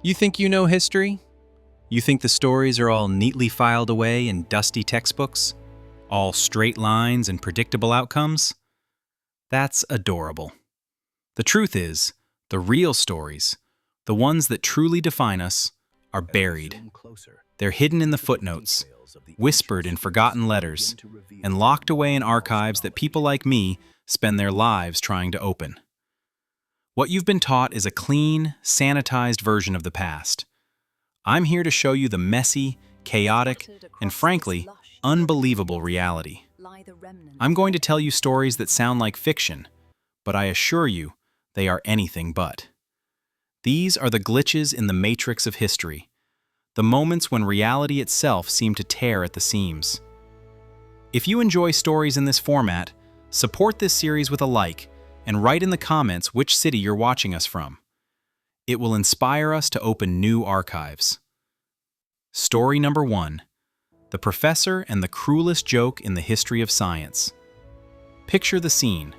You think you know history? You think the stories are all neatly filed away in dusty textbooks? All straight lines and predictable outcomes? That's adorable. The truth is, the real stories, the ones that truly define us, are buried. They're hidden in the footnotes, whispered in forgotten letters, and locked away in archives that people like me spend their lives trying to open. What you've been taught is a clean, sanitized version of the past. I'm here to show you the messy, chaotic, and frankly, unbelievable reality. I'm going to tell you stories that sound like fiction, but I assure you, they are anything but. These are the glitches in the matrix of history, the moments when reality itself seemed to tear at the seams. If you enjoy stories in this format, support this series with a like and write in the comments which city you're watching us from. It will inspire us to open new archives. Story number 1. The Professor and the Cruelest Joke in the History of Science. Picture the scene.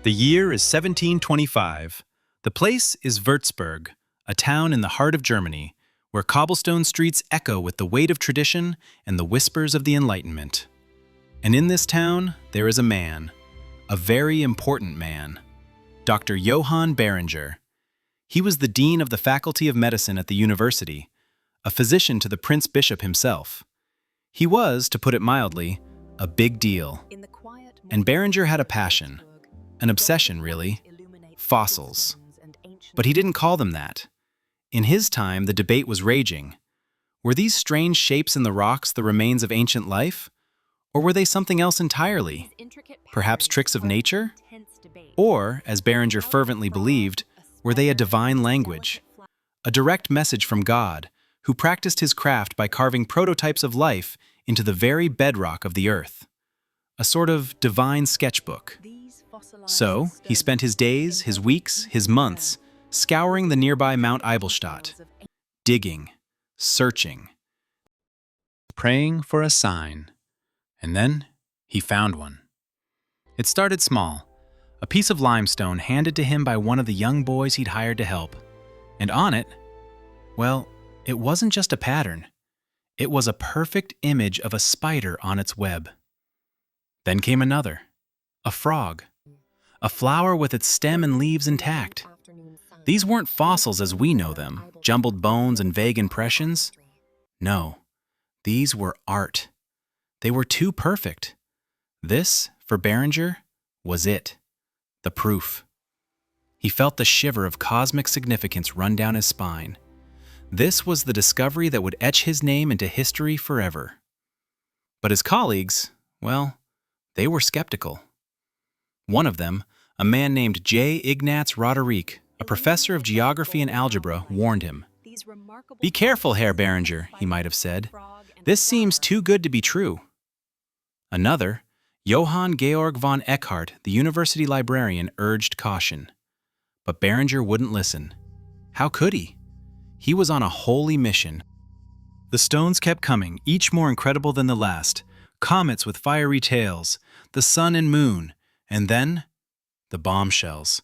The year is 1725. The place is Würzburg, a town in the heart of Germany, where cobblestone streets echo with the weight of tradition and the whispers of the Enlightenment. And in this town, there is a man, a very important man, Dr. Johann Beringer. He was the dean of the Faculty of Medicine at the university, a physician to the Prince Bishop himself. He was, to put it mildly, a big deal. And Beringer had a passion, an obsession really, fossils. But he didn't call them that. In his time, the debate was raging. Were these strange shapes in the rocks the remains of ancient life? Or were they something else entirely? Perhaps tricks of nature? Or, as Beringer fervently believed, were they a divine language? A direct message from God, who practiced his craft by carving prototypes of life into the very bedrock of the earth. A sort of divine sketchbook. So, he spent his days, his weeks, his months, scouring the nearby Mount Eibelstadt, digging, searching, praying for a sign. And then, he found one. It started small, a piece of limestone handed to him by one of the young boys he'd hired to help. And on it, well, it wasn't just a pattern. It was a perfect image of a spider on its web. Then came another, a frog, a flower with its stem and leaves intact. These weren't fossils as we know them, jumbled bones and vague impressions. No, these were art. They were too perfect. This, for Beringer, was it. The proof. He felt the shiver of cosmic significance run down his spine. This was the discovery that would etch his name into history forever. But his colleagues, well, they were skeptical. One of them, a man named J. Ignaz Roderick, a professor of geography and algebra, warned him. "Be careful, Herr Beringer," he might have said. "This seems too good to be true." Another, Johann Georg von Eckhart, the university librarian, urged caution. But Beringer wouldn't listen. How could he? He was on a holy mission. The stones kept coming, each more incredible than the last. Comets with fiery tails, the sun and moon, and then the bombshells.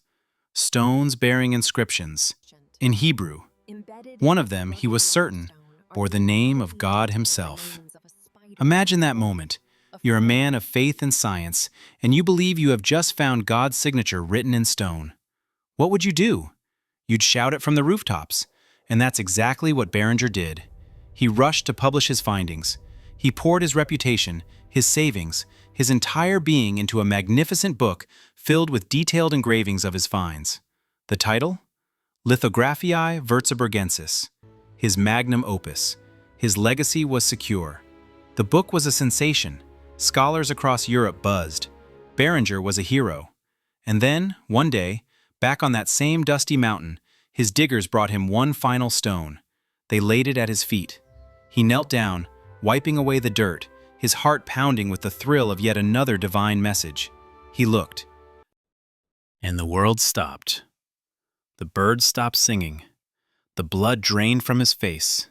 Stones bearing inscriptions, in Hebrew. One of them, he was certain, bore the name of God himself. Imagine that moment. You're a man of faith and science, and you believe you have just found God's signature written in stone. What would you do? You'd shout it from the rooftops. And that's exactly what Beringer did. He rushed to publish his findings. He poured his reputation, his savings, his entire being into a magnificent book filled with detailed engravings of his finds. The title? Lithographiae Würzburgensis. His magnum opus. His legacy was secure. The book was a sensation. Scholars across Europe buzzed. Beringer was a hero. And then, one day, back on that same dusty mountain, his diggers brought him one final stone. They laid it at his feet. He knelt down, wiping away the dirt, his heart pounding with the thrill of yet another divine message. He looked. And the world stopped. The birds stopped singing. The blood drained from his face.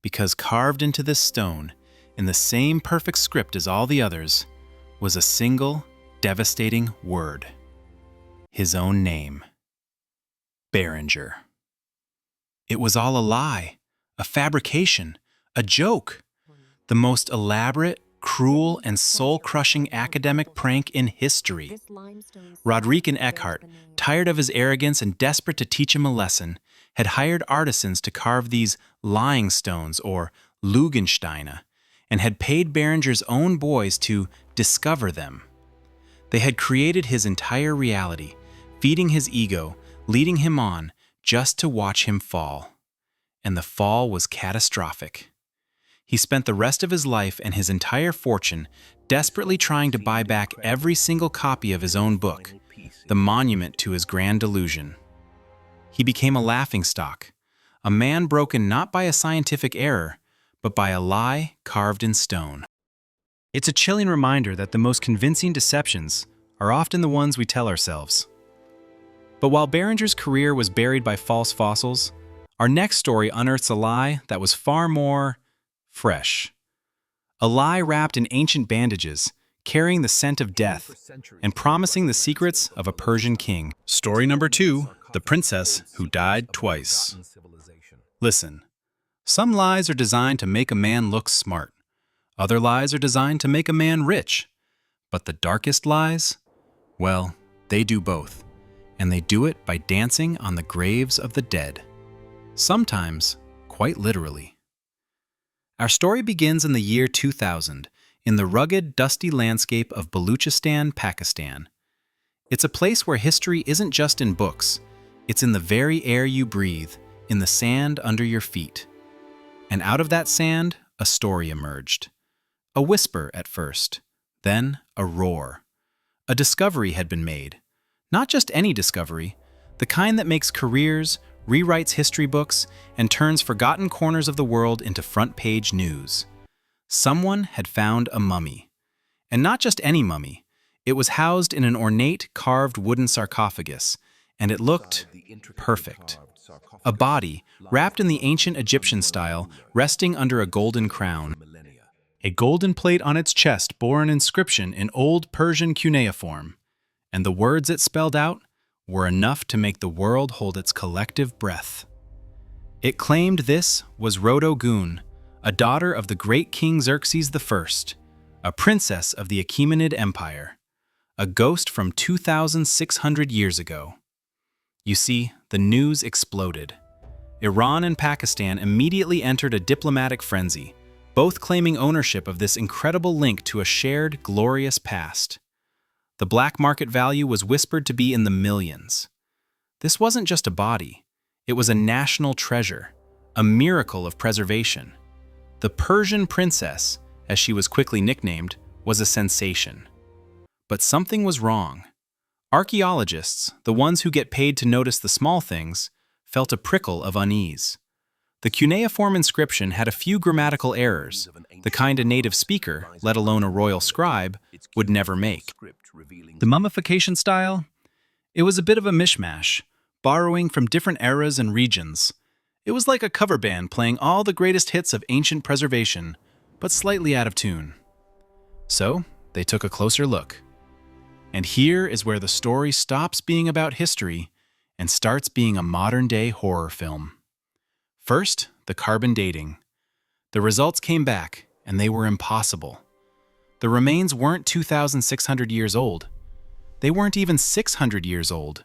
Because carved into this stone, in the same perfect script as all the others, was a single, devastating word. His own name. Beringer. It was all a lie, a fabrication, a joke. The most elaborate, cruel, and soul-crushing academic prank in history. Roderick Eckhart, tired of his arrogance and desperate to teach him a lesson, had hired artisans to carve these lying stones, or Lugensteine, and had paid Berenger's own boys to discover them. They had created his entire reality, feeding his ego, leading him on, just to watch him fall. And the fall was catastrophic. He spent the rest of his life and his entire fortune desperately trying to buy back every single copy of his own book, the monument to his grand delusion. He became a laughingstock, a man broken not by a scientific error, but by a lie carved in stone. It's a chilling reminder that the most convincing deceptions are often the ones we tell ourselves. But while Berenger's career was buried by false fossils, our next story unearths a lie that was far more fresh. A lie wrapped in ancient bandages, carrying the scent of death, and promising the secrets of a Persian king. Story number 2, the princess who died twice. Listen, some lies are designed to make a man look smart. Other lies are designed to make a man rich. But the darkest lies? Well, they do both. And they do it by dancing on the graves of the dead. Sometimes, quite literally. Our story begins in the year 2000, in the rugged, dusty landscape of Baluchistan, Pakistan. It's a place where history isn't just in books, it's in the very air you breathe, in the sand under your feet. And out of that sand, a story emerged. A whisper at first, then a roar. A discovery had been made. Not just any discovery, the kind that makes careers, rewrites history books, and turns forgotten corners of the world into front-page news. Someone had found a mummy. And not just any mummy. It was housed in an ornate, carved wooden sarcophagus, and it looked perfect. A body, wrapped in the ancient Egyptian style, resting under a golden crown. A golden plate on its chest bore an inscription in Old Persian cuneiform, and the words it spelled out were enough to make the world hold its collective breath. It claimed this was Rodogun, a daughter of the great King Xerxes I, a princess of the Achaemenid Empire, a ghost from 2,600 years ago. You see, the news exploded. Iran and Pakistan immediately entered a diplomatic frenzy, both claiming ownership of this incredible link to a shared, glorious past. The black market value was whispered to be in the millions. This wasn't just a body. It was a national treasure, a miracle of preservation. The Persian princess, as she was quickly nicknamed, was a sensation. But something was wrong. Archaeologists, the ones who get paid to notice the small things, felt a prickle of unease. The cuneiform inscription had a few grammatical errors, the kind a native speaker, let alone a royal scribe, would never make. The mummification style? It was a bit of a mishmash, borrowing from different eras and regions. It was like a cover band playing all the greatest hits of ancient preservation, but slightly out of tune. So, they took a closer look. And here is where the story stops being about history and starts being a modern-day horror film. First, the carbon dating. The results came back, and they were impossible. The remains weren't 2,600 years old. They weren't even 600 years old.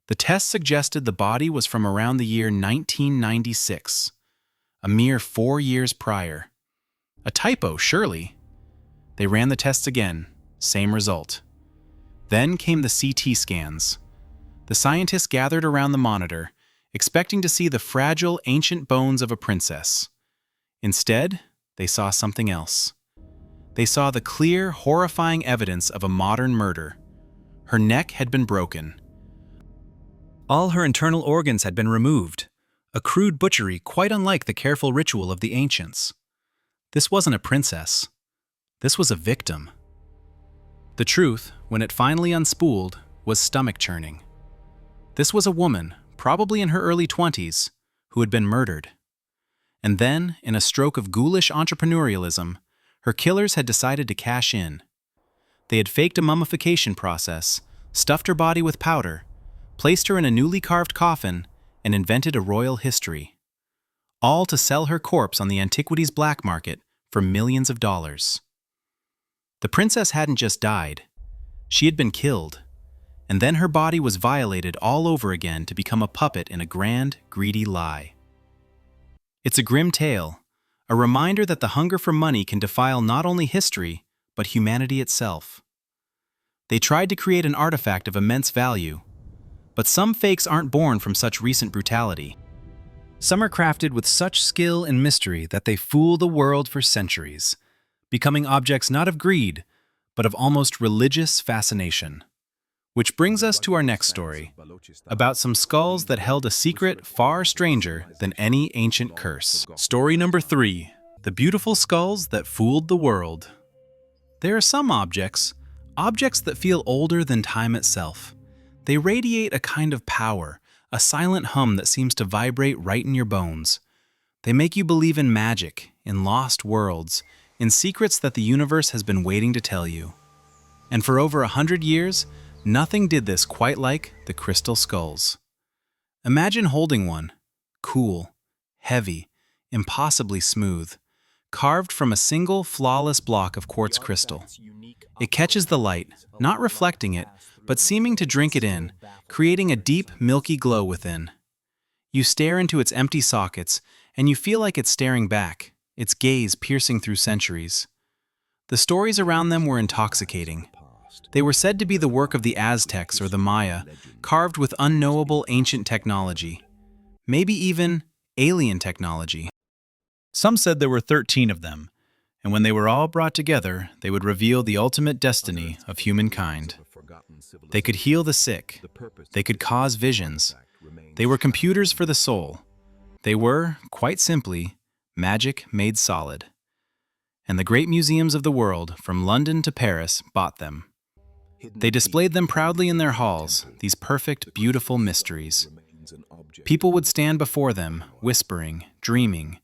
The test suggested the body was from around the year 1996, a mere 4 years prior. A typo, surely. They ran the tests again, same result. Then came the CT scans. The scientists gathered around the monitor, expecting to see the fragile, ancient bones of a princess. Instead, they saw something else. They saw the clear, horrifying evidence of a modern murder. Her neck had been broken. All her internal organs had been removed, a crude butchery quite unlike the careful ritual of the ancients. This wasn't a princess. This was a victim. The truth, when it finally unspooled, was stomach-churning. This was a woman, probably in her early 20s, who had been murdered. And then, in a stroke of ghoulish entrepreneurialism, her killers had decided to cash in. They had faked a mummification process, stuffed her body with powder, placed her in a newly carved coffin, and invented a royal history, all to sell her corpse on the antiquities black market for millions of dollars. The princess hadn't just died, she had been killed, and then her body was violated all over again to become a puppet in a grand, greedy lie. It's a grim tale, a reminder that the hunger for money can defile not only history, but humanity itself. They tried to create an artifact of immense value, but some fakes aren't born from such recent brutality. Some are crafted with such skill and mystery that they fool the world for centuries, becoming objects not of greed, but of almost religious fascination. Which brings us to our next story, about some skulls that held a secret far stranger than any ancient curse. Story number 3, the beautiful skulls that fooled the world. There are some objects that feel older than time itself. They radiate a kind of power, a silent hum that seems to vibrate right in your bones. They make you believe in magic, in lost worlds, in secrets that the universe has been waiting to tell you. And for over 100 years, nothing did this quite like the crystal skulls. Imagine holding one, cool, heavy, impossibly smooth, carved from a single flawless block of quartz crystal. It catches the light, not reflecting it, but seeming to drink it in, creating a deep, milky glow within. You stare into its empty sockets, and you feel like it's staring back, its gaze piercing through centuries. The stories around them were intoxicating. They were said to be the work of the Aztecs or the Maya, carved with unknowable ancient technology. Maybe even alien technology. Some said there were 13 of them, and when they were all brought together, they would reveal the ultimate destiny of humankind. They could heal the sick. They could cause visions. They were computers for the soul. They were, quite simply, magic made solid. And the great museums of the world, from London to Paris, bought them. They displayed them proudly in their halls, these perfect, beautiful mysteries. People would stand before them, whispering, dreaming.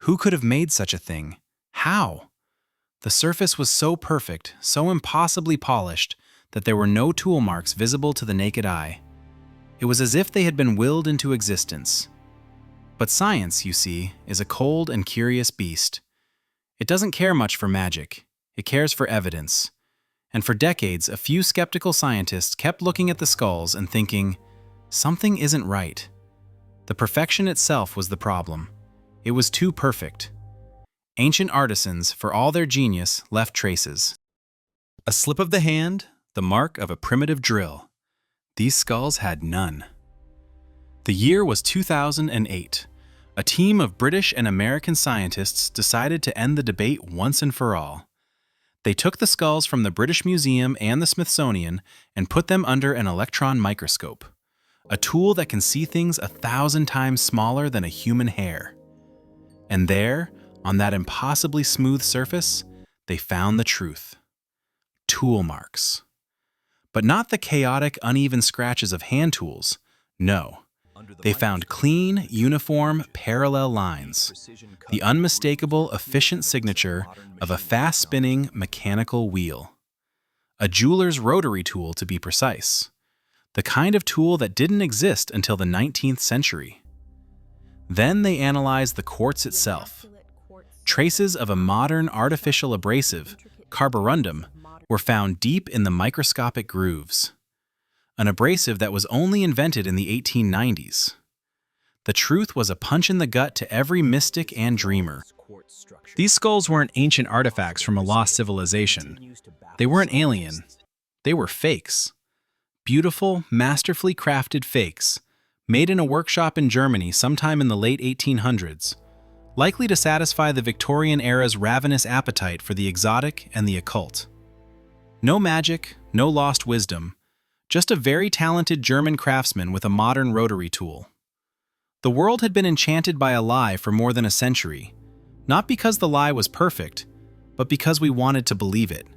Who could have made such a thing? How? The surface was so perfect, so impossibly polished, that there were no tool marks visible to the naked eye. It was as if they had been willed into existence. But science, you see, is a cold and curious beast. It doesn't care much for magic. It cares for evidence. And for decades, a few skeptical scientists kept looking at the skulls and thinking, something isn't right. The perfection itself was the problem. It was too perfect. Ancient artisans, for all their genius, left traces. A slip of the hand, the mark of a primitive drill. These skulls had none. The year was 2008. A team of British and American scientists decided to end the debate once and for all. They took the skulls from the British Museum and the Smithsonian and put them under an electron microscope, a tool that can see things 1,000 times smaller than a human hair. And there, on that impossibly smooth surface, they found the truth. Tool marks. But not the chaotic, uneven scratches of hand tools. No. They found clean, uniform, parallel lines. The unmistakable, efficient signature of a fast-spinning mechanical wheel. A jeweler's rotary tool, to be precise. The kind of tool that didn't exist until the 19th century. Then they analyzed the quartz itself. Traces of a modern artificial abrasive, carborundum, were found deep in the microscopic grooves. An abrasive that was only invented in the 1890s. The truth was a punch in the gut to every mystic and dreamer. These skulls weren't ancient artifacts from a lost civilization. They weren't alien. They were fakes. Beautiful, masterfully crafted fakes, made in a workshop in Germany sometime in the late 1800s, likely to satisfy the Victorian era's ravenous appetite for the exotic and the occult. No magic, no lost wisdom, just a very talented German craftsman with a modern rotary tool. The world had been enchanted by a lie for more than a century, not because the lie was perfect, but because we wanted to believe it.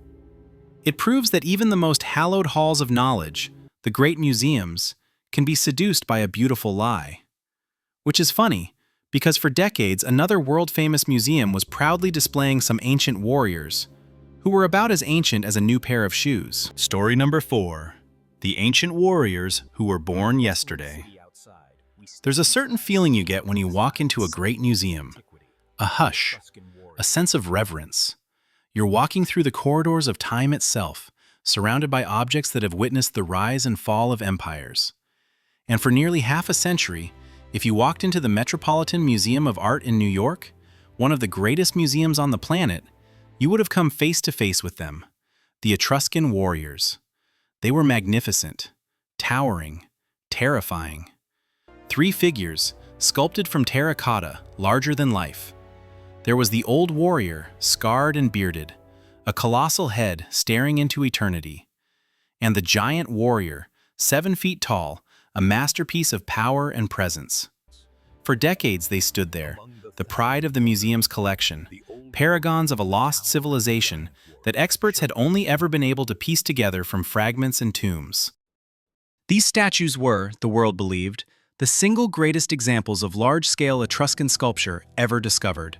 It proves that even the most hallowed halls of knowledge, the great museums, can be seduced by a beautiful lie. Which is funny, because for decades another world-famous museum was proudly displaying some ancient warriors, who were about as ancient as a new pair of shoes. Story number 4. The ancient warriors who were born yesterday. There's a certain feeling you get when you walk into a great museum. A hush, a sense of reverence. You're walking through the corridors of time itself, surrounded by objects that have witnessed the rise and fall of empires. And for nearly half a century, if you walked into the Metropolitan Museum of Art in New York, one of the greatest museums on the planet, you would have come face to face with them, the Etruscan warriors. They were magnificent, towering, terrifying. 3 figures, sculpted from terracotta, larger than life. There was the old warrior, scarred and bearded, a colossal head staring into eternity. And the giant warrior, 7 feet tall, a masterpiece of power and presence. For decades they stood there, the pride of the museum's collection, paragons of a lost civilization that experts had only ever been able to piece together from fragments and tombs. These statues were, the world believed, the single greatest examples of large-scale Etruscan sculpture ever discovered.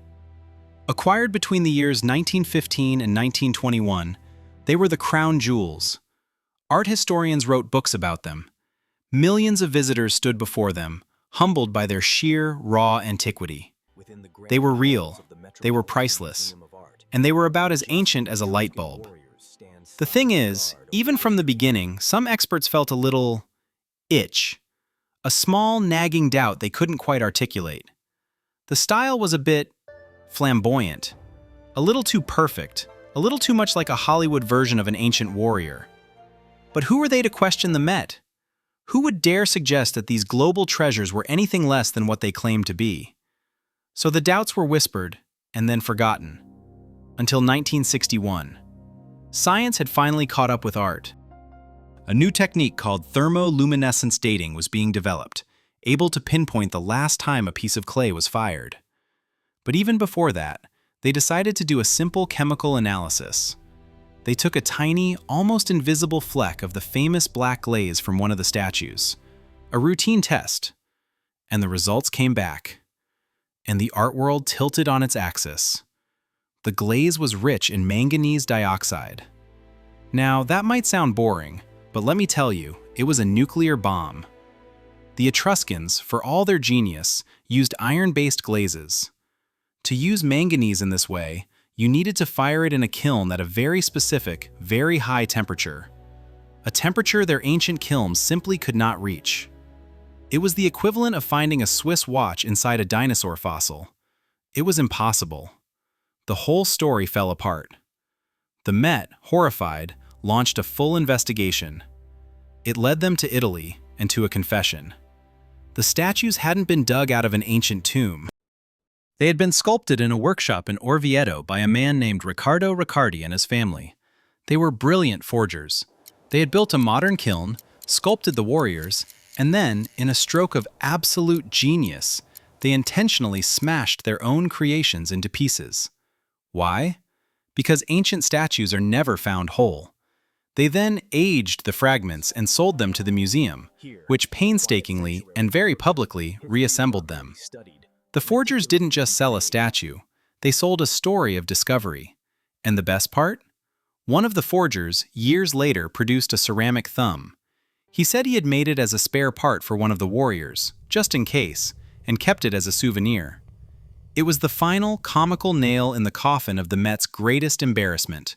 Acquired between the years 1915 and 1921, they were the crown jewels. Art historians wrote books about them. Millions of visitors stood before them, humbled by their sheer, raw antiquity. They were real, they were priceless, and they were about as ancient as a light bulb. The thing is, even from the beginning, some experts felt a little itch, a small, nagging doubt they couldn't quite articulate. The style was a bit flamboyant, a little too perfect, a little too much like a Hollywood version of an ancient warrior. But who were they to question the Met? Who would dare suggest that these global treasures were anything less than what they claimed to be? So the doubts were whispered and then forgotten. Until 1961. Science had finally caught up with art. A new technique called thermoluminescence dating was being developed, able to pinpoint the last time a piece of clay was fired. But even before that, they decided to do a simple chemical analysis. They took a tiny, almost invisible fleck of the famous black glaze from one of the statues, a routine test, and the results came back. And the art world tilted on its axis. The glaze was rich in manganese dioxide. Now, that might sound boring, but let me tell you, it was a nuclear bomb. The Etruscans, for all their genius, used iron-based glazes. To use manganese in this way, you needed to fire it in a kiln at a very specific, very high temperature. A temperature their ancient kilns simply could not reach. It was the equivalent of finding a Swiss watch inside a dinosaur fossil. It was impossible. The whole story fell apart. The Met, horrified, launched a full investigation. It led them to Italy and to a confession. The statues hadn't been dug out of an ancient tomb. They had been sculpted in a workshop in Orvieto by a man named Riccardo Riccardi and his family. They were brilliant forgers. They had built a modern kiln, sculpted the warriors, and then, in a stroke of absolute genius, they intentionally smashed their own creations into pieces. Why? Because ancient statues are never found whole. They then aged the fragments and sold them to the museum, which painstakingly and very publicly reassembled them. The forgers didn't just sell a statue, they sold a story of discovery. And the best part? One of the forgers, years later, produced a ceramic thumb. He said he had made it as a spare part for one of the warriors, just in case, and kept it as a souvenir. It was the final, comical nail in the coffin of the Met's greatest embarrassment.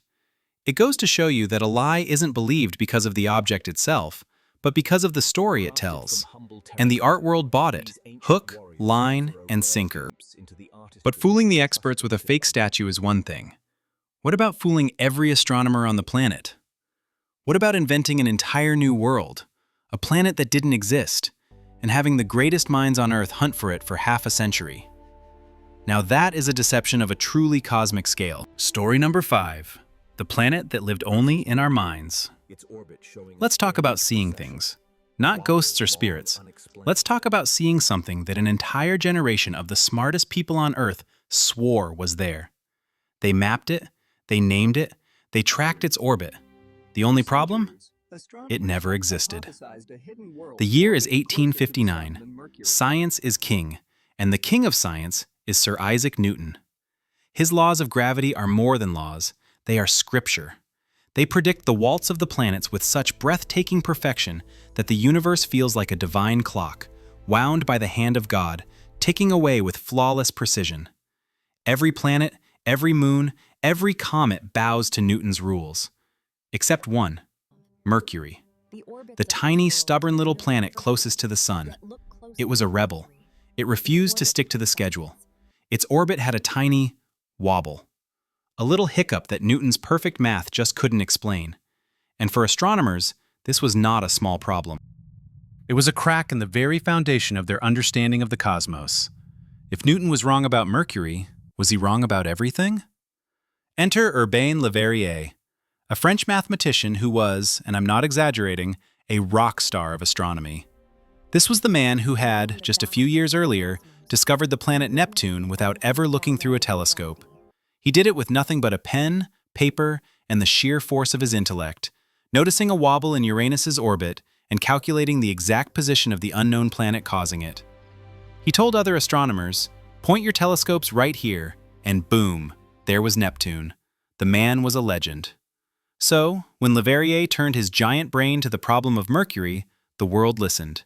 It goes to show you that a lie isn't believed because of the object itself, but because of the story it tells. And the art world bought it, hook, line, and sinker. But fooling the experts with a fake statue is one thing. What about fooling every astronomer on the planet? What about inventing an entire new world, a planet that didn't exist, and having the greatest minds on Earth hunt for it for half a century? Now that is a deception of a truly cosmic scale. Story number 5. The planet that lived only in our minds. Let's talk about seeing things. Not ghosts or spirits. Let's talk about seeing something that an entire generation of the smartest people on Earth swore was there. They mapped it, they named it, they tracked its orbit. The only problem? It never existed. The year is 1859. Science is king, and the king of science is Sir Isaac Newton. His laws of gravity are more than laws, they are scripture. They predict the waltz of the planets with such breathtaking perfection that the universe feels like a divine clock, wound by the hand of God, ticking away with flawless precision. Every planet, every moon, every comet bows to Newton's rules. Except one, Mercury. The tiny, stubborn little planet closest to the Sun. It was a rebel. It refused to stick to the schedule. Its orbit had a tiny wobble. A little hiccup that Newton's perfect math just couldn't explain. And for astronomers, this was not a small problem. It was a crack in the very foundation of their understanding of the cosmos. If Newton was wrong about Mercury, was he wrong about everything? Enter Urbain Le Verrier, a French mathematician who was, and I'm not exaggerating, a rock star of astronomy. This was the man who had, just a few years earlier, discovered the planet Neptune without ever looking through a telescope. He did it with nothing but a pen, paper, and the sheer force of his intellect, noticing a wobble in Uranus's orbit and calculating the exact position of the unknown planet causing it. He told other astronomers, "Point your telescopes right here," and boom, there was Neptune. The man was a legend. So, when Leverrier turned his giant brain to the problem of Mercury, the world listened.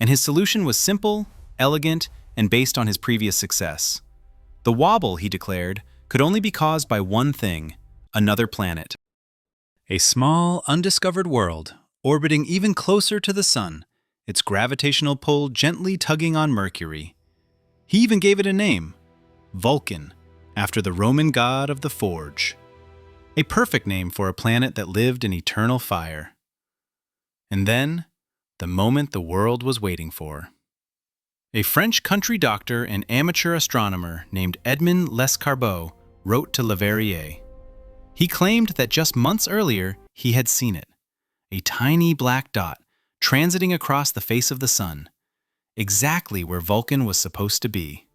And his solution was simple, elegant, and based on his previous success. The wobble, he declared, could only be caused by one thing: another planet. A small, undiscovered world, orbiting even closer to the Sun, its gravitational pull gently tugging on Mercury. He even gave it a name, Vulcan, after the Roman god of the forge. A perfect name for a planet that lived in eternal fire. And then, the moment the world was waiting for. A French country doctor and amateur astronomer named Edmond Lescarbot wrote to Leverrier. He claimed that just months earlier he had seen it, a tiny black dot transiting across the face of the Sun, exactly where Vulcan was supposed to be.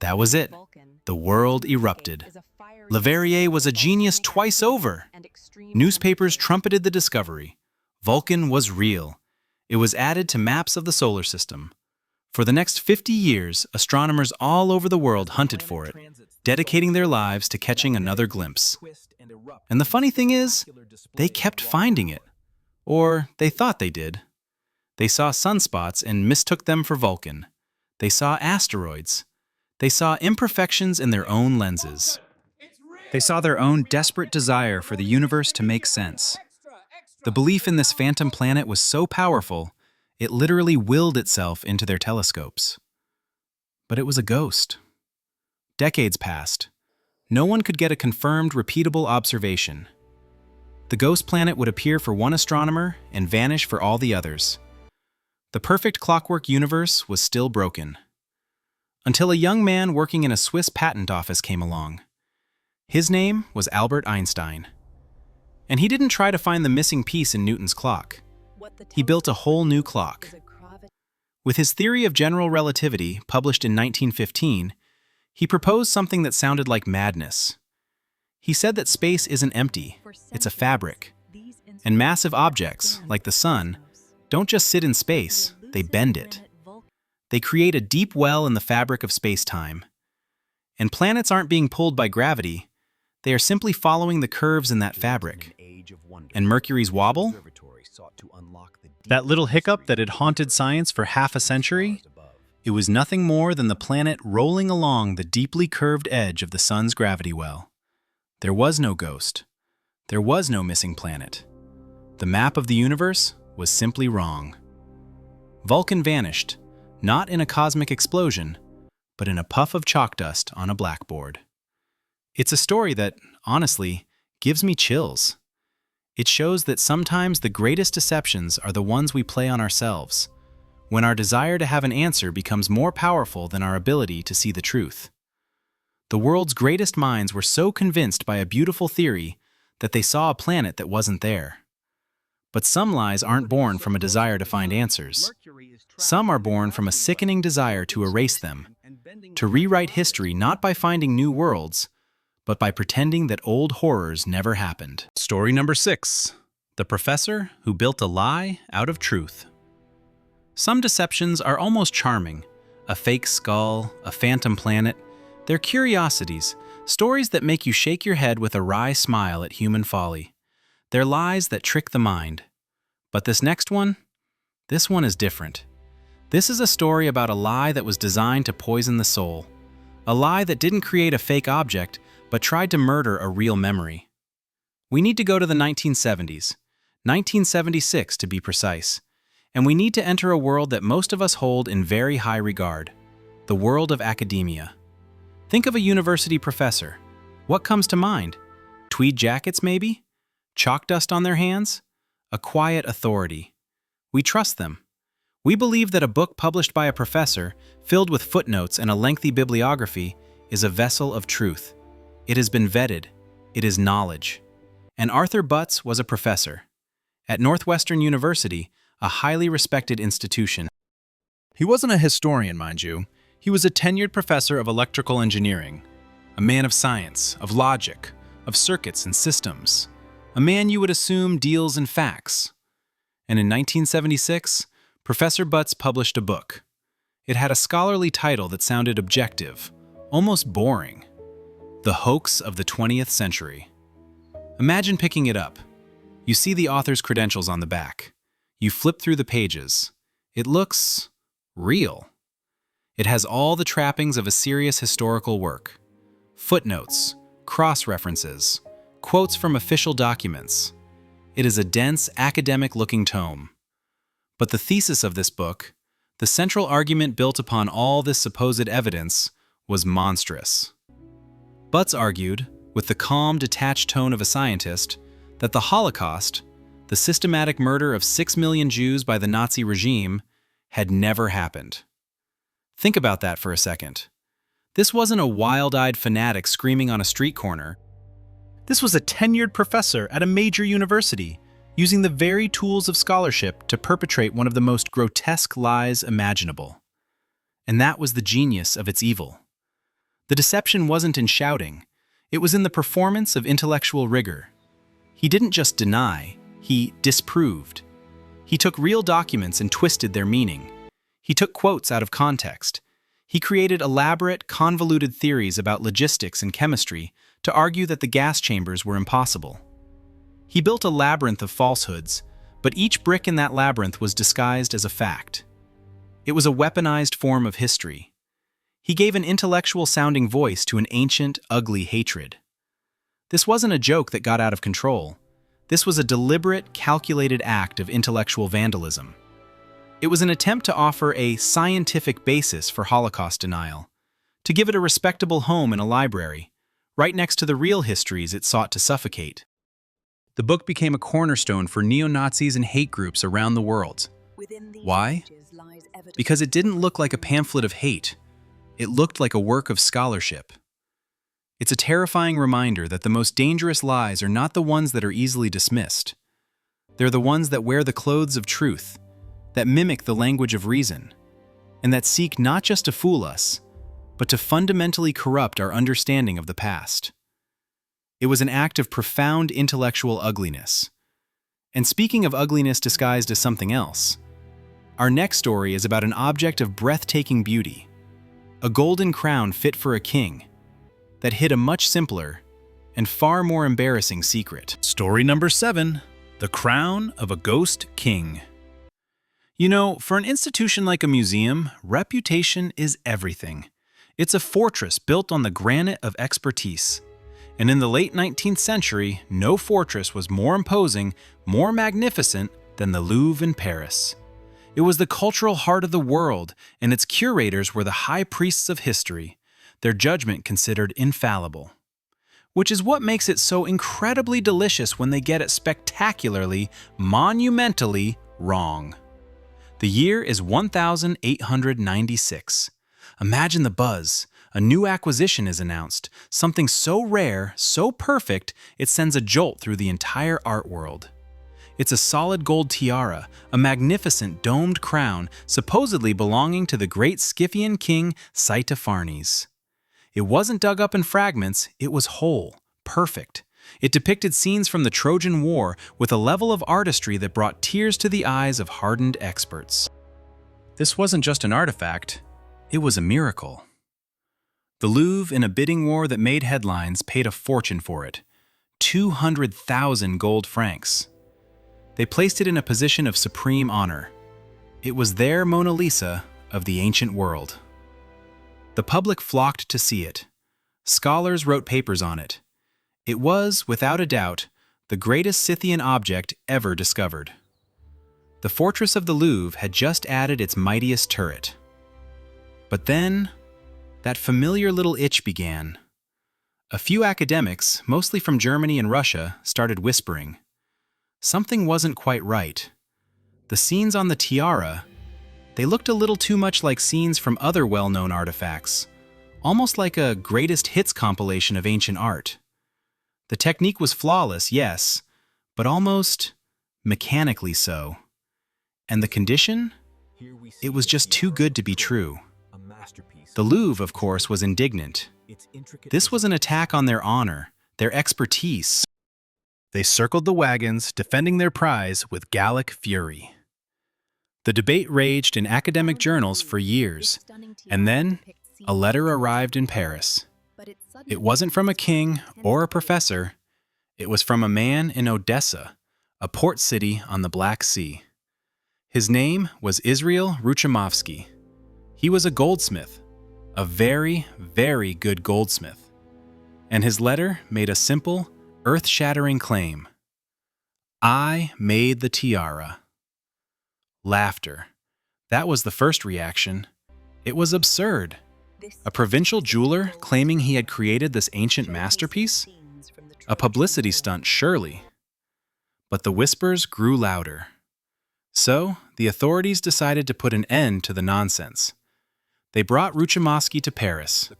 That was it. The world erupted. Leverrier was a genius twice over. Newspapers trumpeted the discovery. Vulcan was real. It was added to maps of the solar system. For the next 50 years, astronomers all over the world hunted for it, dedicating their lives to catching another glimpse. And the funny thing is, they kept finding it. Or they thought they did. They saw sunspots and mistook them for Vulcan. They saw asteroids. They saw imperfections in their own lenses. They saw their own desperate desire for the universe to make sense. The belief in this phantom planet was so powerful, it literally willed itself into their telescopes. But it was a ghost. Decades passed. No one could get a confirmed, repeatable observation. The ghost planet would appear for one astronomer and vanish for all the others. The perfect clockwork universe was still broken. Until a young man working in a Swiss patent office came along. His name was Albert Einstein. And he didn't try to find the missing piece in Newton's clock. He built a whole new clock. With his theory of general relativity, published in 1915, he proposed something that sounded like madness. He said that space isn't empty, it's a fabric. And massive objects, like the Sun, don't just sit in space, they bend it. They create a deep well in the fabric of space-time. And planets aren't being pulled by gravity, they are simply following the curves in that fabric. And Mercury's wobble? That little hiccup that had haunted science for half a century? It was nothing more than the planet rolling along the deeply curved edge of the Sun's gravity well. There was no ghost. There was no missing planet. The map of the universe was simply wrong. Vulcan vanished, not in a cosmic explosion, but in a puff of chalk dust on a blackboard. It's a story that, honestly, gives me chills. It shows that sometimes the greatest deceptions are the ones we play on ourselves, when our desire to have an answer becomes more powerful than our ability to see the truth. The world's greatest minds were so convinced by a beautiful theory that they saw a planet that wasn't there. But some lies aren't born from a desire to find answers. Some are born from a sickening desire to erase them, to rewrite history not by finding new worlds, but by pretending that old horrors never happened. Story number 6. The Professor Who Built a Lie Out of Truth. Some deceptions are almost charming. A fake skull, a phantom planet. They're curiosities, stories that make you shake your head with a wry smile at human folly. They're lies that trick the mind. But this next one? This one is different. This is a story about a lie that was designed to poison the soul. A lie that didn't create a fake object, but tried to murder a real memory. We need to go to the 1970s, 1976 to be precise, and we need to enter a world that most of us hold in very high regard, the world of academia. Think of a university professor. What comes to mind? Tweed jackets, maybe? Chalk dust on their hands? A quiet authority. We trust them. We believe that a book published by a professor, filled with footnotes and a lengthy bibliography, is a vessel of truth. It has been vetted. It is knowledge. And Arthur Butts was a professor at Northwestern University, a highly respected institution. He wasn't a historian, mind you. He was a tenured professor of electrical engineering, a man of science, of logic, of circuits and systems, a man you would assume deals in facts. And in 1976, Professor Butts published a book. It had a scholarly title that sounded objective, almost boring. The Hoax of the 20th Century. Imagine picking it up. You see the author's credentials on the back. You flip through the pages. It looks real. It has all the trappings of a serious historical work. Footnotes, cross-references, quotes from official documents. It is a dense, academic-looking tome. But the thesis of this book, the central argument built upon all this supposed evidence, was monstrous. Butts argued, with the calm, detached tone of a scientist, that the Holocaust, the systematic murder of 6 million Jews by the Nazi regime, had never happened. Think about that for a second. This wasn't a wild-eyed fanatic screaming on a street corner. This was a tenured professor at a major university, using the very tools of scholarship to perpetrate one of the most grotesque lies imaginable. And that was the genius of its evil. The deception wasn't in shouting. It was in the performance of intellectual rigor. He didn't just deny, he disproved. He took real documents and twisted their meaning. He took quotes out of context. He created elaborate, convoluted theories about logistics and chemistry to argue that the gas chambers were impossible. He built a labyrinth of falsehoods, but each brick in that labyrinth was disguised as a fact. It was a weaponized form of history. He gave an intellectual-sounding voice to an ancient, ugly hatred. This wasn't a joke that got out of control. This was a deliberate, calculated act of intellectual vandalism. It was an attempt to offer a scientific basis for Holocaust denial, to give it a respectable home in a library, right next to the real histories it sought to suffocate. The book became a cornerstone for neo-Nazis and hate groups around the world. Why? Because it didn't look like a pamphlet of hate. It looked like a work of scholarship. It's a terrifying reminder that the most dangerous lies are not the ones that are easily dismissed. They're the ones that wear the clothes of truth, that mimic the language of reason, and that seek not just to fool us, but to fundamentally corrupt our understanding of the past. It was an act of profound intellectual ugliness. And speaking of ugliness disguised as something else, our next story is about an object of breathtaking beauty, a golden crown fit for a king, that hid a much simpler and far more embarrassing secret. Story number 7, The Crown of a Ghost King. You know, for an institution like a museum, reputation is everything. It's a fortress built on the granite of expertise. And in the late 19th century, no fortress was more imposing, more magnificent than the Louvre in Paris. It was the cultural heart of the world, and its curators were the high priests of history, their judgment considered infallible. Which is what makes it so incredibly delicious when they get it spectacularly, monumentally wrong. The year is 1896. Imagine the buzz. A new acquisition is announced, something so rare, so perfect, it sends a jolt through the entire art world. It's a solid gold tiara, a magnificent domed crown supposedly belonging to the great Scythian king Saitapharnes. It wasn't dug up in fragments, it was whole, perfect. It depicted scenes from the Trojan War with a level of artistry that brought tears to the eyes of hardened experts. This wasn't just an artifact, it was a miracle. The Louvre, in a bidding war that made headlines, paid a fortune for it, 200,000 gold francs. They placed it in a position of supreme honor. It was their Mona Lisa of the ancient world. The public flocked to see it. Scholars wrote papers on it. It was, without a doubt, the greatest Scythian object ever discovered. The fortress of the Louvre had just added its mightiest turret. But then, that familiar little itch began. A few academics, mostly from Germany and Russia, started whispering. Something wasn't quite right. The scenes on the tiara, they looked a little too much like scenes from other well-known artifacts, almost like a greatest hits compilation of ancient art. The technique was flawless, yes, but almost mechanically so. And the condition? It was just too good to be true. The Louvre, of course, was indignant. This was an attack on their honor, their expertise. They circled the wagons, defending their prize with Gallic fury. The debate raged in academic journals for years, and then a letter arrived in Paris. It wasn't from a king or a professor. It was from a man in Odessa, a port city on the Black Sea. His name was Israel Ruchamovsky. He was a goldsmith, a very, very good goldsmith. And his letter made a simple, earth-shattering claim. I made the tiara. Laughter. That was the first reaction. It was absurd. A provincial jeweler claiming he had created this ancient masterpiece? A publicity stunt, surely. But the whispers grew louder. So, the authorities decided to put an end to the nonsense. They brought Ruchamovsky to Paris.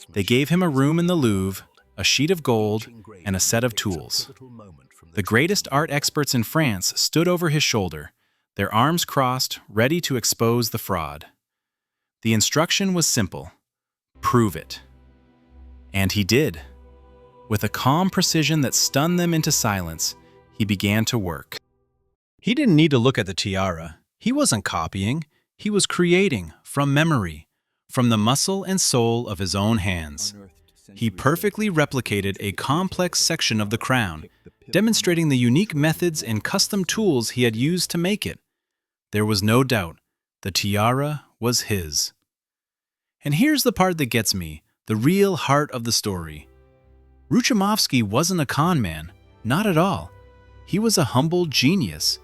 They gave him a room in the Louvre, a sheet of gold, and a set of tools. The greatest art experts in France stood over his shoulder, their arms crossed, ready to expose the fraud. The instruction was simple. Prove it. And he did. With a calm precision that stunned them into silence, he began to work. He didn't need to look at the tiara. He wasn't copying. He was creating, from memory, from the muscle and soul of his own hands. He perfectly replicated a complex section of the crown, demonstrating the unique methods and custom tools he had used to make it. There was no doubt, the tiara was his. And here's the part that gets me, the real heart of the story. Ruchamovsky wasn't a con man, not at all. He was a humble genius.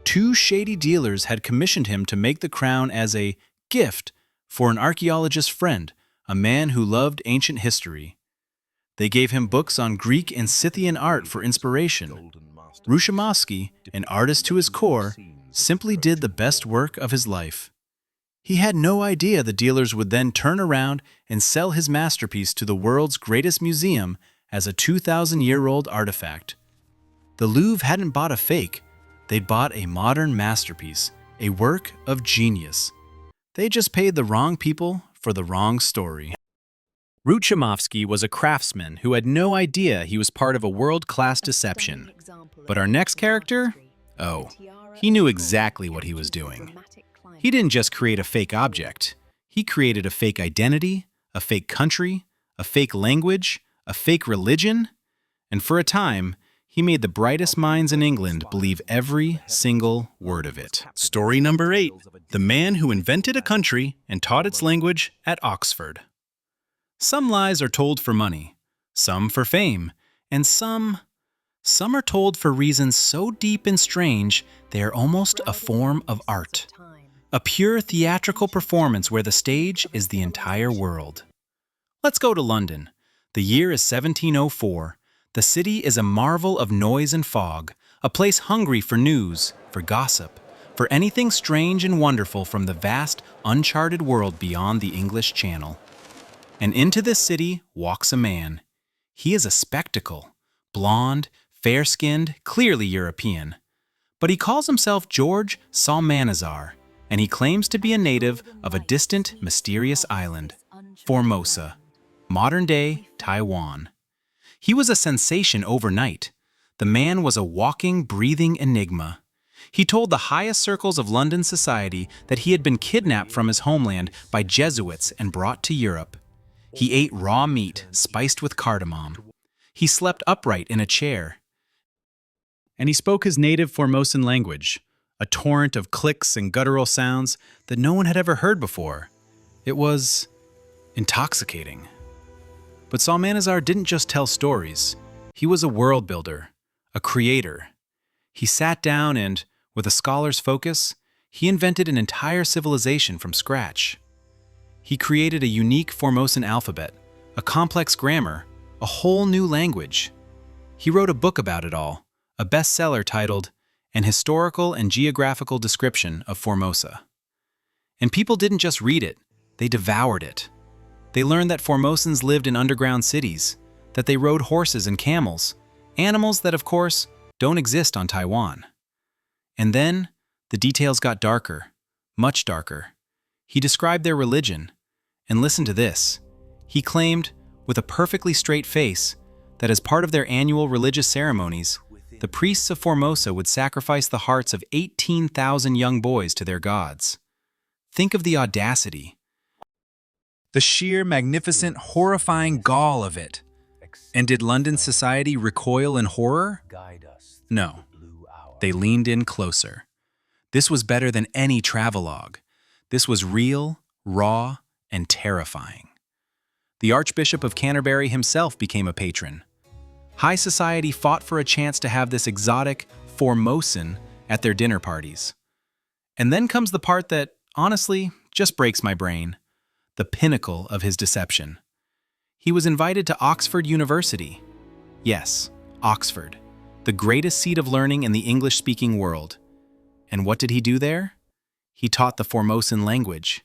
Two shady dealers had commissioned him to make the crown as a gift for an archaeologist friend, a man who loved ancient history. They gave him books on Greek and Scythian art for inspiration. Ruchamovsky, an artist to his core, simply did the best work of his life. He had no idea the dealers would then turn around and sell his masterpiece to the world's greatest museum as a 2,000-year-old artifact. The Louvre hadn't bought a fake. They'd bought a modern masterpiece, a work of genius. They just paid the wrong people for the wrong story. Ruchamovsky was a craftsman who had no idea he was part of a world-class deception. But our next character? Oh, he knew exactly what he was doing. He didn't just create a fake object. He created a fake identity, a fake country, a fake language, a fake religion, and for a time, he made the brightest minds in England believe every single word of it. Story number 8, the man who invented a country and taught its language at Oxford. Some lies are told for money, some for fame, and some are told for reasons so deep and strange they are almost a form of art. A pure theatrical performance where the stage is the entire world. Let's go to London. The year is 1704. The city is a marvel of noise and fog, a place hungry for news, for gossip, for anything strange and wonderful from the vast, uncharted world beyond the English Channel. And into this city walks a man. He is a spectacle, blonde, fair-skinned, clearly European. But he calls himself George Psalmanazar, and he claims to be a native of a distant, mysterious island, Formosa, modern-day Taiwan. He was a sensation overnight. The man was a walking, breathing enigma. He told the highest circles of London society that he had been kidnapped from his homeland by Jesuits and brought to Europe. He ate raw meat spiced with cardamom. He slept upright in a chair. And he spoke his native Formosan language, a torrent of clicks and guttural sounds that no one had ever heard before. It was intoxicating. But Salmanazar didn't just tell stories. He was a world builder, a creator. He sat down and, with a scholar's focus, he invented an entire civilization from scratch. He created a unique Formosan alphabet, a complex grammar, a whole new language. He wrote a book about it all, a bestseller titled An Historical and Geographical Description of Formosa. And people didn't just read it, they devoured it. They learned that Formosans lived in underground cities, that they rode horses and camels, animals that, of course, don't exist on Taiwan. And then, the details got darker, much darker. He described their religion, and listen to this. He claimed, with a perfectly straight face, that as part of their annual religious ceremonies, the priests of Formosa would sacrifice the hearts of 18,000 young boys to their gods. Think of the audacity. The sheer, magnificent, horrifying gall of it. And did London society recoil in horror? No. They leaned in closer. This was better than any travelogue. This was real, raw, and terrifying. The Archbishop of Canterbury himself became a patron. High society fought for a chance to have this exotic Formosan at their dinner parties. And then comes the part that, honestly, just breaks my brain. The pinnacle of his deception. He was invited to Oxford University. Yes, Oxford, the greatest seat of learning in the English-speaking world. And what did he do there? He taught the Formosan language.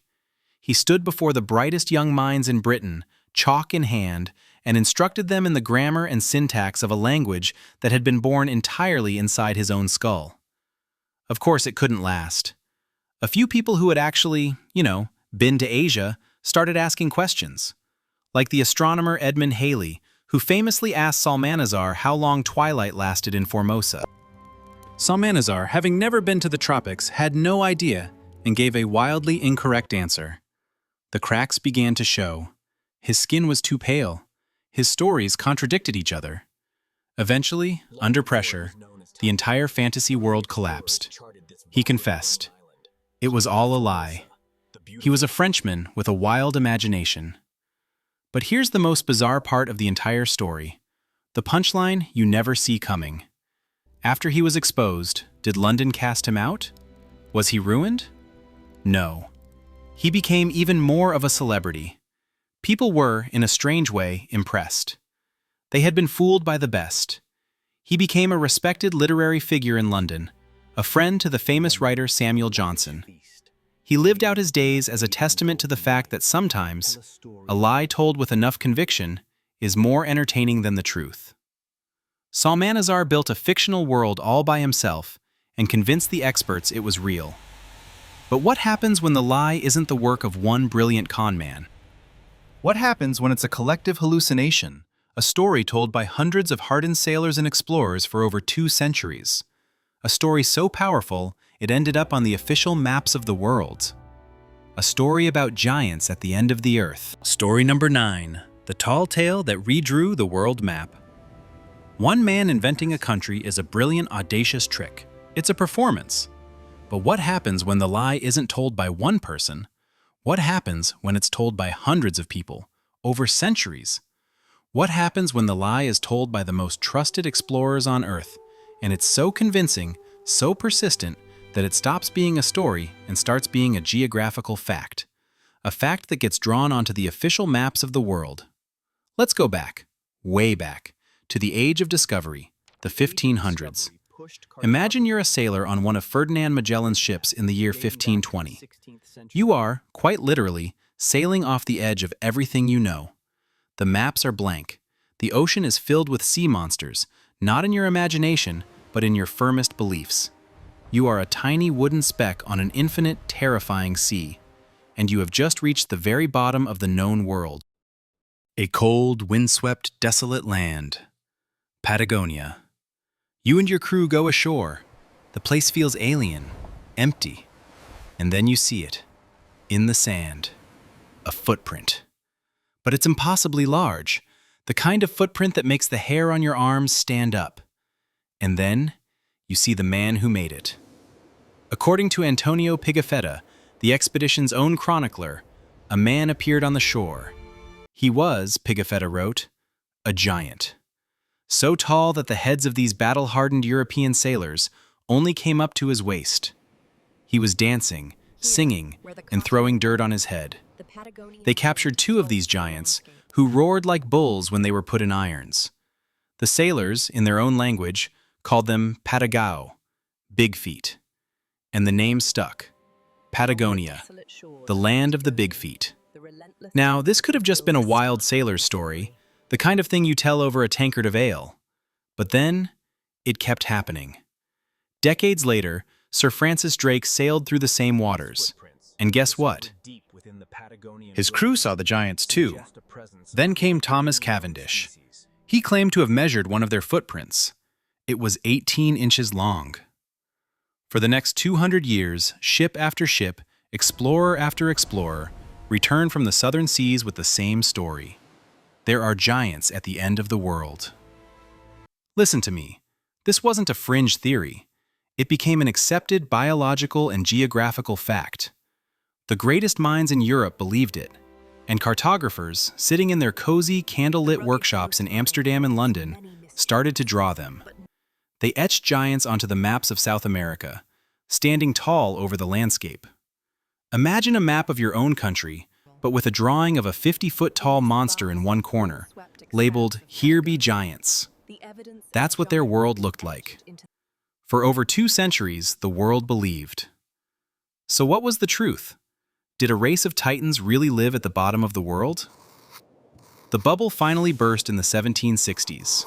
He stood before the brightest young minds in Britain, chalk in hand, and instructed them in the grammar and syntax of a language that had been born entirely inside his own skull. Of course, it couldn't last. A few people who had actually, been to Asia started asking questions, like the astronomer Edmund Halley, who famously asked Salmanazar how long twilight lasted in Formosa. Salmanazar, having never been to the tropics, had no idea and gave a wildly incorrect answer. The cracks began to show. His skin was too pale. His stories contradicted each other. Eventually, under pressure, the entire fantasy world collapsed. He confessed. It was all a lie. He was a Frenchman with a wild imagination. But here's the most bizarre part of the entire story. The punchline you never see coming. After he was exposed, did London cast him out? Was he ruined? No. He became even more of a celebrity. People were, in a strange way, impressed. They had been fooled by the best. He became a respected literary figure in London, a friend to the famous writer Samuel Johnson. He lived out his days as a testament to the fact that sometimes, a lie told with enough conviction is more entertaining than the truth. Salmanazar built a fictional world all by himself and convinced the experts it was real. But what happens when the lie isn't the work of one brilliant con man? What happens when it's a collective hallucination, a story told by hundreds of hardened sailors and explorers for over 2 centuries? A story so powerful, it ended up on the official maps of the world. A story about giants at the end of the earth. Story number 9, the tall tale that redrew the world map. One man inventing a country is a brilliant, audacious trick. It's a performance. But what happens when the lie isn't told by one person? What happens when it's told by hundreds of people, over centuries? What happens when the lie is told by the most trusted explorers on Earth, and it's so convincing, so persistent, that it stops being a story and starts being a geographical fact? A fact that gets drawn onto the official maps of the world. Let's go back, way back, to the age of discovery, the 1500s. Imagine you're a sailor on one of Ferdinand Magellan's ships in the year 1520. You are, quite literally, sailing off the edge of everything you know. The maps are blank. The ocean is filled with sea monsters, not in your imagination, but in your firmest beliefs. You are a tiny wooden speck on an infinite, terrifying sea, and you have just reached the very bottom of the known world. A cold, windswept, desolate land. Patagonia. You and your crew go ashore. The place feels alien, empty. And then you see it, in the sand. A footprint. But it's impossibly large, the kind of footprint that makes the hair on your arms stand up. And then, you see the man who made it. According to Antonio Pigafetta, the expedition's own chronicler, a man appeared on the shore. He was, Pigafetta wrote, a giant. So tall that the heads of these battle-hardened European sailors only came up to his waist. He was dancing, singing, and throwing dirt on his head. They captured 2 of these giants, who roared like bulls when they were put in irons. The sailors, in their own language, called them Patagao, big feet. And the name stuck, Patagonia, the land of the big feet. Now, this could have just been a wild sailor's story, the kind of thing you tell over a tankard of ale. But then, it kept happening. Decades later, Sir Francis Drake sailed through the same waters. And guess what? His crew saw the giants too. Then came Thomas Cavendish. He claimed to have measured one of their footprints. It was 18 inches long. For the next 200 years, ship after ship, explorer after explorer, returned from the southern seas with the same story. There are giants at the end of the world. Listen to me. This wasn't a fringe theory. It became an accepted biological and geographical fact. The greatest minds in Europe believed it, and cartographers, sitting in their cozy, candlelit workshops in Amsterdam and London, started to draw them. They etched giants onto the maps of South America, standing tall over the landscape. Imagine a map of your own country, but with a drawing of a 50-foot-tall monster in one corner, labeled, "Here be giants." That's what their world looked like. For over 2 centuries, the world believed. So what was the truth? Did a race of titans really live at the bottom of the world? The bubble finally burst in the 1760s.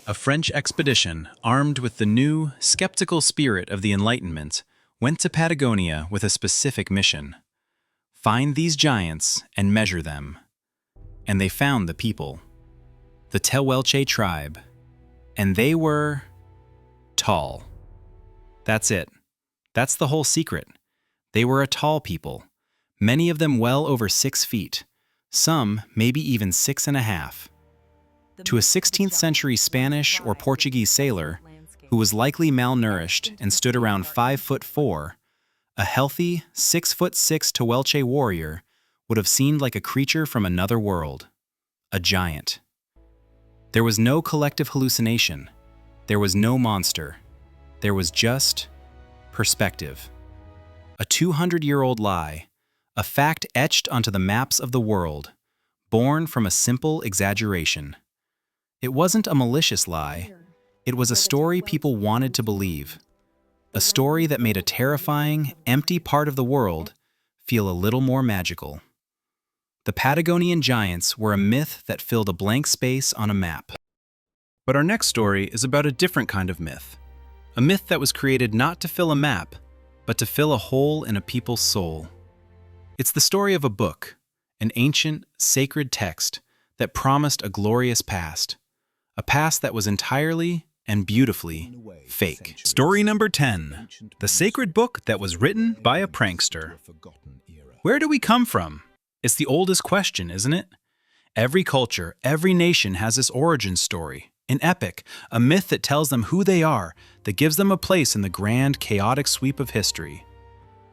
A French expedition, armed with the new, skeptical spirit of the Enlightenment, went to Patagonia with a specific mission: find these giants and measure them. And they found the people, the Tehuelche tribe, and they were tall. That's it. That's the whole secret. They were a tall people, many of them well over 6 feet, some maybe even 6.5. To a 16th century Spanish or Portuguese sailor, who was likely malnourished and stood around 5'4", a healthy 6'6" Tehuelche warrior would have seemed like a creature from another world, a giant. There was no collective hallucination. There was no monster. There was just perspective. A 200-year-old lie, a fact etched onto the maps of the world, born from a simple exaggeration. It wasn't a malicious lie. It was a story people wanted to believe. A story that made a terrifying, empty part of the world feel a little more magical. The Patagonian giants were a myth that filled a blank space on a map. But our next story is about a different kind of myth. A myth that was created not to fill a map, but to fill a hole in a people's soul. It's the story of a book, an ancient, sacred text that promised a glorious past. A past that was entirely and beautifully fake. Story number 10. The sacred book that was written by a prankster. Where do we come from? It's the oldest question, isn't it? Every culture, every nation has this origin story, an epic, a myth that tells them who they are, that gives them a place in the grand, chaotic sweep of history.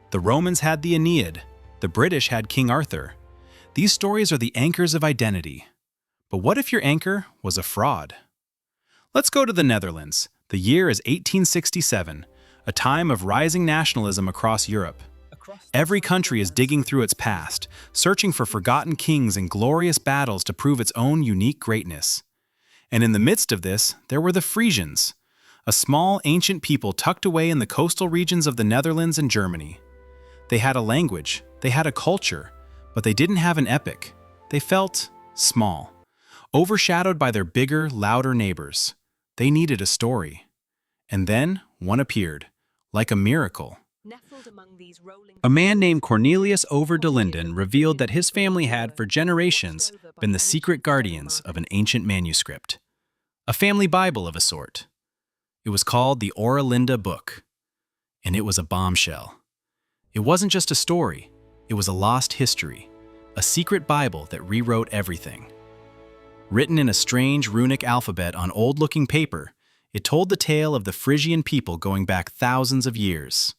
The Romans had the Aeneid. The British had King Arthur. These stories are the anchors of identity. But what if your anchor was a fraud? Let's go to the Netherlands. The year is 1867, a time of rising nationalism across Europe. Every country is digging through its past, searching for forgotten kings and glorious battles to prove its own unique greatness. And in the midst of this, there were the Frisians, a small ancient people tucked away in the coastal regions of the Netherlands and Germany. They had a language, they had a culture, but they didn't have an epic. They felt small, overshadowed by their bigger, louder neighbors. They needed a story. And then one appeared, like a miracle. A man named Cornelius Over de Linden revealed that his family had, for generations, been the secret guardians of an ancient manuscript. A family Bible of a sort. It was called the Orinda Book. And it was a bombshell. It wasn't just a story. It was a lost history. A secret Bible that rewrote everything. Written in a strange runic alphabet on old-looking paper, it told the tale of the Frisian people going back thousands of years.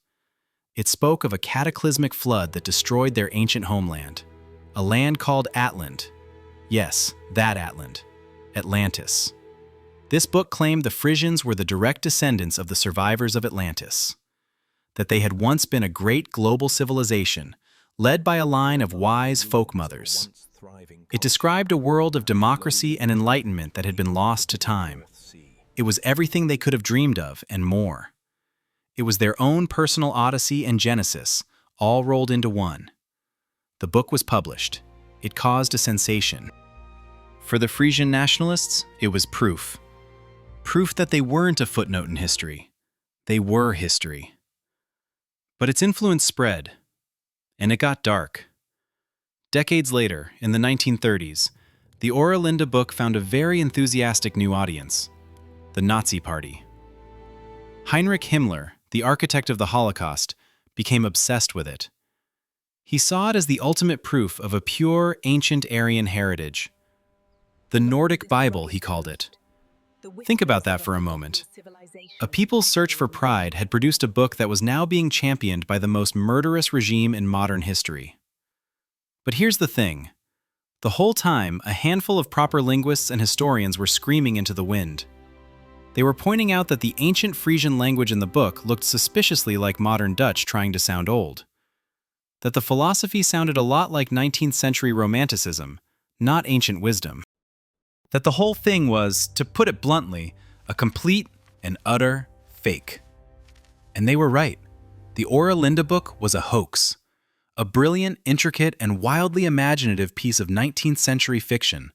It spoke of a cataclysmic flood that destroyed their ancient homeland, a land called Atlant. Yes, that Atlant, Atlantis. This book claimed the Frisians were the direct descendants of the survivors of Atlantis, that they had once been a great global civilization, led by a line of wise folk mothers. It described a world of democracy and enlightenment that had been lost to time. It was everything they could have dreamed of and more. It was their own personal Odyssey and Genesis, all rolled into one. The book was published. It caused a sensation. For the Frisian nationalists, it was proof. Proof that they weren't a footnote in history. They were history. But its influence spread, and it got dark. Decades later, in the 1930s, the Orlinda book found a very enthusiastic new audience: the Nazi Party. Heinrich Himmler, the architect of the Holocaust, became obsessed with it. He saw it as the ultimate proof of a pure, ancient Aryan heritage. The Nordic Bible, he called it. Think about that for a moment. A people's search for pride had produced a book that was now being championed by the most murderous regime in modern history. But here's the thing. The whole time, a handful of proper linguists and historians were screaming into the wind. They were pointing out that the ancient Frisian language in the book looked suspiciously like modern Dutch trying to sound old. That the philosophy sounded a lot like 19th century Romanticism, not ancient wisdom. That the whole thing was, to put it bluntly, a complete and utter fake. And they were right. The Orlinda book was a hoax. A brilliant, intricate, and wildly imaginative piece of 19th century fiction,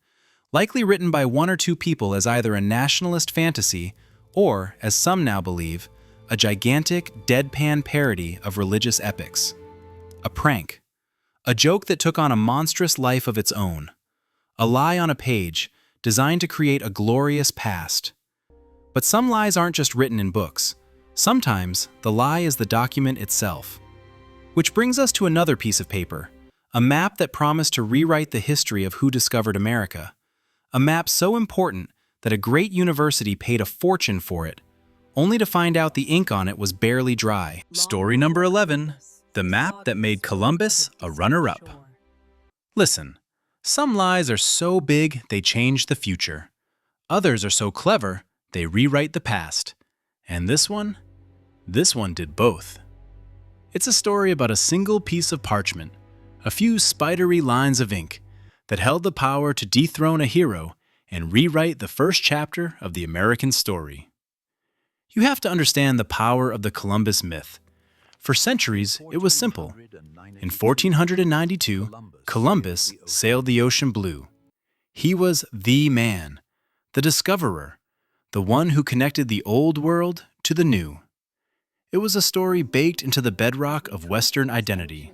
likely written by one or two people as either a nationalist fantasy or, as some now believe, a gigantic, deadpan parody of religious epics. A prank. A joke that took on a monstrous life of its own. A lie on a page, designed to create a glorious past. But some lies aren't just written in books. Sometimes, the lie is the document itself. Which brings us to another piece of paper, a map that promised to rewrite the history of who discovered America. A map so important that a great university paid a fortune for it, only to find out the ink on it was barely dry. Story number 11, the map that made Columbus a runner-up. Listen, some lies are so big they change the future. Others are so clever they rewrite the past. And this one did both. It's a story about a single piece of parchment, a few spidery lines of ink, that held the power to dethrone a hero and rewrite the first chapter of the American story. You have to understand the power of the Columbus myth. For centuries, it was simple. In 1492, Columbus sailed the ocean blue. He was the man, the discoverer, the one who connected the old world to the new. It was a story baked into the bedrock of Western identity.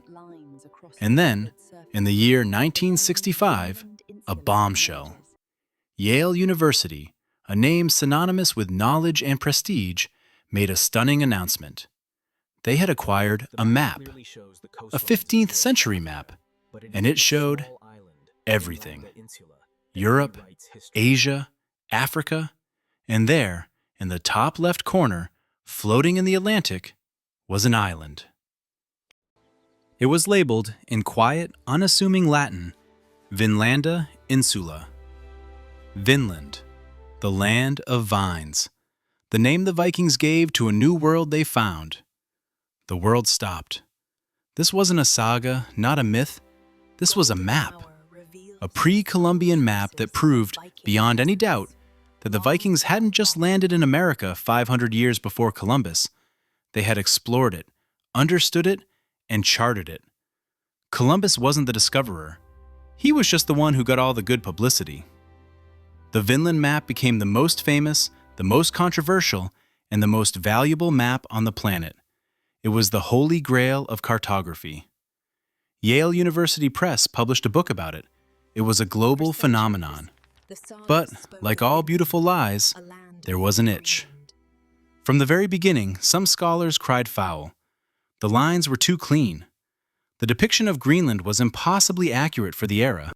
And then, in the year 1965, a bombshell. Yale University, a name synonymous with knowledge and prestige, made a stunning announcement. They had acquired a map, a 15th century map, and it showed everything. Europe, Asia, Africa, and there, in the top left corner, floating in the Atlantic, was an island. It was labeled, in quiet, unassuming Latin, Vinlanda Insula. Vinland, the land of vines, the name the Vikings gave to a new world they found. The world stopped. This wasn't a saga, not a myth. This was a map. A pre-Columbian map that proved, beyond any doubt, that the Vikings hadn't just landed in America 500 years before Columbus. They had explored it, understood it, and charted it. Columbus wasn't the discoverer. He was just the one who got all the good publicity. The Vinland map became the most famous, the most controversial, and the most valuable map on the planet. It was the holy grail of cartography. Yale University Press published a book about it. It was a global phenomenon. But, like all beautiful lies, there was an itch. From the very beginning, some scholars cried foul. The lines were too clean. The depiction of Greenland was impossibly accurate for the era.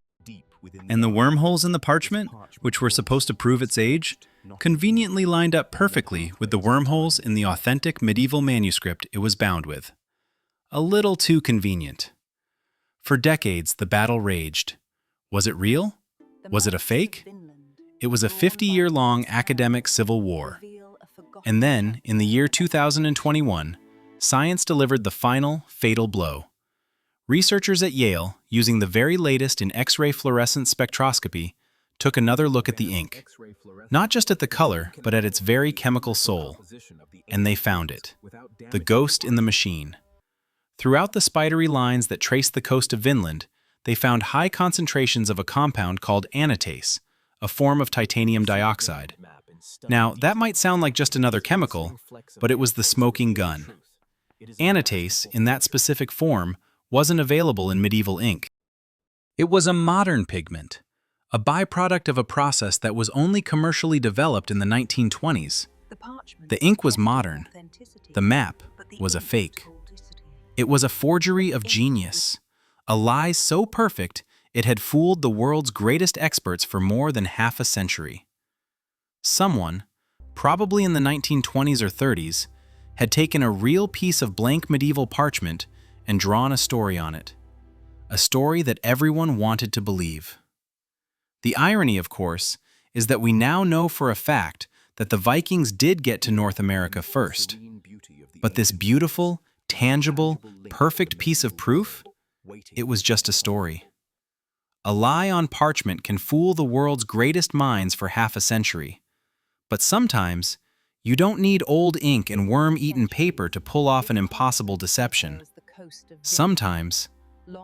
And the wormholes in the parchment, which were supposed to prove its age, conveniently lined up perfectly with the wormholes in the authentic medieval manuscript it was bound with. A little too convenient. For decades, the battle raged. Was it real? Was it a fake? It was a 50-year-long academic civil war. And then, in the year 2021, science delivered the final, fatal blow. Researchers at Yale, using the very latest in X-ray fluorescence spectroscopy, took another look at the ink. Not just at the color, but at its very chemical soul. And they found it. The ghost in the machine. Throughout the spidery lines that traced the coast of Vinland, they found high concentrations of a compound called anatase, a form of titanium dioxide. Now, that might sound like just another chemical, but it was the smoking gun. Anatase, in that specific form, wasn't available in medieval ink. It was a modern pigment, a byproduct of a process that was only commercially developed in the 1920s. The ink was modern. The map was a fake. It was a forgery of genius, a lie so perfect it had fooled the world's greatest experts for more than half a century. Someone, probably in the 1920s or 30s, had taken a real piece of blank medieval parchment and drawn a story on it. A story that everyone wanted to believe. The irony, of course, is that we now know for a fact that the Vikings did get to North America first. But this beautiful, tangible, perfect piece of proof? It was just a story. A lie on parchment can fool the world's greatest minds for half a century. But sometimes, you don't need old ink and worm-eaten paper to pull off an impossible deception. Sometimes,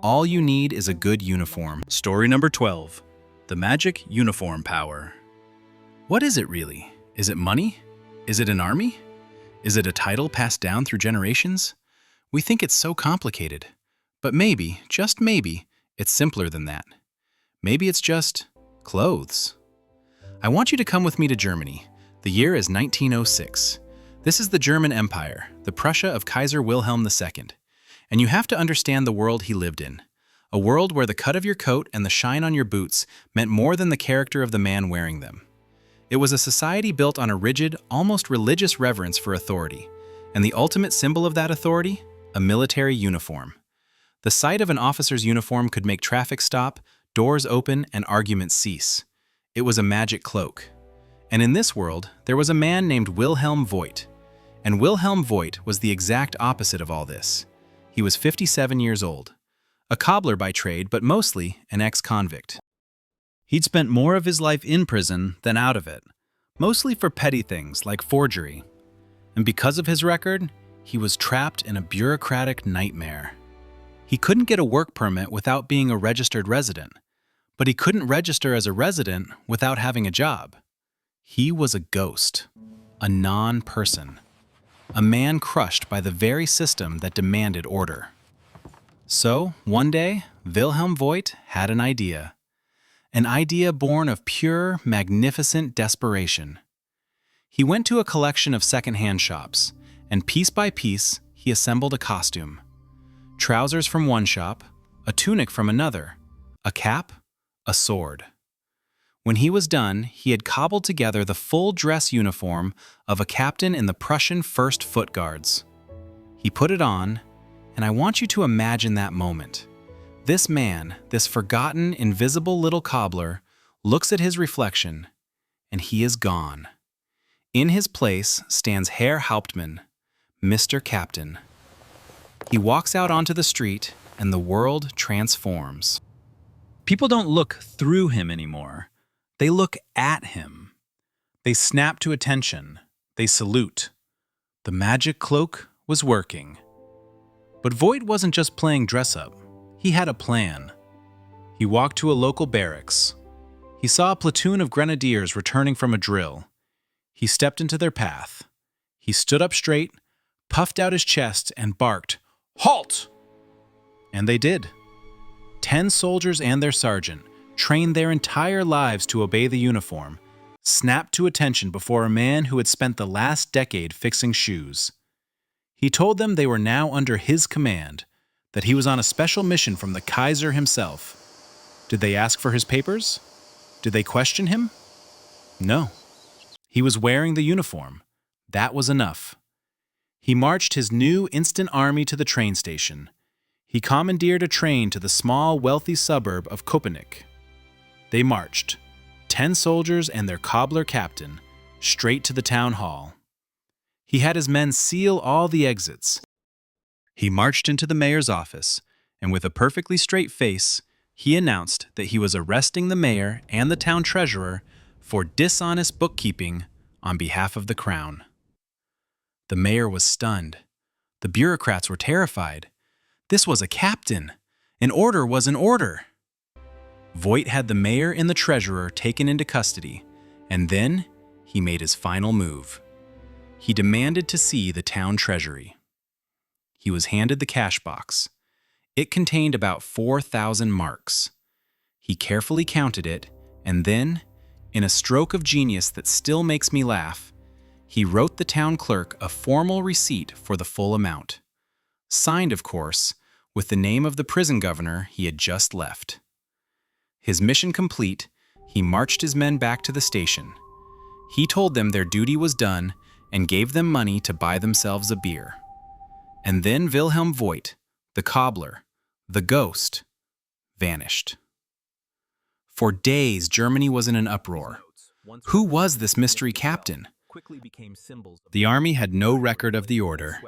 all you need is a good uniform. Story number 12. The magic uniform power. What is it really? Is it money? Is it an army? Is it a title passed down through generations? We think it's so complicated. But maybe, just maybe, it's simpler than that. Maybe it's just clothes. I want you to come with me to Germany. The year is 1906. This is the German Empire, the Prussia of Kaiser Wilhelm II. And you have to understand the world he lived in. A world where the cut of your coat and the shine on your boots meant more than the character of the man wearing them. It was a society built on a rigid, almost religious reverence for authority. And the ultimate symbol of that authority? A military uniform. The sight of an officer's uniform could make traffic stop, doors open, and arguments cease. It was a magic cloak. And in this world, there was a man named Wilhelm Voigt. And Wilhelm Voigt was the exact opposite of all this. He was 57 years old. A cobbler by trade, but mostly an ex-convict. He'd spent more of his life in prison than out of it, mostly for petty things like forgery. And because of his record, he was trapped in a bureaucratic nightmare. He couldn't get a work permit without being a registered resident, but he couldn't register as a resident without having a job. He was a ghost, a non-person, a man crushed by the very system that demanded order. So, one day, Wilhelm Voigt had an idea born of pure, magnificent desperation. He went to a collection of second-hand shops, and piece by piece, he assembled a costume. Trousers from one shop, a tunic from another, a cap, a sword. When he was done, he had cobbled together the full dress uniform of a captain in the Prussian 1st Foot Guards. He put it on, and I want you to imagine that moment. This man, this forgotten, invisible little cobbler, looks at his reflection, and he is gone. In his place stands Herr Hauptmann, Mr. Captain. He walks out onto the street, and the world transforms. People don't look through him anymore. They look at him. They snap to attention. They salute. The magic cloak was working. But Voigt wasn't just playing dress-up. He had a plan. He walked to a local barracks. He saw a platoon of grenadiers returning from a drill. He stepped into their path. He stood up straight, puffed out his chest, and barked, "Halt!" And they did. 10 soldiers and their sergeant, trained their entire lives to obey the uniform, snapped to attention before a man who had spent the last decade fixing shoes. He told them they were now under his command, that he was on a special mission from the Kaiser himself. Did they ask for his papers? Did they question him? No. He was wearing the uniform. That was enough. He marched his new instant army to the train station. He commandeered a train to the small, wealthy suburb of Köpenick. They marched, 10 soldiers and their cobbler captain, straight to the town hall. He had his men seal all the exits. He marched into the mayor's office, and with a perfectly straight face, he announced that he was arresting the mayor and the town treasurer for dishonest bookkeeping on behalf of the crown. The mayor was stunned. The bureaucrats were terrified. This was a captain. An order was an order. Voigt had the mayor and the treasurer taken into custody, and then he made his final move. He demanded to see the town treasury. He was handed the cash box. It contained about 4,000 marks. He carefully counted it, and then, in a stroke of genius that still makes me laugh, he wrote the town clerk a formal receipt for the full amount. Signed, of course, with the name of the prison governor he had just left. His mission complete, he marched his men back to the station. He told them their duty was done and gave them money to buy themselves a beer. And then Wilhelm Voigt, the cobbler, the ghost, vanished. For days, Germany was in an uproar. Who was this mystery captain? The army had no record of the order.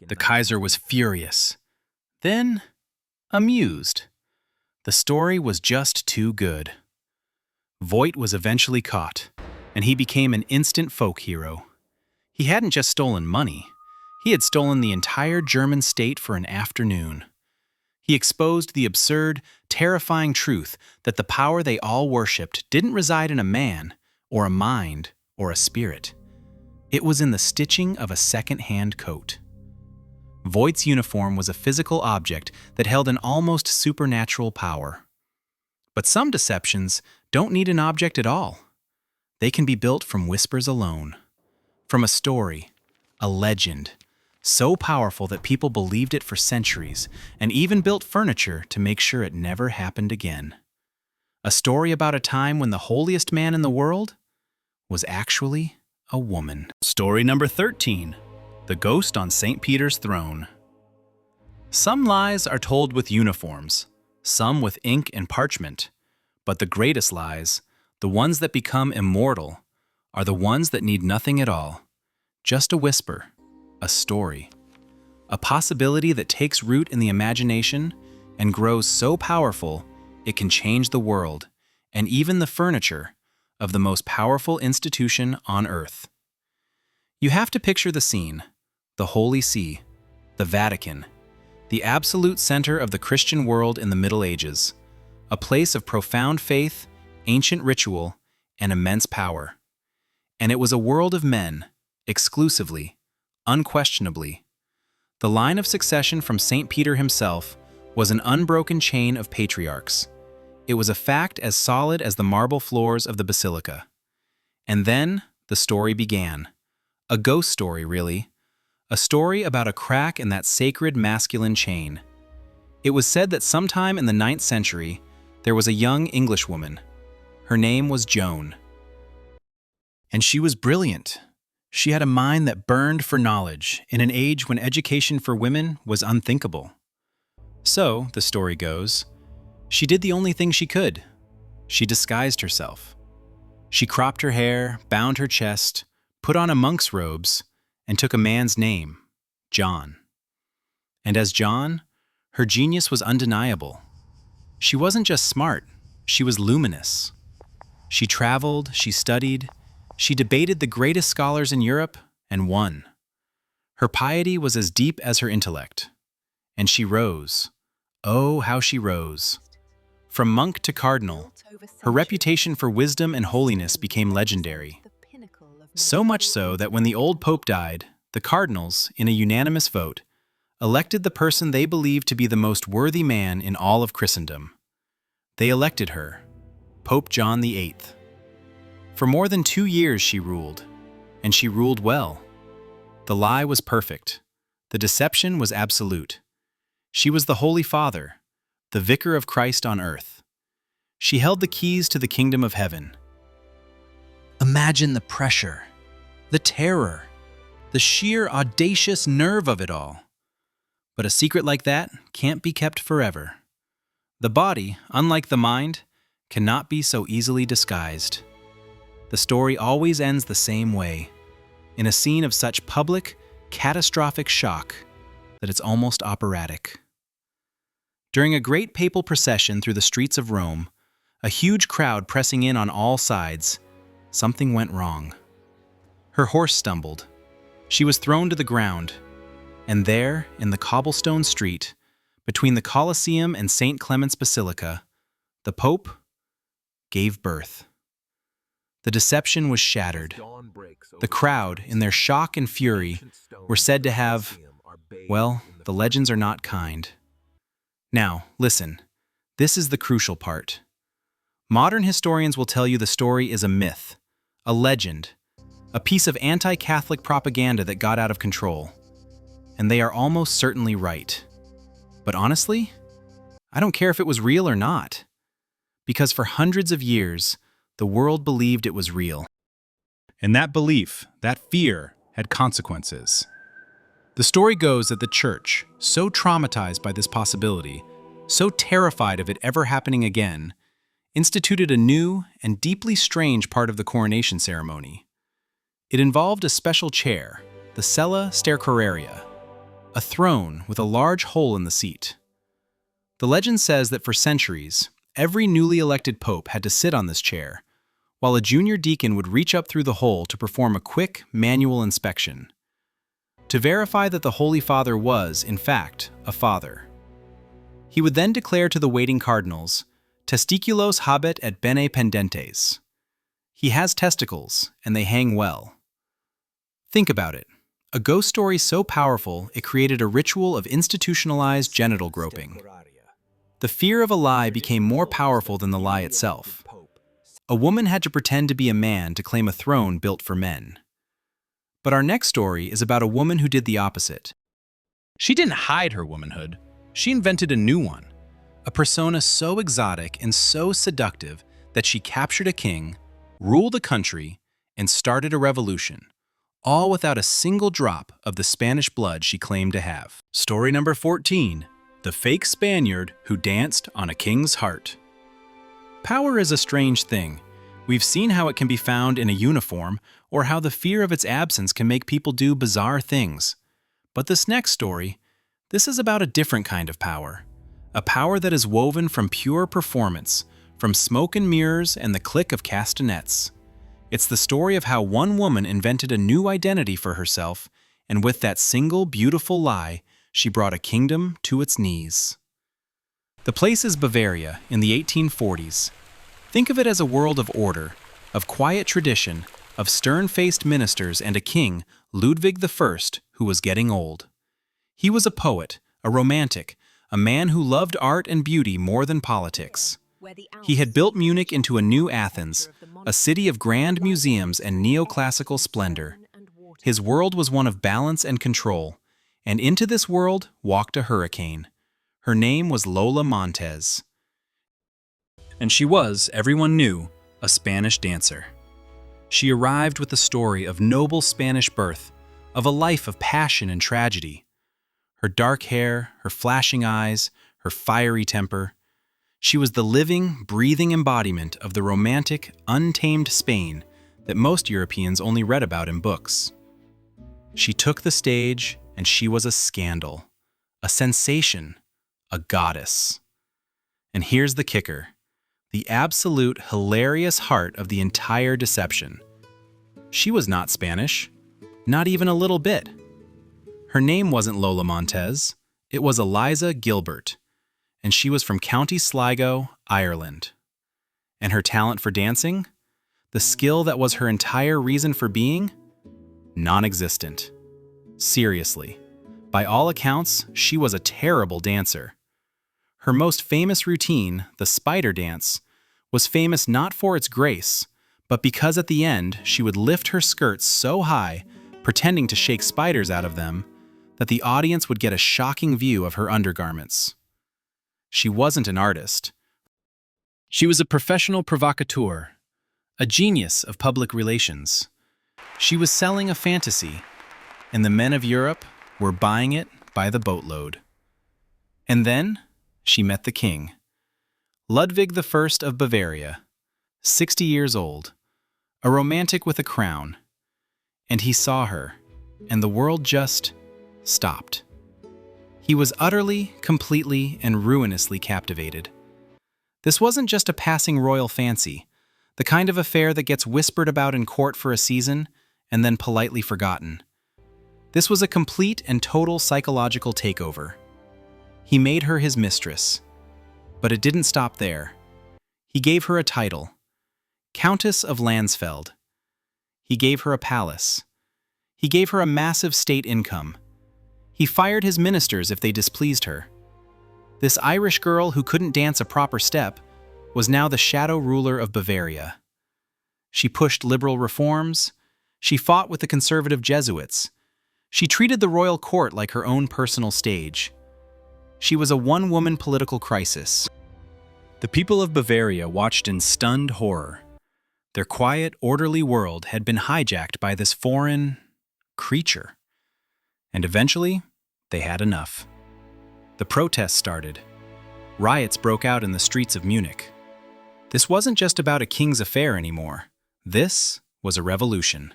The Kaiser was furious, then amused. The story was just too good. Voigt was eventually caught, and he became an instant folk hero. He hadn't just stolen money. He had stolen the entire German state for an afternoon. He exposed the absurd, terrifying truth that the power they all worshipped didn't reside in a man, or a mind, or a spirit. It was in the stitching of a second-hand coat. Voigt's uniform was a physical object that held an almost supernatural power. But some deceptions don't need an object at all. They can be built from whispers alone. From a story, a legend, so powerful that people believed it for centuries and even built furniture to make sure it never happened again. A story about a time when the holiest man in the world was actually a woman. Story number 13. The Ghost on St. Peter's Throne. Some lies are told with uniforms, some with ink and parchment, but the greatest lies, the ones that become immortal, are the ones that need nothing at all. Just a whisper, a story, a possibility that takes root in the imagination and grows so powerful it can change the world and even the furniture of the most powerful institution on earth. You have to picture the scene: the Holy See, the Vatican, the absolute center of the Christian world in the Middle Ages, a place of profound faith, ancient ritual, and immense power. And it was a world of men, exclusively, unquestionably. The line of succession from St. Peter himself was an unbroken chain of patriarchs. It was a fact as solid as the marble floors of the basilica. And then the story began. A ghost story, really. A story about a crack in that sacred masculine chain. It was said that sometime in the 9th century, there was a young Englishwoman. Her name was Joan. And she was brilliant. She had a mind that burned for knowledge in an age when education for women was unthinkable. So, the story goes, she did the only thing she could. She disguised herself. She cropped her hair, bound her chest, put on a monk's robes, and took a man's name, John. And as John, her genius was undeniable. She wasn't just smart, she was luminous. She traveled, she studied, she debated the greatest scholars in Europe, and won. Her piety was as deep as her intellect. And she rose. Oh, how she rose. From monk to cardinal, her reputation for wisdom and holiness became legendary. So much so that when the old pope died, the cardinals, in a unanimous vote, elected the person they believed to be the most worthy man in all of Christendom. They elected her, Pope John VIII. For more than 2 years she ruled, and she ruled well. The lie was perfect. The deception was absolute. She was the Holy Father, the Vicar of Christ on earth. She held the keys to the kingdom of heaven. Imagine the pressure, the terror. The sheer audacious nerve of it all. But a secret like that can't be kept forever. The body, unlike the mind, cannot be so easily disguised. The story always ends the same way, in a scene of such public, catastrophic shock that it's almost operatic. During a great papal procession through the streets of Rome, a huge crowd pressing in on all sides, something went wrong. Her horse stumbled. She was thrown to the ground, and there, in the cobblestone street, between the Colosseum and St. Clement's Basilica, the Pope gave birth. The deception was shattered. The crowd, in their shock and fury, were said to have, well, the legends are not kind. Now, listen, this is the crucial part. Modern historians will tell you the story is a myth, a legend, a piece of anti-Catholic propaganda that got out of control. And they are almost certainly right. But honestly, I don't care if it was real or not. Because for hundreds of years, the world believed it was real. And that belief, that fear, had consequences. The story goes that the church, so traumatized by this possibility, so terrified of it ever happening again, instituted a new and deeply strange part of the coronation ceremony. It involved a special chair, the sella stercoraria, a throne with a large hole in the seat. The legend says that for centuries, every newly elected pope had to sit on this chair, while a junior deacon would reach up through the hole to perform a quick manual inspection, to verify that the Holy Father was, in fact, a father. He would then declare to the waiting cardinals, "Testiculos habet et bene pendentes." He has testicles, and they hang well. Think about it. A ghost story so powerful it created a ritual of institutionalized genital groping. The fear of a lie became more powerful than the lie itself. A woman had to pretend to be a man to claim a throne built for men. But our next story is about a woman who did the opposite. She didn't hide her womanhood. She invented a new one. A persona so exotic and so seductive that she captured a king, ruled a country, and started a revolution, all without a single drop of the Spanish blood she claimed to have. Story number 14, the fake Spaniard who danced on a king's heart. Power is a strange thing. We've seen how it can be found in a uniform, or how the fear of its absence can make people do bizarre things. But this next story, this is about a different kind of power. A power that is woven from pure performance, from smoke and mirrors and the click of castanets. It's the story of how one woman invented a new identity for herself, and with that single beautiful lie, she brought a kingdom to its knees. The place is Bavaria in the 1840s. Think of it as a world of order, of quiet tradition, of stern-faced ministers and a king, Ludwig I, who was getting old. He was a poet, a romantic, a man who loved art and beauty more than politics. He had built Munich into a new Athens, a city of grand museums and neoclassical splendor. His world was one of balance and control, and into this world walked a hurricane. Her name was Lola Montez. And she was, everyone knew, a Spanish dancer. She arrived with the story of noble Spanish birth, of a life of passion and tragedy. Her dark hair, her flashing eyes, her fiery temper. She was the living, breathing embodiment of the romantic, untamed Spain that most Europeans only read about in books. She took the stage, and she was a scandal, a sensation, a goddess. And here's the kicker, the absolute hilarious heart of the entire deception. She was not Spanish, not even a little bit. Her name wasn't Lola Montez, it was Eliza Gilbert, and she was from County Sligo, Ireland. And her talent for dancing? The skill that was her entire reason for being? Non-existent. Seriously. By all accounts, she was a terrible dancer. Her most famous routine, the spider dance, was famous not for its grace, but because at the end she would lift her skirts so high, pretending to shake spiders out of them, that the audience would get a shocking view of her undergarments. She wasn't an artist. She was a professional provocateur, a genius of public relations. She was selling a fantasy, and the men of Europe were buying it by the boatload. And then she met the king, Ludwig I of Bavaria, 60 years old, a romantic with a crown. And he saw her, and the world just stopped. He was utterly, completely, and ruinously captivated. This wasn't just a passing royal fancy, the kind of affair that gets whispered about in court for a season and then politely forgotten. This was a complete and total psychological takeover. He made her his mistress. But it didn't stop there. He gave her a title, Countess of Landsfeld. He gave her a palace. He gave her a massive state income. He fired his ministers if they displeased her. This Irish girl who couldn't dance a proper step was now the shadow ruler of Bavaria. She pushed liberal reforms. She fought with the conservative Jesuits. She treated the royal court like her own personal stage. She was a one-woman political crisis. The people of Bavaria watched in stunned horror. Their quiet, orderly world had been hijacked by this foreign creature. And eventually, they had enough. The protests started. Riots broke out in the streets of Munich. This wasn't just about a king's affair anymore. This was a revolution.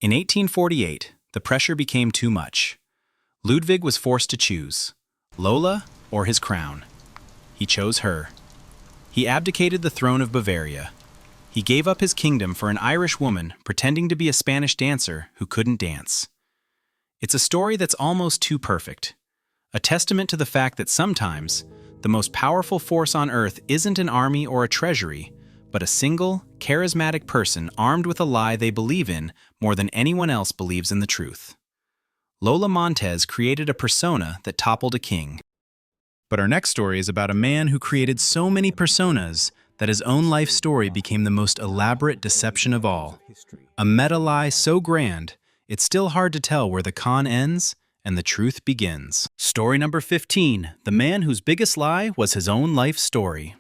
In 1848, the pressure became too much. Ludwig was forced to choose, Lola or his crown. He chose her. He abdicated the throne of Bavaria. He gave up his kingdom for an Irish woman pretending to be a Spanish dancer who couldn't dance. It's a story that's almost too perfect, a testament to the fact that sometimes the most powerful force on earth isn't an army or a treasury, but a single, charismatic person armed with a lie they believe in more than anyone else believes in the truth. Lola Montez created a persona that toppled a king. But our next story is about a man who created so many personas that his own life story became the most elaborate deception of all. A meta lie so grand, it's still hard to tell where the con ends and the truth begins. Story number 15, the man whose biggest lie was his own life story.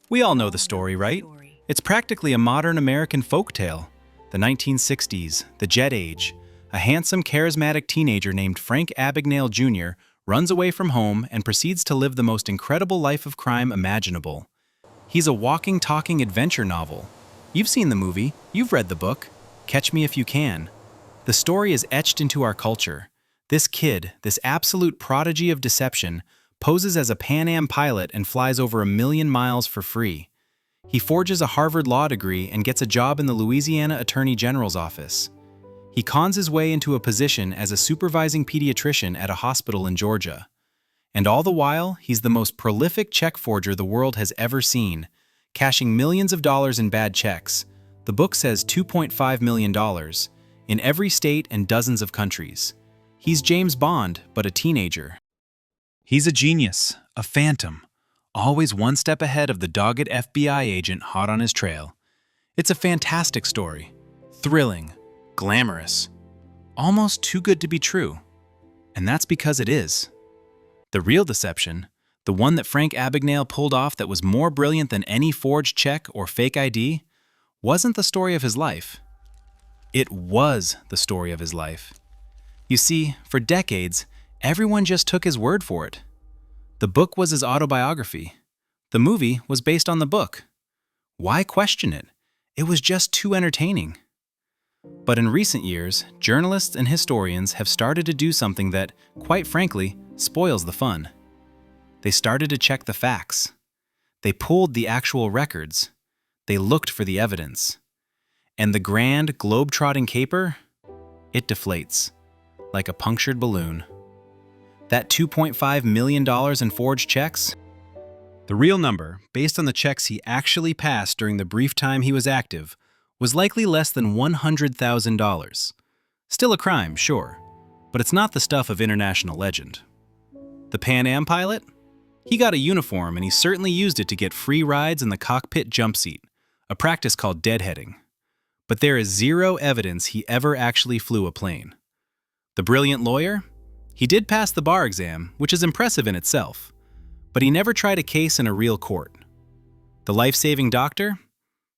We all know the story, right? It's practically a modern American folktale. The 1960s, the Jet Age. A handsome, charismatic teenager named Frank Abagnale Jr. runs away from home and proceeds to live the most incredible life of crime imaginable. He's a walking, talking adventure novel. You've seen the movie, you've read the book. Catch Me If You Can. The story is etched into our culture. This kid, this absolute prodigy of deception, poses as a Pan Am pilot and flies over 1 million miles for free. He forges a Harvard law degree and gets a job in the Louisiana Attorney General's office. He cons his way into a position as a supervising pediatrician at a hospital in Georgia. And all the while, he's the most prolific check forger the world has ever seen, cashing millions of dollars in bad checks. The book says $2.5 million, in every state and dozens of countries. He's James Bond, but a teenager. He's a genius, a phantom, always one step ahead of the dogged FBI agent hot on his trail. It's a fantastic story, thrilling, glamorous, almost too good to be true. And that's because it is. The real deception, the one that Frank Abagnale pulled off that was more brilliant than any forged check or fake ID, wasn't the story of his life. It was the story of his life. You see, for decades, everyone just took his word for it. The book was his autobiography. The movie was based on the book. Why question it? It was just too entertaining. But in recent years, journalists and historians have started to do something that, quite frankly, spoils the fun. They started to check the facts. They pulled the actual records. They looked for the evidence. And the grand, globe-trotting caper? It deflates, like a punctured balloon. That $2.5 million in forged checks? The real number, based on the checks he actually passed during the brief time he was active, was likely less than $100,000. Still a crime, sure, but it's not the stuff of international legend. The Pan Am pilot? He got a uniform and he certainly used it to get free rides in the cockpit jump seat, a practice called deadheading. But there is zero evidence he ever actually flew a plane. The brilliant lawyer? He did pass the bar exam, which is impressive in itself, but he never tried a case in a real court. The life-saving doctor?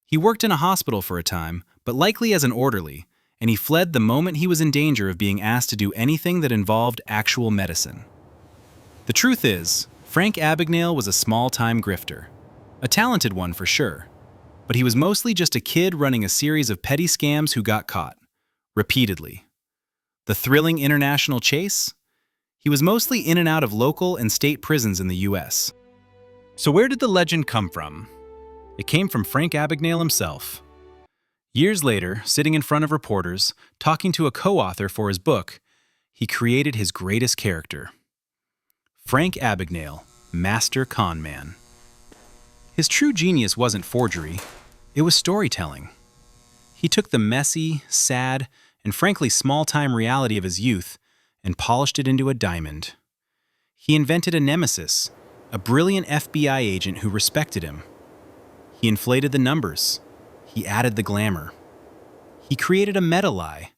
He worked in a hospital for a time, but likely as an orderly, and he fled the moment he was in danger of being asked to do anything that involved actual medicine. The truth is, Frank Abagnale was a small-time grifter. A talented one for sure, but he was mostly just a kid running a series of petty scams who got caught, repeatedly. The thrilling international chase? He was mostly in and out of local and state prisons in the US. So where did the legend come from? It came from Frank Abagnale himself. Years later, sitting in front of reporters, talking to a co-author for his book, he created his greatest character. Frank Abagnale, Master Con Man. His true genius wasn't forgery, it was storytelling. He took the messy, sad, and frankly small-time reality of his youth and polished it into a diamond. He invented a nemesis, a brilliant FBI agent who respected him. He inflated the numbers. He added the glamour. He created a meta-lie,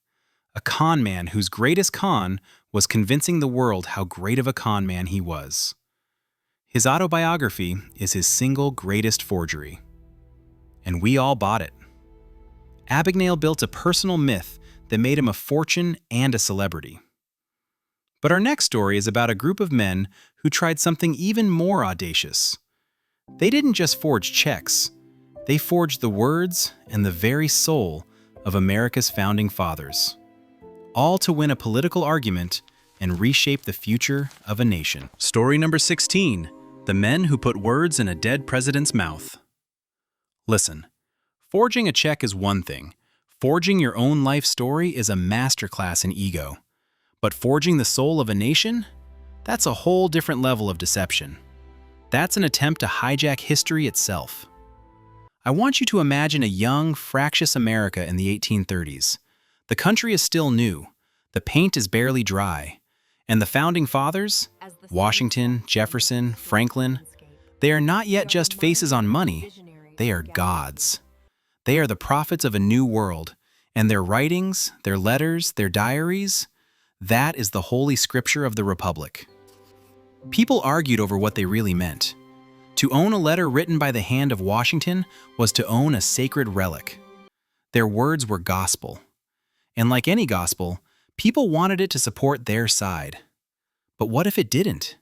a con man whose greatest con was convincing the world how great of a con man he was. His autobiography is his single greatest forgery. And we all bought it. Abagnale built a personal myth that made him a fortune and a celebrity. But our next story is about a group of men who tried something even more audacious. They didn't just forge checks, they forged the words and the very soul of America's founding fathers, all to win a political argument and reshape the future of a nation. Story number 16, the men who put words in a dead president's mouth. Listen, forging a check is one thing. Forging your own life story is a masterclass in ego. But forging the soul of a nation? That's a whole different level of deception. That's an attempt to hijack history itself. I want you to imagine a young, fractious America in the 1830s. The country is still new, the paint is barely dry, and the founding fathers, Washington, Jefferson, Franklin, they are not yet just faces on money, they are gods. They are the prophets of a new world, and their writings, their letters, their diaries, that is the holy scripture of the Republic. People argued over what they really meant. To own a letter written by the hand of Washington was to own a sacred relic. Their words were gospel. And like any gospel, people wanted it to support their side. But what if it didn't?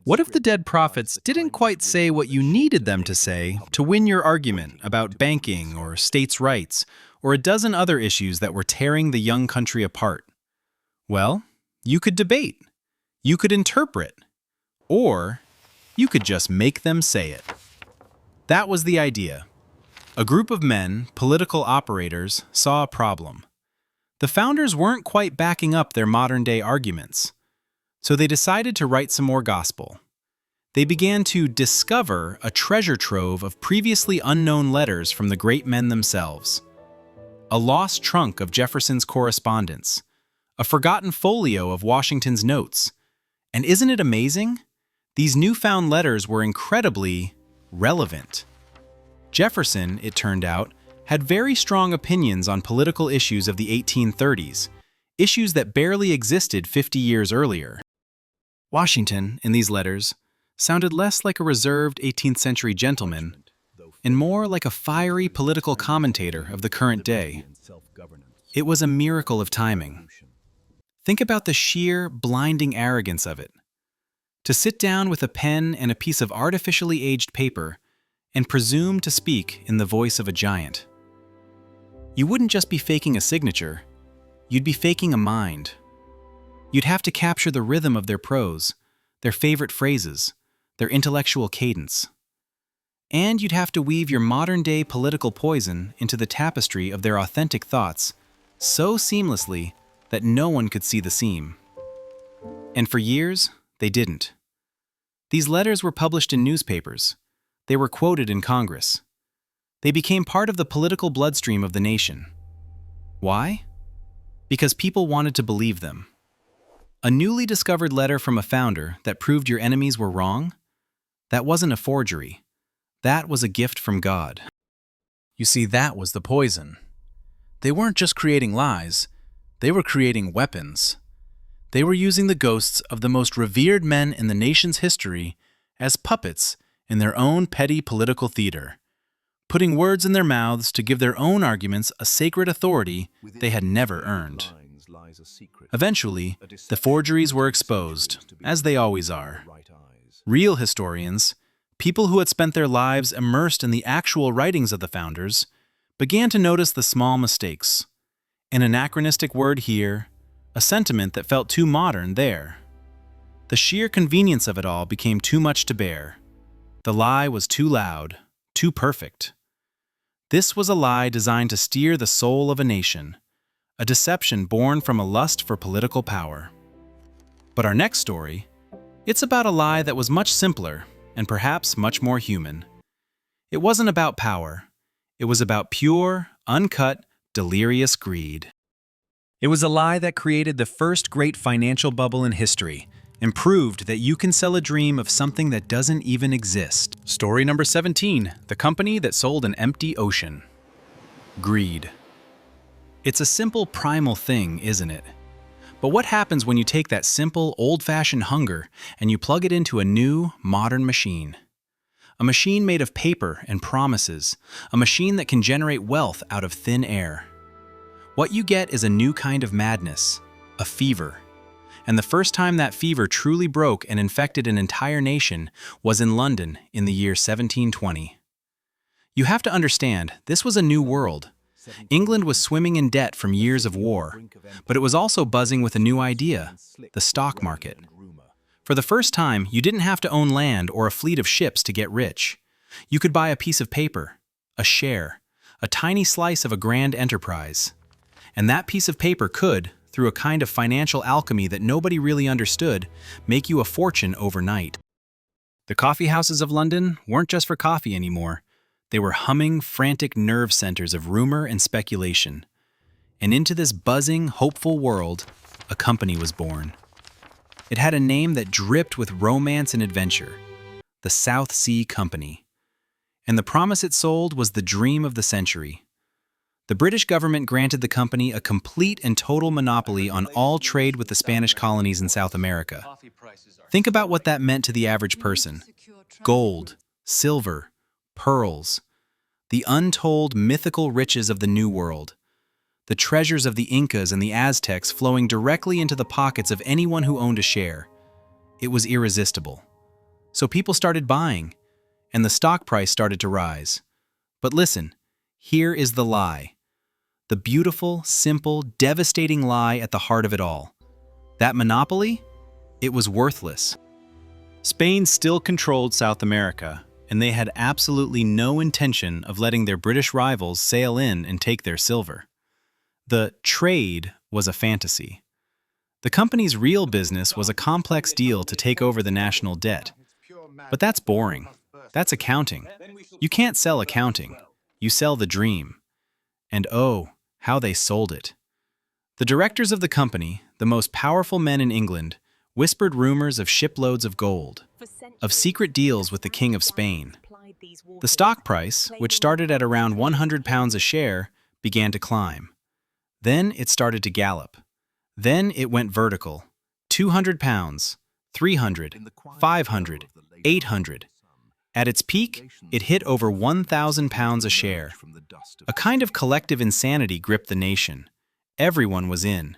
What if the dead prophets didn't quite say what you needed them to say to win your argument about banking or states' rights or a dozen other issues that were tearing the young country apart? Well, you could debate, you could interpret, or you could just make them say it. That was the idea. A group of men, political operators, saw a problem. The founders weren't quite backing up their modern-day arguments. So they decided to write some more gospel. They began to discover a treasure trove of previously unknown letters from the great men themselves. A lost trunk of Jefferson's correspondence. A forgotten folio of Washington's notes. And isn't it amazing? These newfound letters were incredibly relevant. Jefferson, it turned out, had very strong opinions on political issues of the 1830s, issues that barely existed 50 years earlier. Washington, in these letters, sounded less like a reserved 18th century gentleman and more like a fiery political commentator of the current day. It was a miracle of timing. Think about the sheer, blinding arrogance of it. To sit down with a pen and a piece of artificially aged paper and presume to speak in the voice of a giant. You wouldn't just be faking a signature, you'd be faking a mind. You'd have to capture the rhythm of their prose, their favorite phrases, their intellectual cadence. And you'd have to weave your modern-day political poison into the tapestry of their authentic thoughts so seamlessly that no one could see the seam. And for years, they didn't. These letters were published in newspapers. They were quoted in Congress. They became part of the political bloodstream of the nation. Why? Because people wanted to believe them. A newly discovered letter from a founder that proved your enemies were wrong? That wasn't a forgery. That was a gift from God. You see, that was the poison. They weren't just creating lies, they were creating weapons. They were using the ghosts of the most revered men in the nation's history as puppets in their own petty political theater, putting words in their mouths to give their own arguments a sacred authority they had never earned. Eventually, the forgeries were exposed, as they always are. Real historians, people who had spent their lives immersed in the actual writings of the founders, began to notice the small mistakes. An anachronistic word here, a sentiment that felt too modern there. The sheer convenience of it all became too much to bear. The lie was too loud, too perfect. This was a lie designed to steer the soul of a nation, a deception born from a lust for political power. But our next story, it's about a lie that was much simpler and perhaps much more human. It wasn't about power. It was about pure, uncut, delirious greed. It was a lie that created the first great financial bubble in history and proved that you can sell a dream of something that doesn't even exist. Story number 17, the company that sold an empty ocean. Greed. It's a simple primal thing, isn't it? But what happens when you take that simple, old-fashioned hunger and you plug it into a new, modern machine? A machine made of paper and promises, a machine that can generate wealth out of thin air. What you get is a new kind of madness, a fever. And the first time that fever truly broke and infected an entire nation was in London in the year 1720. You have to understand, this was a new world. England was swimming in debt from years of war, but it was also buzzing with a new idea, the stock market. For the first time, you didn't have to own land or a fleet of ships to get rich. You could buy a piece of paper, a share, a tiny slice of a grand enterprise. And that piece of paper could, through a kind of financial alchemy that nobody really understood, make you a fortune overnight. The coffee houses of London weren't just for coffee anymore. They were humming, frantic nerve centers of rumor and speculation. And into this buzzing, hopeful world, a company was born. It had a name that dripped with romance and adventure, the South Sea Company. And the promise it sold was the dream of the century. The British government granted the company a complete and total monopoly on all trade with the Spanish colonies in South America. Think about what that meant to the average person. Gold, silver, pearls, the untold mythical riches of the New World, the treasures of the Incas and the Aztecs flowing directly into the pockets of anyone who owned a share. It was irresistible. So people started buying, and the stock price started to rise. But listen, here is the lie. The beautiful, simple, devastating lie at the heart of it all. That monopoly? It was worthless. Spain still controlled South America, and they had absolutely no intention of letting their British rivals sail in and take their silver. The trade was a fantasy. The company's real business was a complex deal to take over the national debt. But that's boring. That's accounting. You can't sell accounting. You sell the dream. And oh, how they sold it. The directors of the company, the most powerful men in England, whispered rumors of shiploads of gold, of secret deals with the King of Spain. The stock price, which started at around £100 a share, began to climb. Then it started to gallop. Then it went vertical. £200, 300, 500, 800. At its peak, it hit over £1,000 a share. A kind of collective insanity gripped the nation. Everyone was in.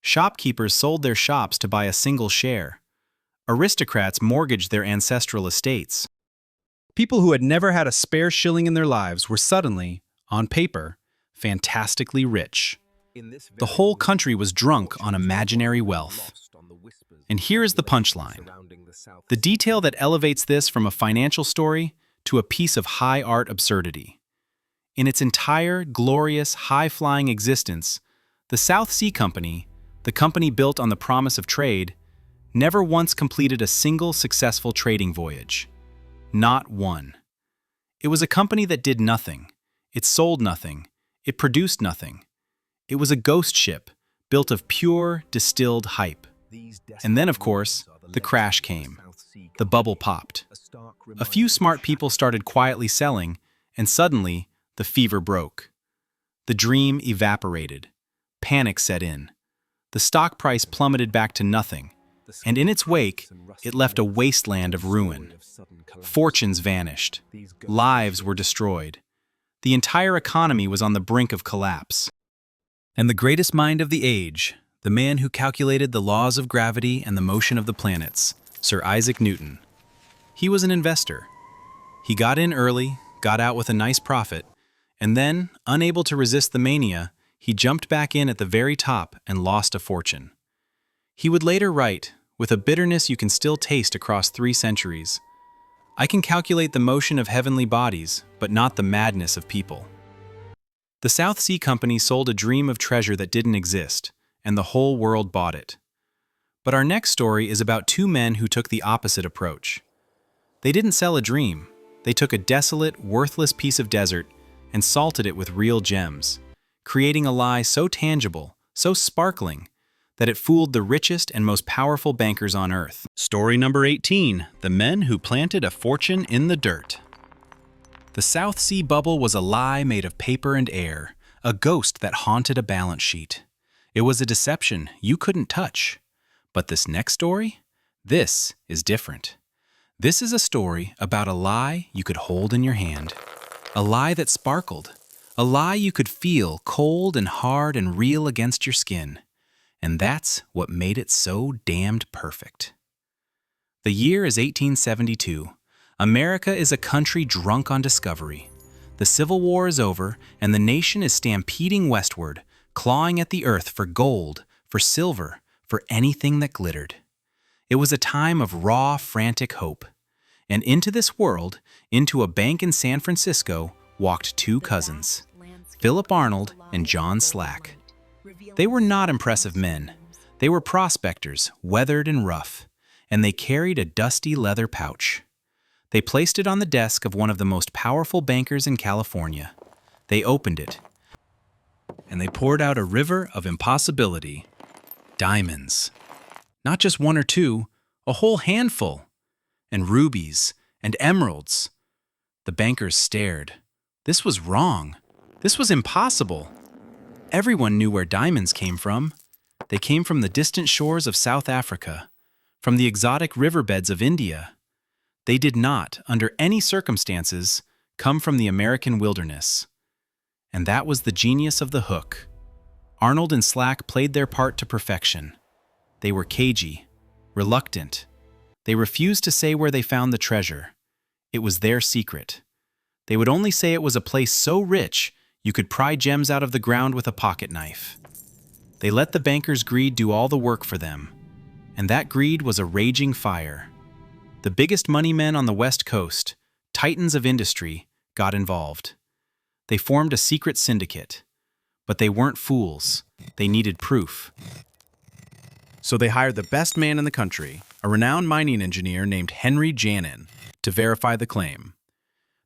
Shopkeepers sold their shops to buy a single share. Aristocrats mortgaged their ancestral estates. People who had never had a spare shilling in their lives were suddenly, on paper, fantastically rich. The whole country was drunk on imaginary wealth. And here is the punchline. The detail that elevates this from a financial story to a piece of high art absurdity. In its entire, glorious, high-flying existence, the South Sea Company, the company built on the promise of trade, never once completed a single successful trading voyage. Not one. It was a company that did nothing. It sold nothing. It produced nothing. It was a ghost ship, built of pure, distilled hype. And then, of course, the crash came. The bubble popped. A few smart people started quietly selling, and suddenly, the fever broke. The dream evaporated. Panic set in. The stock price plummeted back to nothing, and in its wake, it left a wasteland of ruin. Fortunes vanished. Lives were destroyed. The entire economy was on the brink of collapse. And the greatest mind of the age, the man who calculated the laws of gravity and the motion of the planets, Sir Isaac Newton. He was an investor. He got in early, got out with a nice profit, and then, unable to resist the mania, he jumped back in at the very top and lost a fortune. He would later write, with a bitterness you can still taste across 3 centuries, "I can calculate the motion of heavenly bodies, but not the madness of people." The South Sea Company sold a dream of treasure that didn't exist, and the whole world bought it. But our next story is about 2 men who took the opposite approach. They didn't sell a dream. They took a desolate, worthless piece of desert and salted it with real gems, creating a lie so tangible, so sparkling, that it fooled the richest and most powerful bankers on Earth. Story number 18, the men who planted a fortune in the dirt. The South Sea bubble was a lie made of paper and air, a ghost that haunted a balance sheet. It was a deception you couldn't touch. But this next story? This is different. This is a story about a lie you could hold in your hand. A lie that sparkled. A lie you could feel cold and hard and real against your skin. And that's what made it so damned perfect. The year is 1872. America is a country drunk on discovery. The Civil War is over, and the nation is stampeding westward, clawing at the earth for gold, for silver, for anything that glittered. It was a time of raw, frantic hope. And into this world, into a bank in San Francisco, walked 2 cousins, Philip Arnold and John Slack. They were not impressive men. They were prospectors, weathered and rough, and they carried a dusty leather pouch. They placed it on the desk of one of the most powerful bankers in California. They opened it, and they poured out a river of impossibility. Diamonds. Not just 1 or 2, a whole handful. And rubies and emeralds. The bankers stared. This was wrong. This was impossible. Everyone knew where diamonds came from. They came from the distant shores of South Africa, from the exotic riverbeds of India. They did not, under any circumstances, come from the American wilderness. And that was the genius of the hook. Arnold and Slack played their part to perfection. They were cagey, reluctant. They refused to say where they found the treasure. It was their secret. They would only say it was a place so rich you could pry gems out of the ground with a pocket knife. They let the bankers' greed do all the work for them. And that greed was a raging fire. The biggest money men on the West Coast, titans of industry, got involved. They formed a secret syndicate. But they weren't fools. They needed proof. So they hired the best man in the country, a renowned mining engineer named Henry Janin, to verify the claim.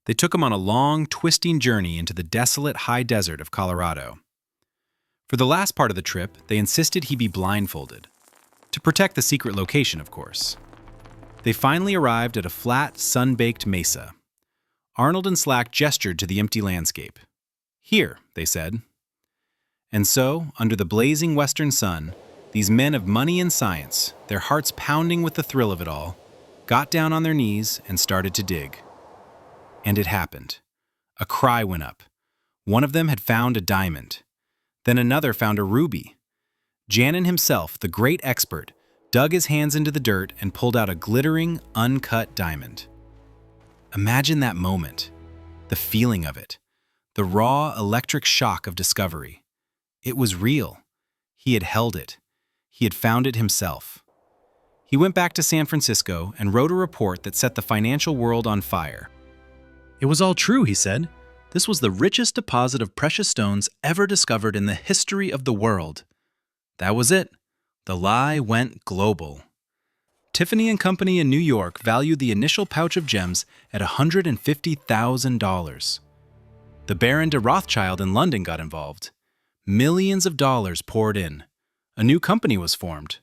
They took him on a long, twisting journey into the desolate high desert of Colorado. For the last part of the trip, they insisted he be blindfolded. To protect the secret location, of course. They finally arrived at a flat, sun-baked mesa. Arnold and Slack gestured to the empty landscape. "Here," they said. And so, under the blazing western sun, these men of money and science, their hearts pounding with the thrill of it all, got down on their knees and started to dig. And it happened. A cry went up. One of them had found a diamond. Then another found a ruby. Janin himself, the great expert, dug his hands into the dirt and pulled out a glittering, uncut diamond. Imagine that moment, the feeling of it, the raw, electric shock of discovery. It was real. He had held it. He had found it himself. He went back to San Francisco and wrote a report that set the financial world on fire. It was all true, he said. This was the richest deposit of precious stones ever discovered in the history of the world. That was it. The lie went global. Tiffany & Company in New York valued the initial pouch of gems at $150,000. The Baron de Rothschild in London got involved. Millions of dollars poured in. A new company was formed.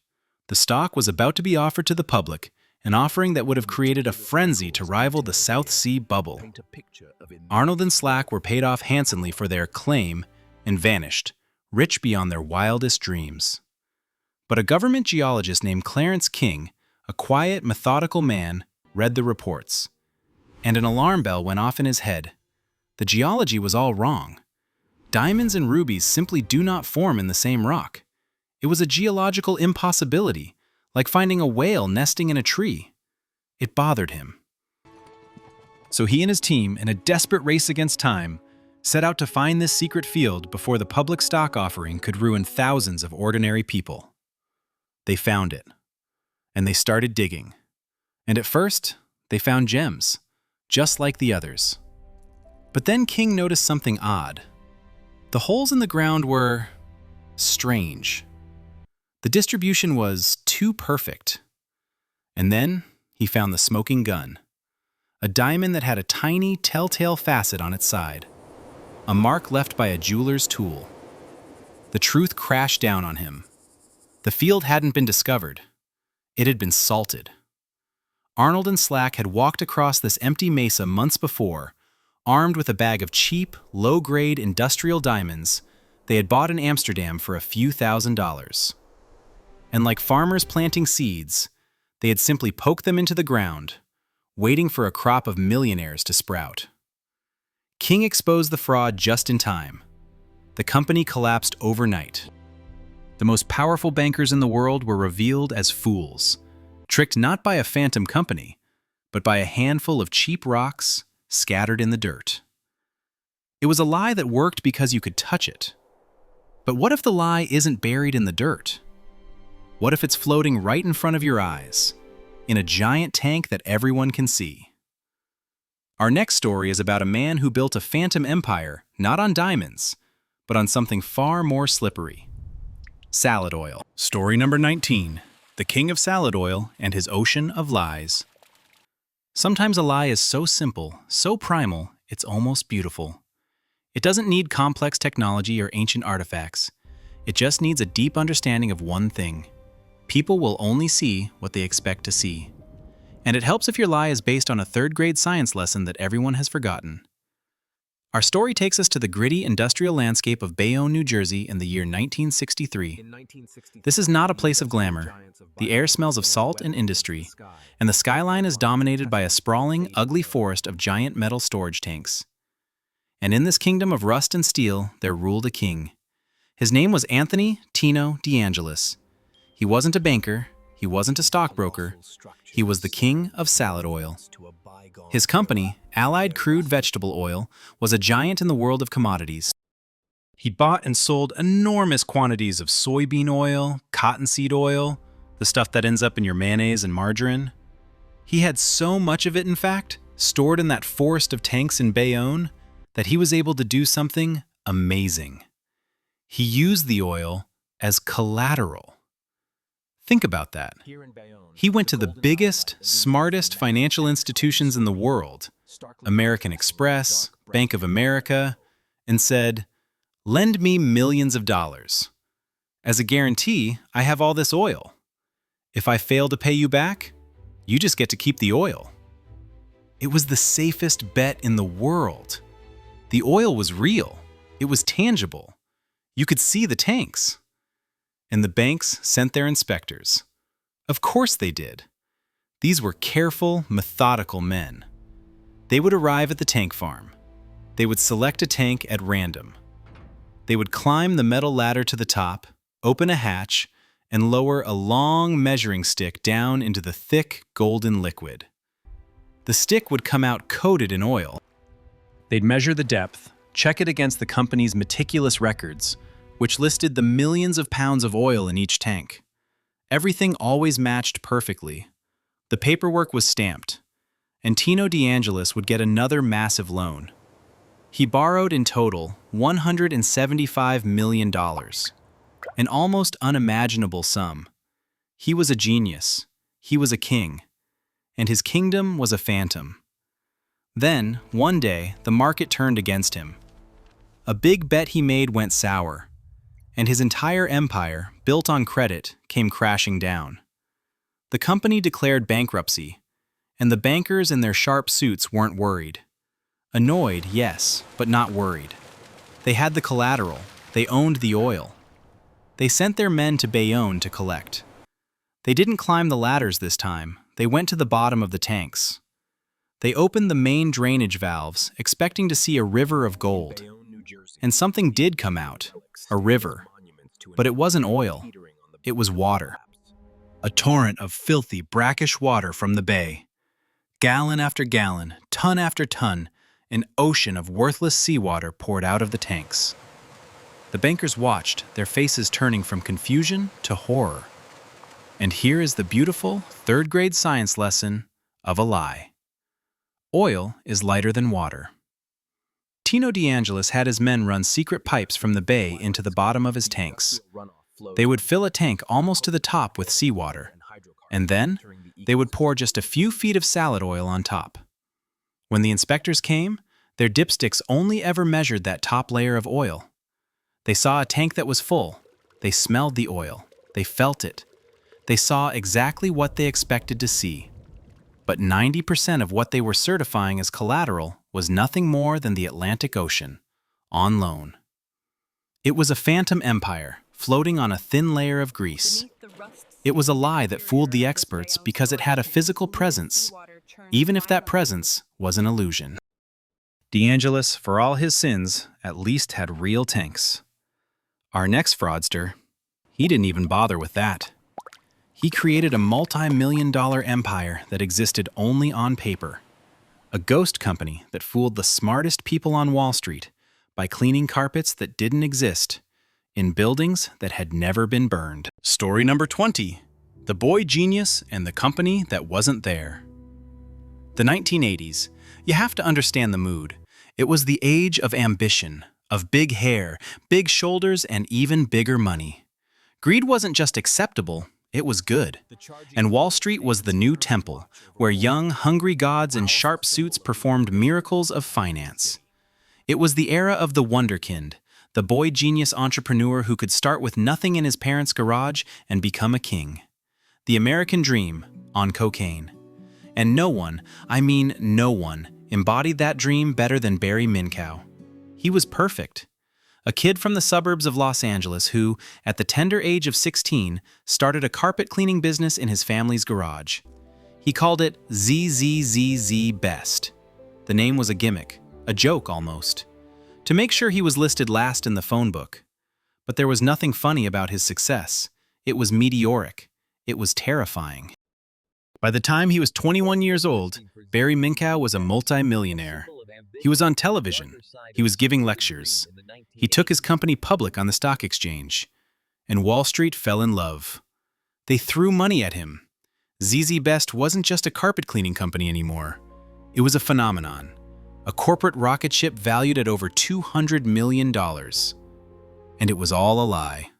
The stock was about to be offered to the public, an offering that would have created a frenzy to rival the South Sea bubble. Arnold and Slack were paid off handsomely for their claim and vanished, rich beyond their wildest dreams. But a government geologist named Clarence King, a quiet, methodical man, read the reports. And an alarm bell went off in his head. The geology was all wrong. Diamonds and rubies simply do not form in the same rock. It was a geological impossibility, like finding a whale nesting in a tree. It bothered him. So he and his team, in a desperate race against time, set out to find this secret field before the public stock offering could ruin thousands of ordinary people. They found it, and they started digging. And at first, they found gems, just like the others. But then King noticed something odd. The holes in the ground were strange. The distribution was too perfect. And then he found the smoking gun, a diamond that had a tiny telltale facet on its side, a mark left by a jeweler's tool. The truth crashed down on him. The field hadn't been discovered. It had been salted. Arnold and Slack had walked across this empty mesa months before, armed with a bag of cheap, low-grade industrial diamonds they had bought in Amsterdam for a few $1,000s. And like farmers planting seeds, they had simply poked them into the ground, waiting for a crop of millionaires to sprout. King exposed the fraud just in time. The company collapsed overnight. The most powerful bankers in the world were revealed as fools, tricked not by a phantom company, but by a handful of cheap rocks scattered in the dirt. It was a lie that worked because you could touch it. But what if the lie isn't buried in the dirt? What if it's floating right in front of your eyes, in a giant tank that everyone can see? Our next story is about a man who built a phantom empire, not on diamonds, but on something far more slippery: salad oil. Story number 19, the king of salad oil and his ocean of lies. Sometimes a lie is so simple, so primal, it's almost beautiful. It doesn't need complex technology or ancient artifacts. It just needs a deep understanding of one thing: people will only see what they expect to see. And it helps if your lie is based on a third-grade science lesson that everyone has forgotten. Our story takes us to the gritty industrial landscape of Bayonne, New Jersey in the year 1963. This is not a place of glamour. The air smells of salt and industry, and the skyline is dominated by a sprawling, ugly forest of giant metal storage tanks. And in this kingdom of rust and steel, there ruled a king. His name was Anthony Tino DeAngelis. He wasn't a banker. He wasn't a stockbroker. He was the king of salad oil. His company, Allied Crude Vegetable Oil, was a giant in the world of commodities. He bought and sold enormous quantities of soybean oil, cottonseed oil, the stuff that ends up in your mayonnaise and margarine. He had so much of it, in fact, stored in that forest of tanks in Bayonne, that he was able to do something amazing. He used the oil as collateral. Think about that. He went to the biggest, smartest financial institutions in the world, American Express, Bank of America, and said, "Lend me millions of dollars. As a guarantee, I have all this oil. If I fail to pay you back, you just get to keep the oil." It was the safest bet in the world. The oil was real. It was tangible. You could see the tanks. And the banks sent their inspectors. Of course they did. These were careful, methodical men. They would arrive at the tank farm. They would select a tank at random. They would climb the metal ladder to the top, open a hatch, and lower a long measuring stick down into the thick, golden liquid. The stick would come out coated in oil. They'd measure the depth, check it against the company's meticulous records, which listed the millions of pounds of oil in each tank. Everything always matched perfectly. The paperwork was stamped, and Tino DeAngelis would get another massive loan. He borrowed in total $175 million, an almost unimaginable sum. He was a genius. He was a king, and his kingdom was a phantom. Then, one day, the market turned against him. A big bet he made went sour, and his entire empire, built on credit, came crashing down. The company declared bankruptcy, and the bankers in their sharp suits weren't worried. Annoyed, yes, but not worried. They had the collateral. They owned the oil. They sent their men to Bayonne to collect. They didn't climb the ladders this time. They went to the bottom of the tanks. They opened the main drainage valves, expecting to see a river of gold. And something did come out, a river. But it wasn't oil. It was water. A torrent of filthy, brackish water from the bay. Gallon after gallon, ton after ton, an ocean of worthless seawater poured out of the tanks. The bankers watched, their faces turning from confusion to horror. And here is the beautiful third-grade science lesson of a lie. Oil is lighter than water. Tino DeAngelis had his men run secret pipes from the bay into the bottom of his tanks. They would fill a tank almost to the top with seawater, and then they would pour just a few feet of salad oil on top. When the inspectors came, their dipsticks only ever measured that top layer of oil. They saw a tank that was full. They smelled the oil. They felt it. They saw exactly what they expected to see. But 90% of what they were certifying as collateral was nothing more than the Atlantic Ocean, on loan. It was a phantom empire, floating on a thin layer of grease. It was a lie that fooled the experts because it had a physical presence, even if that presence was an illusion. DeAngelis, for all his sins, at least had real tanks. Our next fraudster, he didn't even bother with that. He created a multi-million-dollar empire that existed only on paper. A ghost company that fooled the smartest people on Wall Street by cleaning carpets that didn't exist in buildings that had never been burned. Story number 20. The Boy Genius and the Company That Wasn't There. The 1980s. You have to understand the mood. It was the age of ambition, of big hair, big shoulders, and even bigger money. Greed wasn't just acceptable, it was good. And Wall Street was the new temple, where young, hungry gods in sharp suits performed miracles of finance. It was the era of the wonderkind, the boy genius entrepreneur who could start with nothing in his parents' garage and become a king. The American dream on cocaine. And no one, I mean no one, embodied that dream better than Barry Minkow. He was perfect. A kid from the suburbs of Los Angeles who, at the tender age of 16, started a carpet cleaning business in his family's garage. He called it ZZZZ Best. The name was a gimmick, a joke almost, to make sure he was listed last in the phone book. But there was nothing funny about his success. It was meteoric. It was terrifying. By the time he was 21 years old, Barry Minkow was a multi-millionaire. He was on television. He was giving lectures. He took his company public on the stock exchange. And Wall Street fell in love. They threw money at him. ZZ Best wasn't just a carpet cleaning company anymore. It was a phenomenon. A corporate rocket ship valued at over $200 million. And it was all a lie.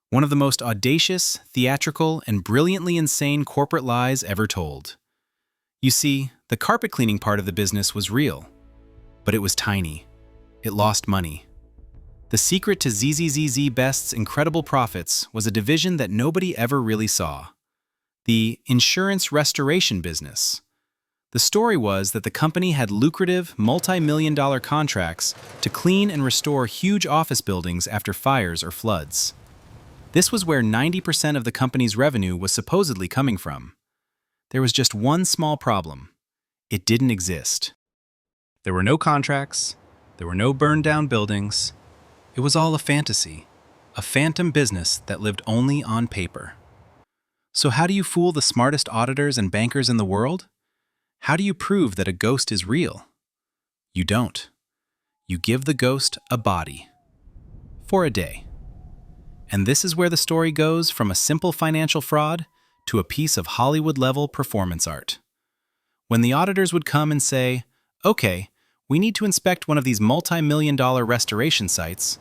One of the most audacious, theatrical, and brilliantly insane corporate lies ever told. You see, the carpet cleaning part of the business was real, but it was tiny. It lost money. The secret to ZZZZ Best's incredible profits was a division that nobody ever really saw. The insurance restoration business. The story was that the company had lucrative, multi-million-dollar contracts to clean and restore huge office buildings after fires or floods. This was where 90% of the company's revenue was supposedly coming from. There was just one small problem. It didn't exist. There were no contracts. There were no burned-down buildings. It was all a fantasy, a phantom business that lived only on paper. So how do you fool the smartest auditors and bankers in the world? How do you prove that a ghost is real? You don't. You give the ghost a body. For a day. And this is where the story goes from a simple financial fraud to a piece of Hollywood-level performance art. When the auditors would come and say, "Okay, we need to inspect one of these multi-million-dollar restoration sites,"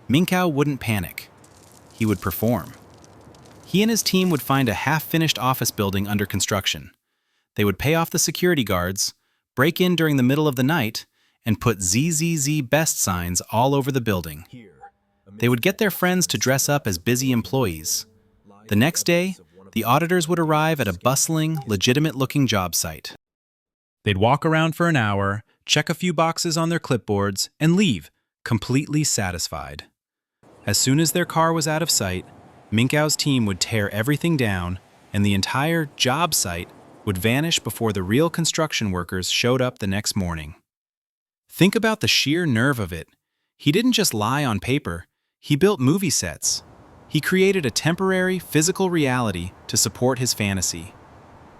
Minkow wouldn't panic. He would perform. He and his team would find a half-finished office building under construction. They would pay off the security guards, break in during the middle of the night, and put ZZZ Best signs all over the building. They would get their friends to dress up as busy employees. The next day, the auditors would arrive at a bustling, legitimate-looking job site. They'd walk around for an hour, check a few boxes on their clipboards, and leave, completely satisfied. As soon as their car was out of sight, Minkow's team would tear everything down, and the entire job site would vanish before the real construction workers showed up the next morning. Think about the sheer nerve of it. He didn't just lie on paper, he built movie sets. He created a temporary, physical reality to support his fantasy.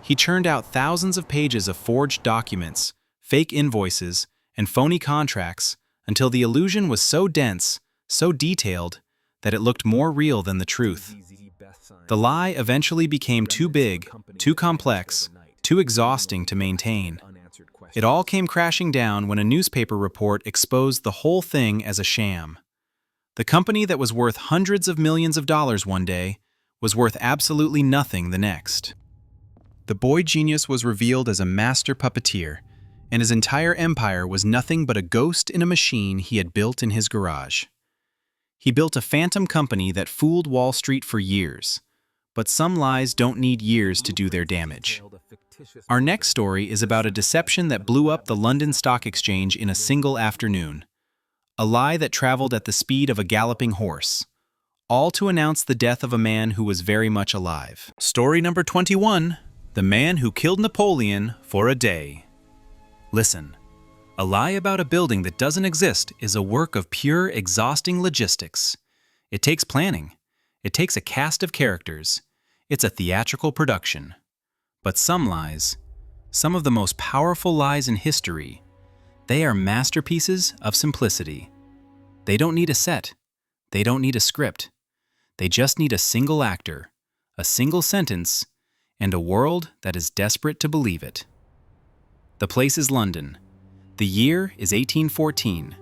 He churned out thousands of pages of forged documents, fake invoices, and phony contracts until the illusion was so dense, so detailed, that it looked more real than the truth. The lie eventually became too big, too complex, too exhausting to maintain. It all came crashing down when a newspaper report exposed the whole thing as a sham. The company that was worth hundreds of millions of dollars one day was worth absolutely nothing the next. The boy genius was revealed as a master puppeteer, and his entire empire was nothing but a ghost in a machine he had built in his garage. He built a phantom company that fooled Wall Street for years, but some lies don't need years to do their damage. Our next story is about a deception that blew up the London Stock Exchange in a single afternoon. A lie that traveled at the speed of a galloping horse, all to announce the death of a man who was very much alive. Story number 21, The Man Who Killed Napoleon for a Day. Listen, a lie about a building that doesn't exist is a work of pure, exhausting logistics. It takes planning. It takes a cast of characters. It's a theatrical production. But some lies, some of the most powerful lies in history, they are masterpieces of simplicity. They don't need a set. They don't need a script. They just need a single actor, a single sentence, and a world that is desperate to believe it. The place is London. The year is 1814.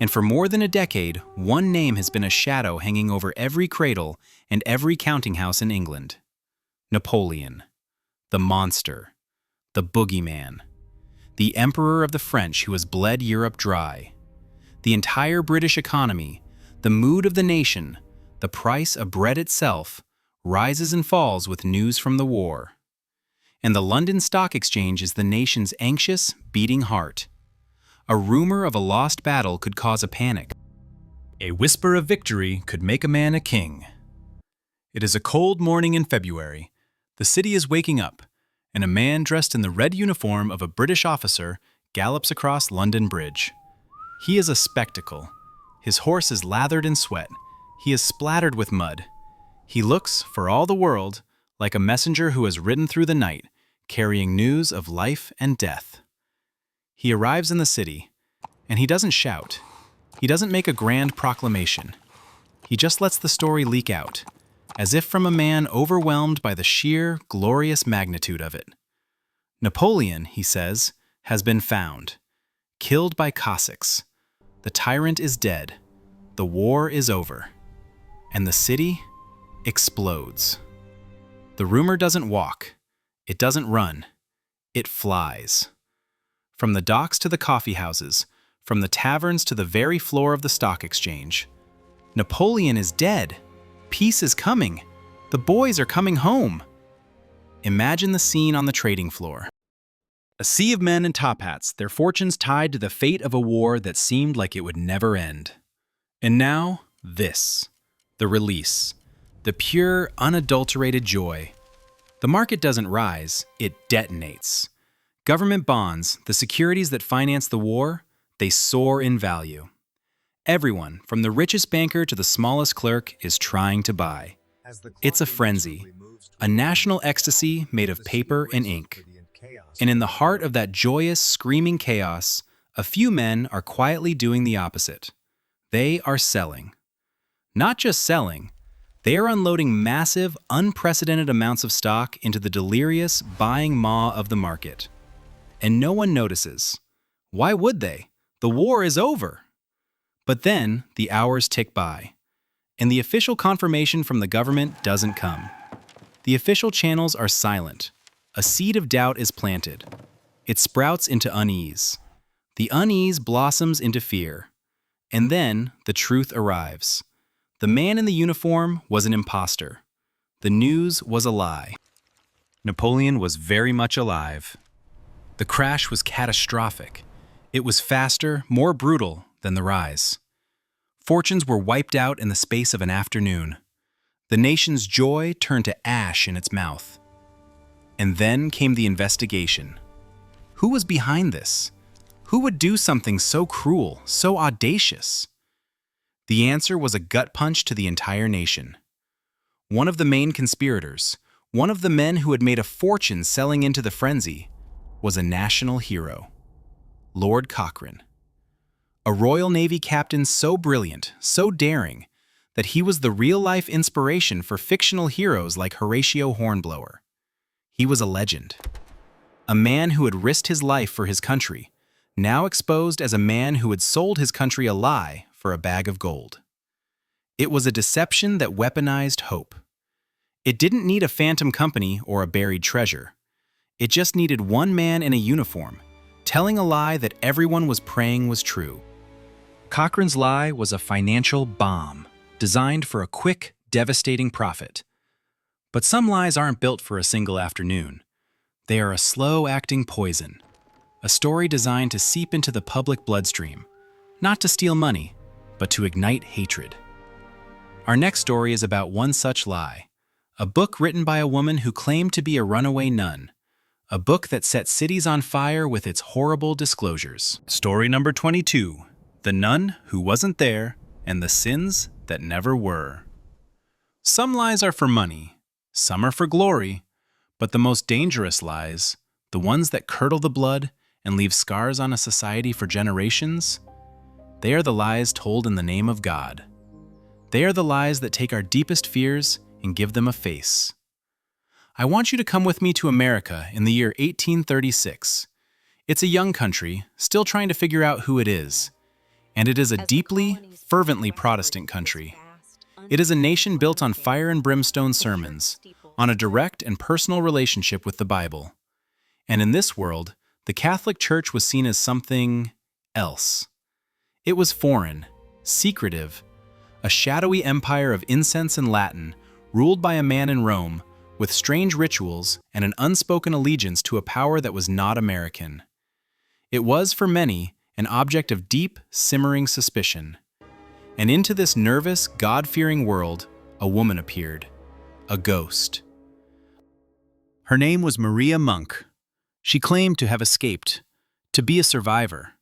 And for more than a decade, one name has been a shadow hanging over every cradle and every counting house in England. Napoleon. The monster. The boogeyman. The emperor of the French who has bled Europe dry. The entire British economy, the mood of the nation, the price of bread itself, rises and falls with news from the war. And the London Stock Exchange is the nation's anxious, beating heart. A rumor of a lost battle could cause a panic. A whisper of victory could make a man a king. It is a cold morning in February. The city is waking up, and a man dressed in the red uniform of a British officer gallops across London Bridge. He is a spectacle. His horse is lathered in sweat. He is splattered with mud. He looks, for all the world, like a messenger who has ridden through the night, carrying news of life and death. He arrives in the city, and he doesn't shout. He doesn't make a grand proclamation. He just lets the story leak out, as if from a man overwhelmed by the sheer, glorious magnitude of it. Napoleon, he says, has been found, killed by Cossacks. The tyrant is dead. The war is over. And the city explodes. The rumor doesn't walk. It doesn't run. It flies. From the docks to the coffee houses, from the taverns to the very floor of the stock exchange. Napoleon is dead. Peace is coming. The boys are coming home. Imagine the scene on the trading floor. A sea of men in top hats, their fortunes tied to the fate of a war that seemed like it would never end. And now, this. The release. The pure, unadulterated joy. The market doesn't rise, it detonates. Government bonds, the securities that finance the war, they soar in value. Everyone, from the richest banker to the smallest clerk, is trying to buy. It's a frenzy, a national ecstasy made of paper and ink. And in the heart of that joyous, screaming chaos, a few men are quietly doing the opposite. They are selling. Not just selling, they are unloading massive, unprecedented amounts of stock into the delirious, buying maw of the market. And no one notices. Why would they? The war is over. But then, the hours tick by, and the official confirmation from the government doesn't come. The official channels are silent. A seed of doubt is planted. It sprouts into unease. The unease blossoms into fear. And then, the truth arrives. The man in the uniform was an imposter. The news was a lie. Napoleon was very much alive. The crash was catastrophic. It was faster, more brutal than the rise. Fortunes were wiped out in the space of an afternoon. The nation's joy turned to ash in its mouth. And then came the investigation. Who was behind this? Who would do something so cruel, so audacious? The answer was a gut punch to the entire nation. One of the main conspirators, one of the men who had made a fortune selling into the frenzy, was a national hero, Lord Cochrane. A Royal Navy captain so brilliant, so daring, that he was the real-life inspiration for fictional heroes like Horatio Hornblower. He was a legend. A man who had risked his life for his country, now exposed as a man who had sold his country a lie for a bag of gold. It was a deception that weaponized hope. It didn't need a phantom company or a buried treasure. It just needed one man in a uniform, telling a lie that everyone was praying was true. Cochrane's lie was a financial bomb, designed for a quick, devastating profit. But some lies aren't built for a single afternoon. They are a slow-acting poison, a story designed to seep into the public bloodstream, not to steal money, but to ignite hatred. Our next story is about one such lie, a book written by a woman who claimed to be a runaway nun, a book that set cities on fire with its horrible disclosures. Story number 22, The Nun Who Wasn't There and the Sins That Never Were. Some lies are for money, some are for glory, but the most dangerous lies, the ones that curdle the blood and leave scars on a society for generations, they are the lies told in the name of God. They are the lies that take our deepest fears and give them a face. I want you to come with me to America in the year 1836. It's a young country, still trying to figure out who it is. And it is a deeply, fervently Protestant country. It is a nation built on fire and brimstone sermons, on a direct and personal relationship with the Bible. And in this world, the Catholic Church was seen as something else. It was foreign, secretive, a shadowy empire of incense and Latin, ruled by a man in Rome, with strange rituals and an unspoken allegiance to a power that was not American. It was, for many, an object of deep, simmering suspicion. And into this nervous, God-fearing world, a woman appeared, a ghost. Her name was Maria Monk. She claimed to have escaped, to be a survivor.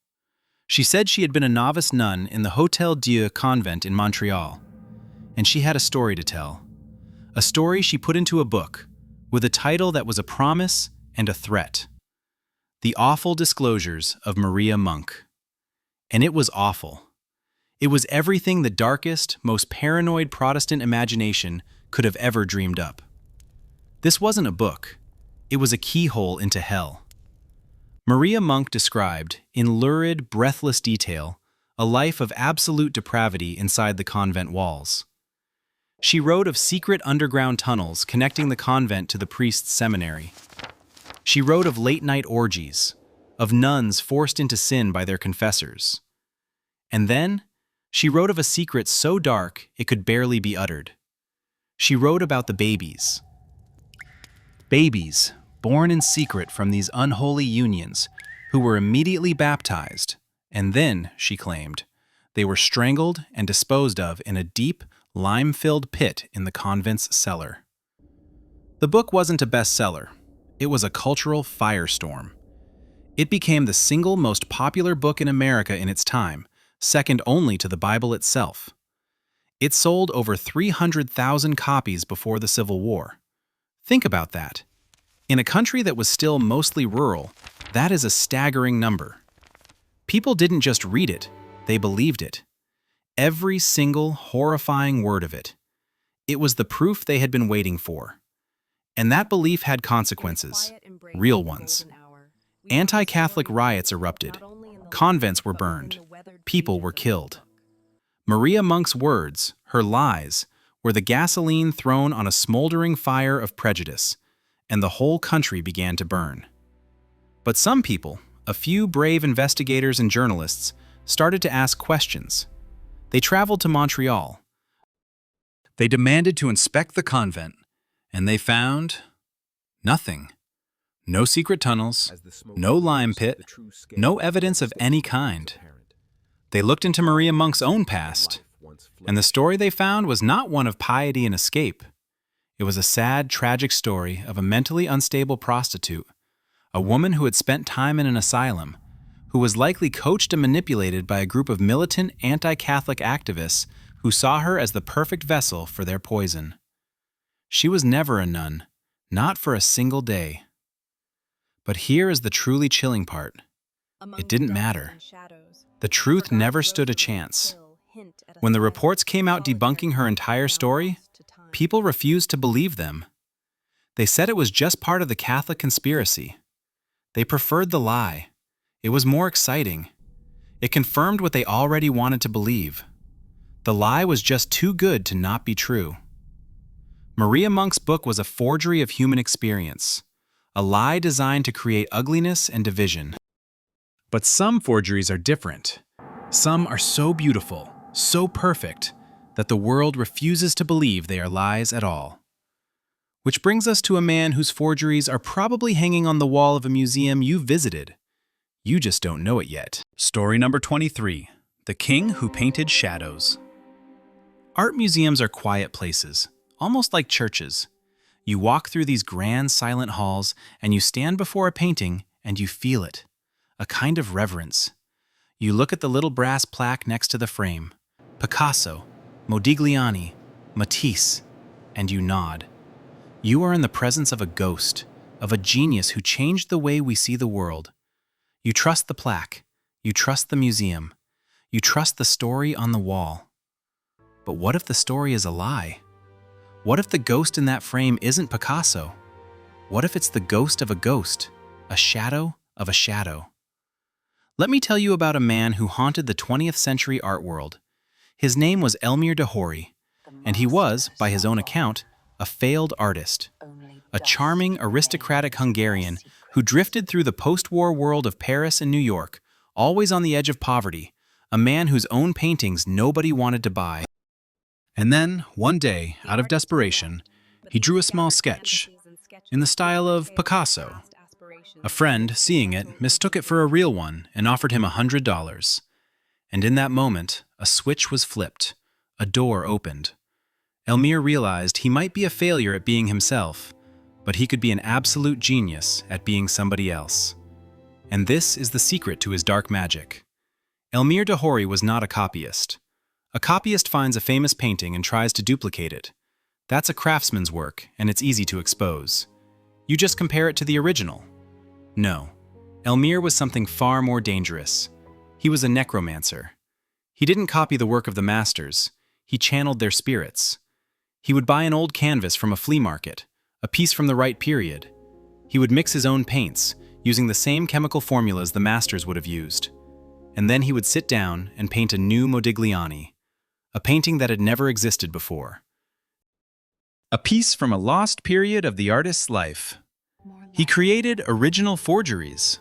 She said she had been a novice nun in the Hotel Dieu convent in Montreal, and she had a story to tell. A story she put into a book, with a title that was a promise and a threat. The Awful Disclosures of Maria Monk. And it was awful. It was everything the darkest, most paranoid Protestant imagination could have ever dreamed up. This wasn't a book. It was a keyhole into hell. Maria Monk described, in lurid, breathless detail, a life of absolute depravity inside the convent walls. She wrote of secret underground tunnels connecting the convent to the priest's seminary. She wrote of late-night orgies, of nuns forced into sin by their confessors. And then, she wrote of a secret so dark it could barely be uttered. She wrote about the babies. Babies, born in secret from these unholy unions, who were immediately baptized, and then, she claimed, they were strangled and disposed of in a deep, lime-filled pit in the convent's cellar. The book wasn't a bestseller. It was a cultural firestorm. It became the single most popular book in America in its time, second only to the Bible itself. It sold over 300,000 copies before the Civil War. Think about that. In a country that was still mostly rural, that is a staggering number. People didn't just read it, they believed it. Every single horrifying word of it. It was the proof they had been waiting for. And that belief had consequences, real ones. Anti-Catholic riots erupted. Convents were burned. People were killed. Maria Monk's words, her lies, were the gasoline thrown on a smoldering fire of prejudice, and the whole country began to burn. But some people, a few brave investigators and journalists, started to ask questions. They traveled to Montreal. They demanded to inspect the convent, and they found nothing. No secret tunnels, no lime pit, no evidence of any kind. They looked into Maria Monk's own past, and the story they found was not one of piety and escape. It was a sad, tragic story of a mentally unstable prostitute, a woman who had spent time in an asylum, who was likely coached and manipulated by a group of militant anti-Catholic activists who saw her as the perfect vessel for their poison. She was never a nun, not for a single day. But here is the truly chilling part. It didn't matter. The truth never stood a chance. When the reports came out debunking her entire story, people refused to believe them. They said it was just part of the Catholic conspiracy. They preferred the lie. It was more exciting. It confirmed what they already wanted to believe. The lie was just too good to not be true. Maria Monk's book was a forgery of human experience, a lie designed to create ugliness and division. But some forgeries are different. Some are so beautiful, so perfect, that the world refuses to believe they are lies at all. Which brings us to a man whose forgeries are probably hanging on the wall of a museum you visited. You just don't know it yet. Story number 23. The King Who Painted Shadows. Art museums are quiet places, almost like churches. You walk through these grand, silent halls, and you stand before a painting, and you feel it. A kind of reverence. You look at the little brass plaque next to the frame. Picasso, Modigliani, Matisse, and you nod. You are in the presence of a ghost, of a genius who changed the way we see the world. You trust the plaque. You trust the museum. You trust the story on the wall. But what if the story is a lie? What if the ghost in that frame isn't Picasso? What if it's the ghost of a ghost, a shadow of a shadow? Let me tell you about a man who haunted the 20th century art world. His name was Elmir Dahori, and he was, by his own account, a failed artist, a charming, aristocratic Hungarian who drifted through the post-war world of Paris and New York, always on the edge of poverty, a man whose own paintings nobody wanted to buy. And then, one day, out of desperation, he drew a small sketch, in the style of Picasso. A friend, seeing it, mistook it for a real one and offered him $100. And in that moment, a switch was flipped, a door opened. Elmir realized he might be a failure at being himself, but he could be an absolute genius at being somebody else. And this is the secret to his dark magic. Elmir Dahori was not a copyist. A copyist finds a famous painting and tries to duplicate it. That's a craftsman's work, and it's easy to expose. You just compare it to the original. No, Elmir was something far more dangerous. He was a necromancer. He didn't copy the work of the masters. He channeled their spirits. He would buy an old canvas from a flea market, a piece from the right period. He would mix his own paints, using the same chemical formulas the masters would have used. And then he would sit down and paint a new Modigliani, a painting that had never existed before. A piece from a lost period of the artist's life. He created original forgeries.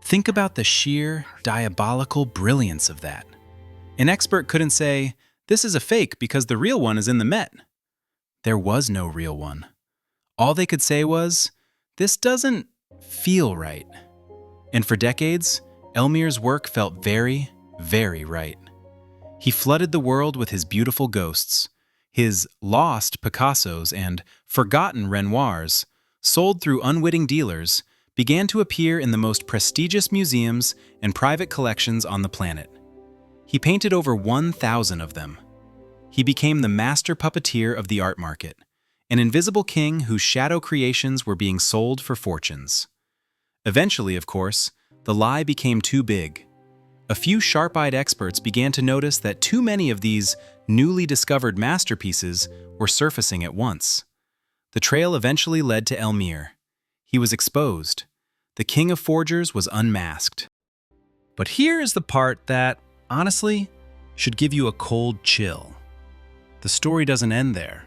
Think about the sheer, diabolical brilliance of that. An expert couldn't say, "This is a fake because the real one is in the Met." There was no real one. All they could say was, "This doesn't feel right." And for decades, Elmir's work felt very, very right. He flooded the world with his beautiful ghosts. His lost Picassos and forgotten Renoirs, sold through unwitting dealers, began to appear in the most prestigious museums and private collections on the planet. He painted over 1,000 of them. He became the master puppeteer of the art market, an invisible king whose shadow creations were being sold for fortunes. Eventually, of course, the lie became too big. A few sharp-eyed experts began to notice that too many of these newly discovered masterpieces were surfacing at once. The trail eventually led to Elmir. He was exposed. The king of forgers was unmasked. But here is the part that, honestly, should give you a cold chill. The story doesn't end there.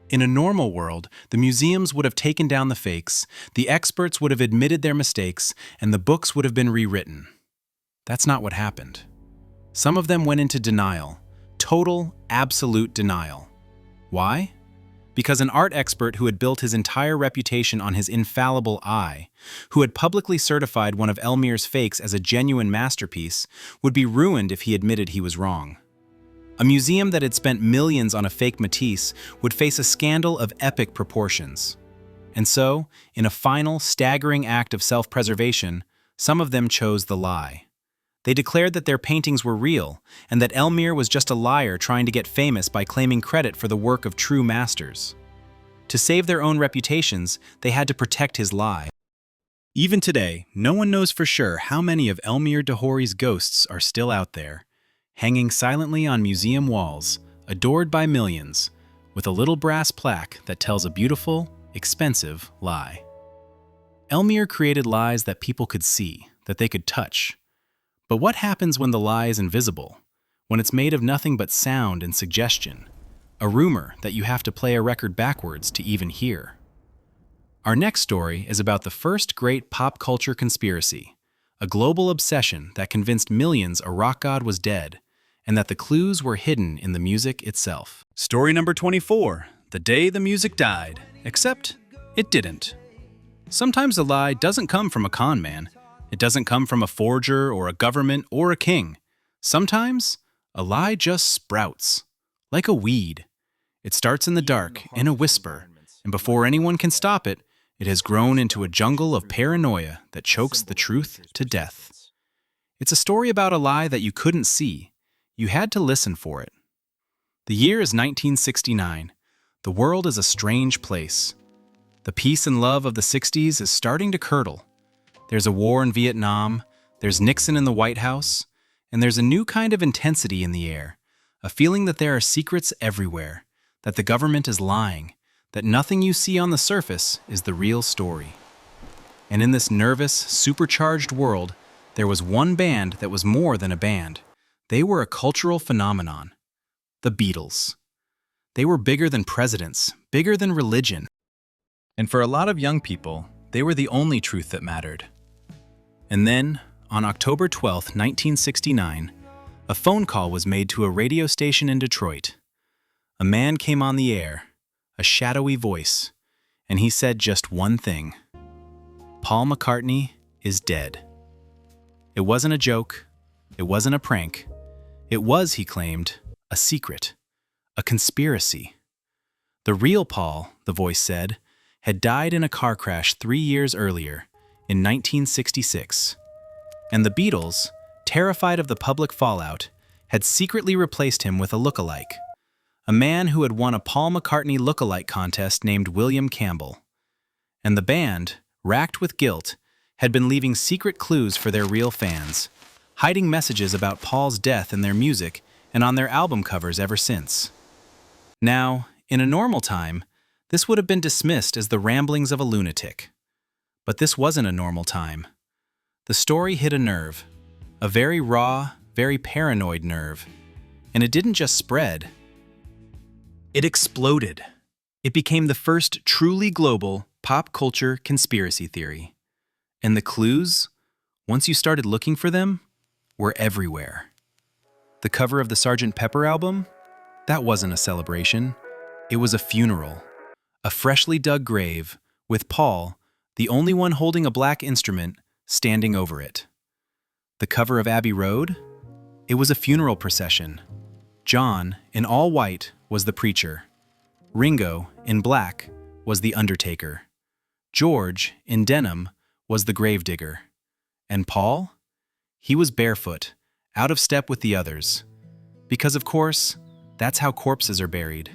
In a normal world, the museums would have taken down the fakes, the experts would have admitted their mistakes, and the books would have been rewritten. That's not what happened. Some of them went into denial, total, absolute denial. Why? Because an art expert who had built his entire reputation on his infallible eye, who had publicly certified one of Elmir's fakes as a genuine masterpiece, would be ruined if he admitted he was wrong. A museum that had spent millions on a fake Matisse would face a scandal of epic proportions. And so, in a final, staggering act of self-preservation, some of them chose the lie. They declared that their paintings were real, and that Elmire was just a liar trying to get famous by claiming credit for the work of true masters. To save their own reputations, they had to protect his lie. Even today, no one knows for sure how many of Elmire Dehory's ghosts are still out there, hanging silently on museum walls, adored by millions, with a little brass plaque that tells a beautiful, expensive lie. Elmire created lies that people could see, that they could touch. But what happens when the lie is invisible? When it's made of nothing but sound and suggestion? A rumor that you have to play a record backwards to even hear. Our next story is about the first great pop culture conspiracy, a global obsession that convinced millions a rock god was dead, and that the clues were hidden in the music itself. Story number 24, the day the music died, except it didn't. Sometimes a lie doesn't come from a con man. It doesn't come from a forger or a government or a king. Sometimes a lie just sprouts, like a weed. It starts in the dark, in a whisper, and before anyone can stop it, it has grown into a jungle of paranoia that chokes the truth to death. It's a story about a lie that you couldn't see. You had to listen for it. The year is 1969. The world is a strange place. The peace and love of the 60s is starting to curdle. There's a war in Vietnam, there's Nixon in the White House, and there's a new kind of intensity in the air, a feeling that there are secrets everywhere, that the government is lying, that nothing you see on the surface is the real story. And in this nervous, supercharged world, there was one band that was more than a band. They were a cultural phenomenon. The Beatles. They were bigger than presidents, bigger than religion. And for a lot of young people, they were the only truth that mattered. And then, on October 12, 1969, a phone call was made to a radio station in Detroit. A man came on the air, a shadowy voice, and he said just one thing. Paul McCartney is dead. It wasn't a joke. It wasn't a prank. It was, he claimed, a secret, a conspiracy. The real Paul, the voice said, had died in a car crash 3 years earlier, in 1966. And the Beatles, terrified of the public fallout, had secretly replaced him with a lookalike, a man who had won a Paul McCartney lookalike contest named William Campbell. And the band, racked with guilt, had been leaving secret clues for their real fans, hiding messages about Paul's death in their music and on their album covers ever since. Now, in a normal time, this would have been dismissed as the ramblings of a lunatic. But this wasn't a normal time. The story hit a nerve, a very raw, very paranoid nerve. And it didn't just spread. It exploded. It became the first truly global pop culture conspiracy theory. And the clues, once you started looking for them, were everywhere. The cover of the Sgt. Pepper album? That wasn't a celebration. It was a funeral. A freshly dug grave, with Paul, the only one holding a black instrument, standing over it. The cover of Abbey Road? It was a funeral procession. John, in all white, was the preacher. Ringo, in black, was the undertaker. George, in denim, was the gravedigger. And Paul? He was barefoot, out of step with the others. Because, of course, that's how corpses are buried.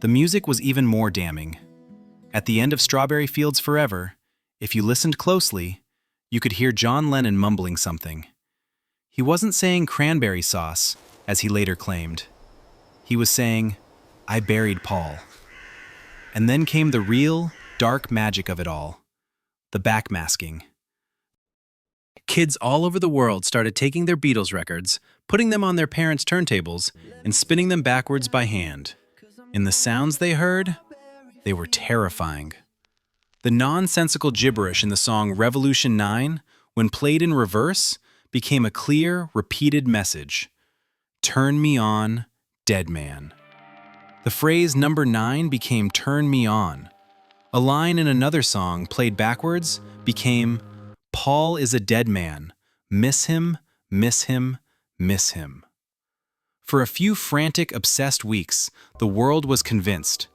The music was even more damning. At the end of Strawberry Fields Forever, if you listened closely, you could hear John Lennon mumbling something. He wasn't saying cranberry sauce, as he later claimed. He was saying, "I buried Paul." And then came the real, dark magic of it all, the backmasking. Kids all over the world started taking their Beatles records, putting them on their parents' turntables, and spinning them backwards by hand. And the sounds they heard, they were terrifying. The nonsensical gibberish in the song Revolution 9, when played in reverse, became a clear, repeated message. Turn me on, dead man. The phrase number 9 became turn me on. A line in another song, played backwards, became Paul is a dead man. Miss him, miss him, miss him. For a few frantic, obsessed weeks, the world was convinced.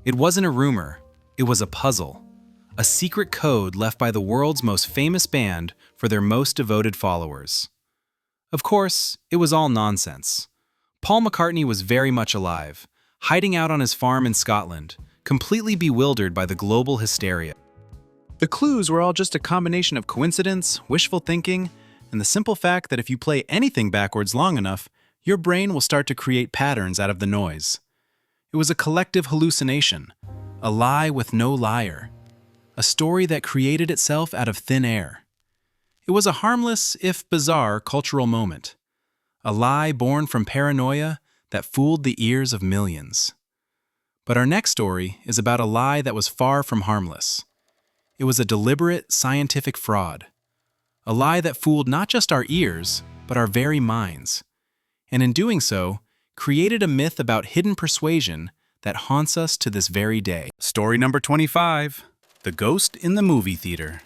It wasn't a rumor, it was a puzzle. A secret code left by the world's most famous band for their most devoted followers. Of course, it was all nonsense. Paul McCartney was very much alive, hiding out on his farm in Scotland, completely bewildered by the global hysteria. The clues were all just a combination of coincidence, wishful thinking, and the simple fact that if you play anything backwards long enough, your brain will start to create patterns out of the noise. It was a collective hallucination, a lie with no liar, a story that created itself out of thin air. It was a harmless, if bizarre, cultural moment, a lie born from paranoia that fooled the ears of millions. But our next story is about a lie that was far from harmless. It was a deliberate, scientific fraud, a lie that fooled not just our ears, but our very minds, and in doing so, created a myth about hidden persuasion that haunts us to this very day. Story number 25, The Ghost in the Movie Theater.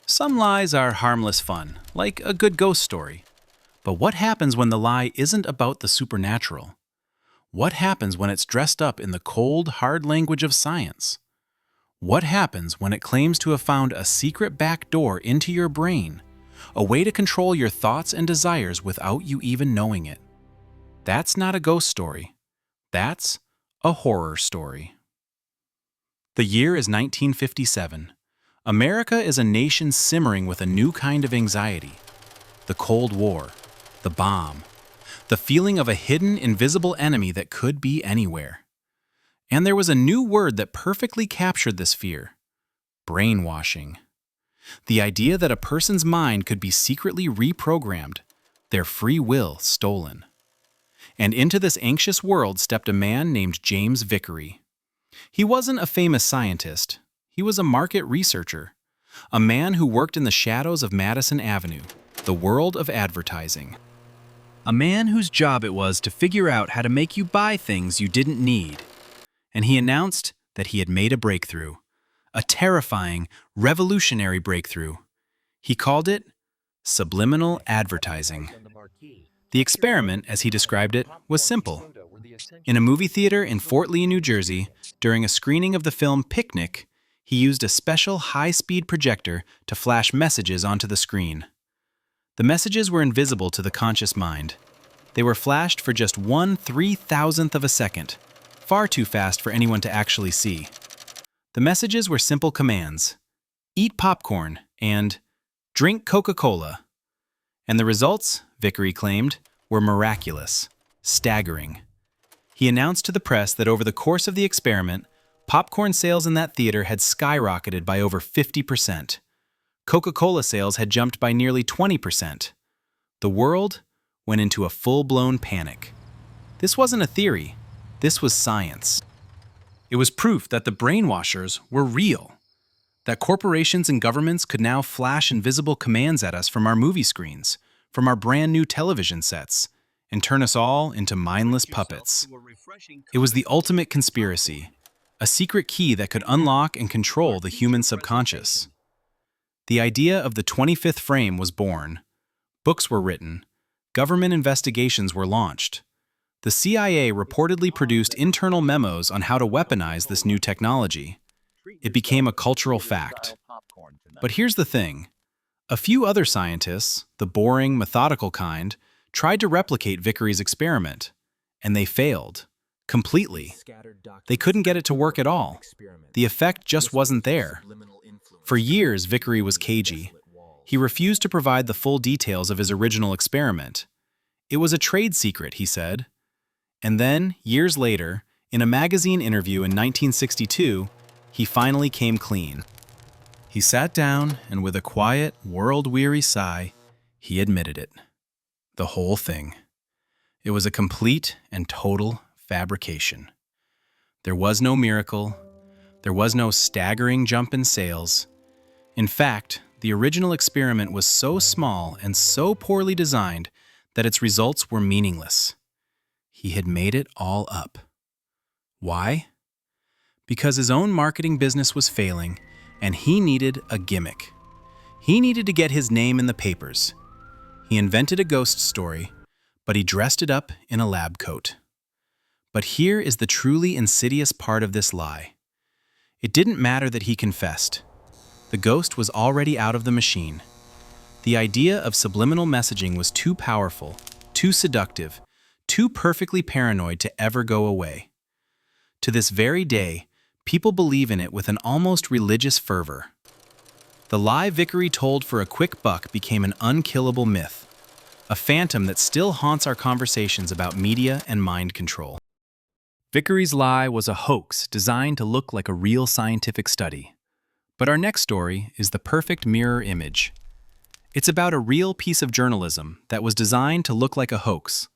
Some lies are harmless fun, like a good ghost story. But what happens when the lie isn't about the supernatural? What happens when it's dressed up in the cold, hard language of science? What happens when it claims to have found a secret back door into your brain, a way to control your thoughts and desires without you even knowing it? That's not a ghost story. That's a horror story. The year is 1957. America is a nation simmering with a new kind of anxiety. The Cold War, the bomb, the feeling of a hidden, invisible enemy that could be anywhere. And there was a new word that perfectly captured this fear: brainwashing. The idea that a person's mind could be secretly reprogrammed, their free will stolen. And into this anxious world stepped a man named James Vickery. He wasn't a famous scientist. He was a market researcher, a man who worked in the shadows of Madison Avenue, the world of advertising. A man whose job it was to figure out how to make you buy things you didn't need. And he announced that he had made a breakthrough, a terrifying, revolutionary breakthrough. He called it subliminal advertising. The experiment, as he described it, was simple. In a movie theater in Fort Lee, New Jersey, during a screening of the film Picnic, he used a special high-speed projector to flash messages onto the screen. The messages were invisible to the conscious mind. They were flashed for just 1/3000th of a second, far too fast for anyone to actually see. The messages were simple commands: eat popcorn and drink Coca-Cola. And the results, Vickery claimed, were miraculous, staggering. He announced to the press that over the course of the experiment, popcorn sales in that theater had skyrocketed by over 50%. Coca-Cola sales had jumped by nearly 20%. The world went into a full-blown panic. This wasn't a theory. This was science. It was proof that the brainwashers were real, that corporations and governments could now flash invisible commands at us from our movie screens, from our brand new television sets, and turn us all into mindless puppets. It was the ultimate conspiracy, a secret key that could unlock and control the human subconscious. The idea of the 25th frame was born. Books were written. Government investigations were launched. The CIA reportedly produced internal memos on how to weaponize this new technology. It became a cultural fact. But here's the thing. A few other scientists, the boring, methodical kind, tried to replicate Vickery's experiment, and they failed. Completely. They couldn't get it to work at all. The effect just wasn't there. For years, Vickery was cagey. He refused to provide the full details of his original experiment. It was a trade secret, he said. And then, years later, in a magazine interview in 1962, he finally came clean. He sat down, and with a quiet, world-weary sigh, he admitted it. The whole thing. It was a complete and total fabrication. There was no miracle. There was no staggering jump in sales. In fact, the original experiment was so small and so poorly designed that its results were meaningless. He had made it all up. Why? Because his own marketing business was failing, and he needed a gimmick. He needed to get his name in the papers. He invented a ghost story, but he dressed it up in a lab coat. But here is the truly insidious part of this lie. It didn't matter that he confessed. The ghost was already out of the machine. The idea of subliminal messaging was too powerful, too seductive, too perfectly paranoid to ever go away. To this very day, people believe in it with an almost religious fervor. The lie Vickery told for a quick buck became an unkillable myth, a phantom that still haunts our conversations about media and mind control. Vickery's lie was a hoax designed to look like a real scientific study. But our next story is the perfect mirror image. It's about a real piece of journalism that was designed to look like a hoax,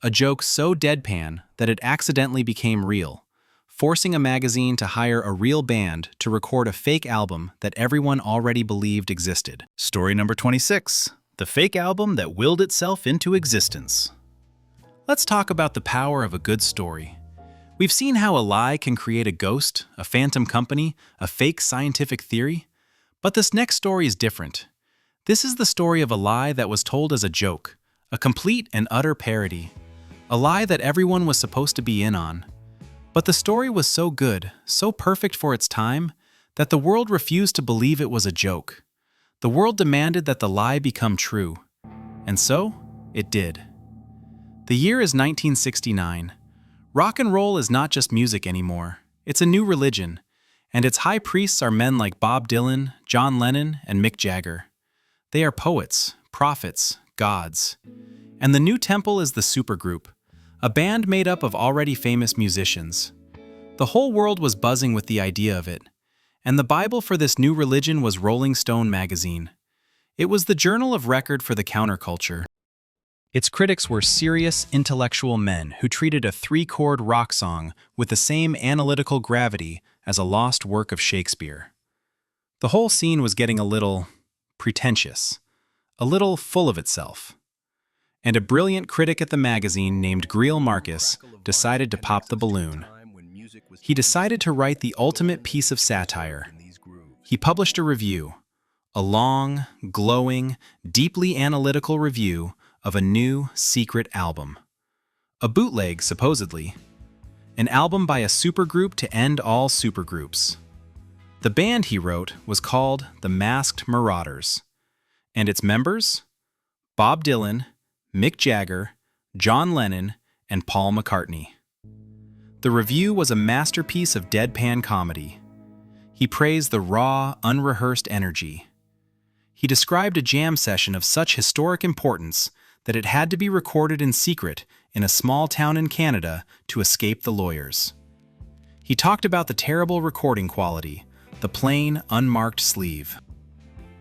a joke so deadpan that it accidentally became real, forcing a magazine to hire a real band to record a fake album that everyone already believed existed. Story number 26, the fake album that willed itself into existence. Let's talk about the power of a good story. We've seen how a lie can create a ghost, a phantom company, a fake scientific theory. But this next story is different. This is the story of a lie that was told as a joke, a complete and utter parody. A lie that everyone was supposed to be in on. But the story was so good, so perfect for its time, that the world refused to believe it was a joke. The world demanded that the lie become true. And so, it did. The year is 1969. Rock and roll is not just music anymore. It's a new religion, and its high priests are men like Bob Dylan, John Lennon, and Mick Jagger. They are poets, prophets, gods. And the new temple is the supergroup, a band made up of already famous musicians. The whole world was buzzing with the idea of it, and the Bible for this new religion was Rolling Stone magazine. It was the journal of record for the counterculture. Its critics were serious, intellectual men who treated a three-chord rock song with the same analytical gravity as a lost work of Shakespeare. The whole scene was getting a little pretentious, a little full of itself. And a brilliant critic at the magazine named Greil Marcus decided to pop the balloon. He decided to write the ultimate piece of satire. He published a review, a long, glowing, deeply analytical review of a new, secret album. A bootleg, supposedly. An album by a supergroup to end all supergroups. The band, he wrote, was called the Masked Marauders. And its members? Bob Dylan, Mick Jagger, John Lennon, and Paul McCartney. The review was a masterpiece of deadpan comedy. He praised the raw, unrehearsed energy. He described a jam session of such historic importance that it had to be recorded in secret in a small town in Canada to escape the lawyers. He talked about the terrible recording quality, the plain, unmarked sleeve.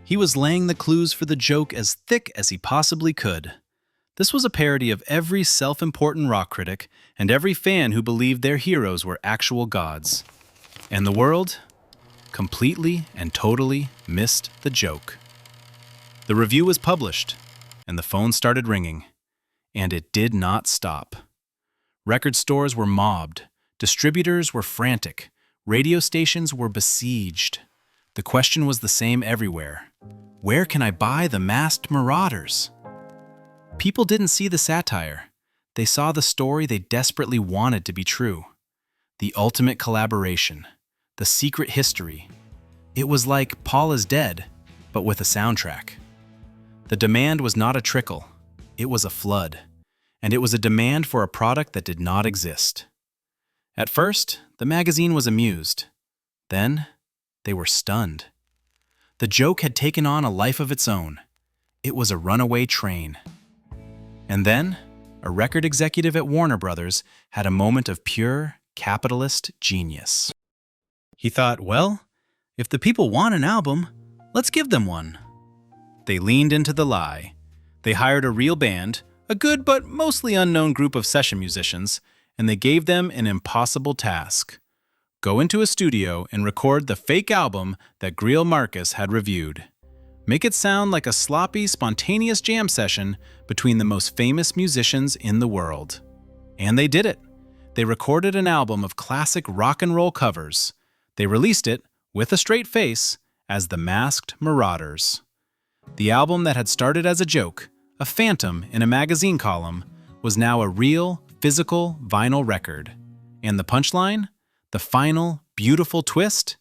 He was laying the clues for the joke as thick as he possibly could. This was a parody of every self-important rock critic and every fan who believed their heroes were actual gods. And the world completely and totally missed the joke. The review was published, and the phone started ringing. And it did not stop. Record stores were mobbed. Distributors were frantic. Radio stations were besieged. The question was the same everywhere. Where can I buy the Masked Marauders? People didn't see the satire. They saw the story they desperately wanted to be true. The ultimate collaboration. The secret history. It was like Paul is Dead, but with a soundtrack. The demand was not a trickle. It was a flood. And it was a demand for a product that did not exist. At first, the magazine was amused. Then, they were stunned. The joke had taken on a life of its own. It was a runaway train. And then, a record executive at Warner Brothers had a moment of pure, capitalist genius. He thought, well, if the people want an album, let's give them one. They leaned into the lie. They hired a real band, a good but mostly unknown group of session musicians, and they gave them an impossible task. Go into a studio and record the fake album that Greil Marcus had reviewed. Make it sound like a sloppy, spontaneous jam session between the most famous musicians in the world. And they did it. They recorded an album of classic rock and roll covers. They released it, with a straight face, as the Masked Marauders. The album that had started as a joke, a phantom in a magazine column, was now a real, physical vinyl record. And the punchline? The final, beautiful twist?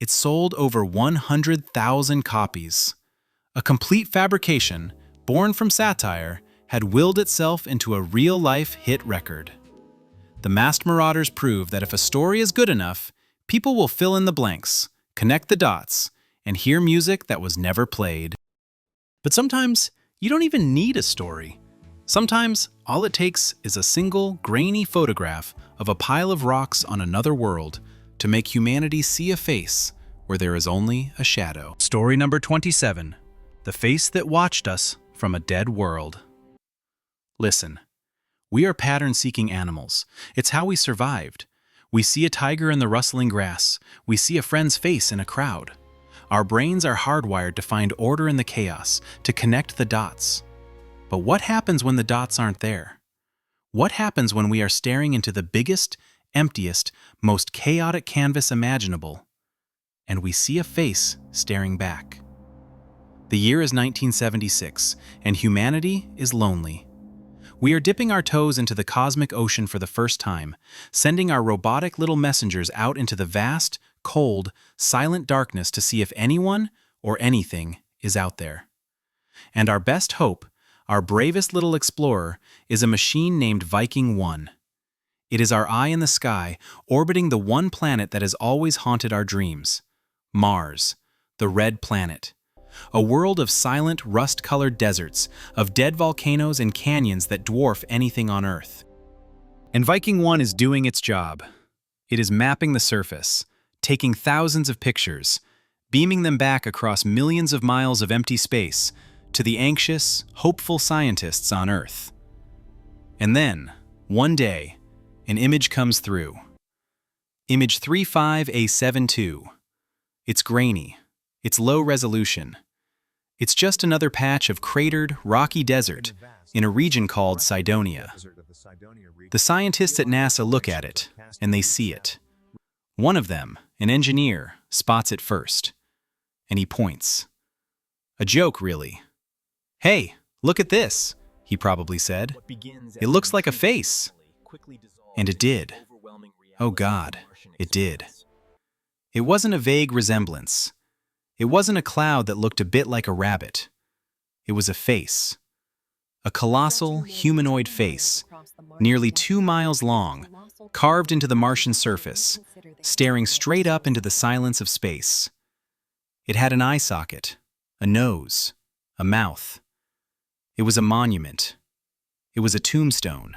It sold over 100,000 copies. A complete fabrication, born from satire, had willed itself into a real-life hit record. The masked marauders prove that if a story is good enough, people will fill in the blanks, connect the dots, and hear music that was never played. But sometimes, you don't even need a story. Sometimes, all it takes is a single, grainy photograph of a pile of rocks on another world to make humanity see a face where there is only a shadow. Story number 27. The face that watched us from a dead world. Listen, we are pattern-seeking animals. It's how we survived. We see a tiger in the rustling grass. We see a friend's face in a crowd. Our brains are hardwired to find order in the chaos, to connect the dots. But what happens when the dots aren't there? What happens when we are staring into the biggest, emptiest, most chaotic canvas imaginable, and we see a face staring back? The year is 1976, and humanity is lonely. We are dipping our toes into the cosmic ocean for the first time, sending our robotic little messengers out into the vast, cold, silent darkness to see if anyone or anything is out there. And our best hope, our bravest little explorer, is a machine named Viking 1. It is our eye in the sky, orbiting the one planet that has always haunted our dreams: Mars, the red planet. A world of silent, rust-colored deserts, of dead volcanoes and canyons that dwarf anything on Earth. And Viking 1 is doing its job. It is mapping the surface, taking thousands of pictures, beaming them back across millions of miles of empty space to the anxious, hopeful scientists on Earth. And then, one day, an image comes through. Image 35A72. It's grainy. It's low resolution. It's just another patch of cratered, rocky desert in a region called Cydonia. The scientists at NASA look at it, and they see it. One of them, an engineer, spots it first, and he points. A joke, really. "Hey, look at this," he probably said. "It looks like a face." And it did. Oh God, it did. It wasn't a vague resemblance. It wasn't a cloud that looked a bit like a rabbit. It was a face. A colossal, humanoid face, nearly 2 miles long, carved into the Martian surface, staring straight up into the silence of space. It had an eye socket, a nose, a mouth. It was a monument. It was a tombstone.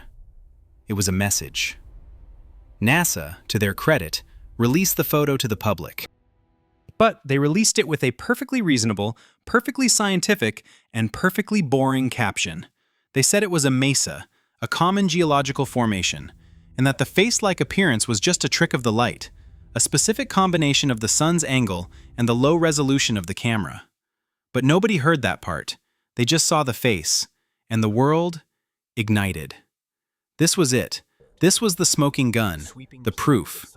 It was a message. NASA, to their credit, released the photo to the public. But they released it with a perfectly reasonable, perfectly scientific, and perfectly boring caption. They said it was a mesa, a common geological formation, and that the face-like appearance was just a trick of the light, a specific combination of the sun's angle and the low resolution of the camera. But nobody heard that part. They just saw the face, and the world ignited. This was it. This was the smoking gun, the proof.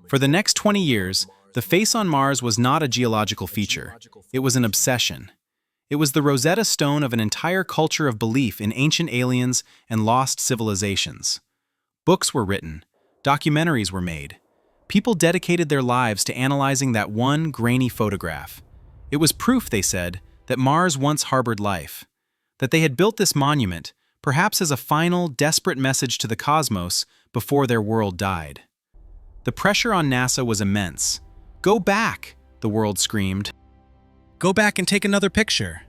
For the next 20 years, the face on Mars was not a geological feature. It was an obsession. It was the Rosetta Stone of an entire culture of belief in ancient aliens and lost civilizations. Books were written. Documentaries were made. People dedicated their lives to analyzing that one grainy photograph. It was proof, they said, that Mars once harbored life. That they had built this monument, perhaps as a final, desperate message to the cosmos before their world died. The pressure on NASA was immense. "Go back," the world screamed. "Go back and take another picture."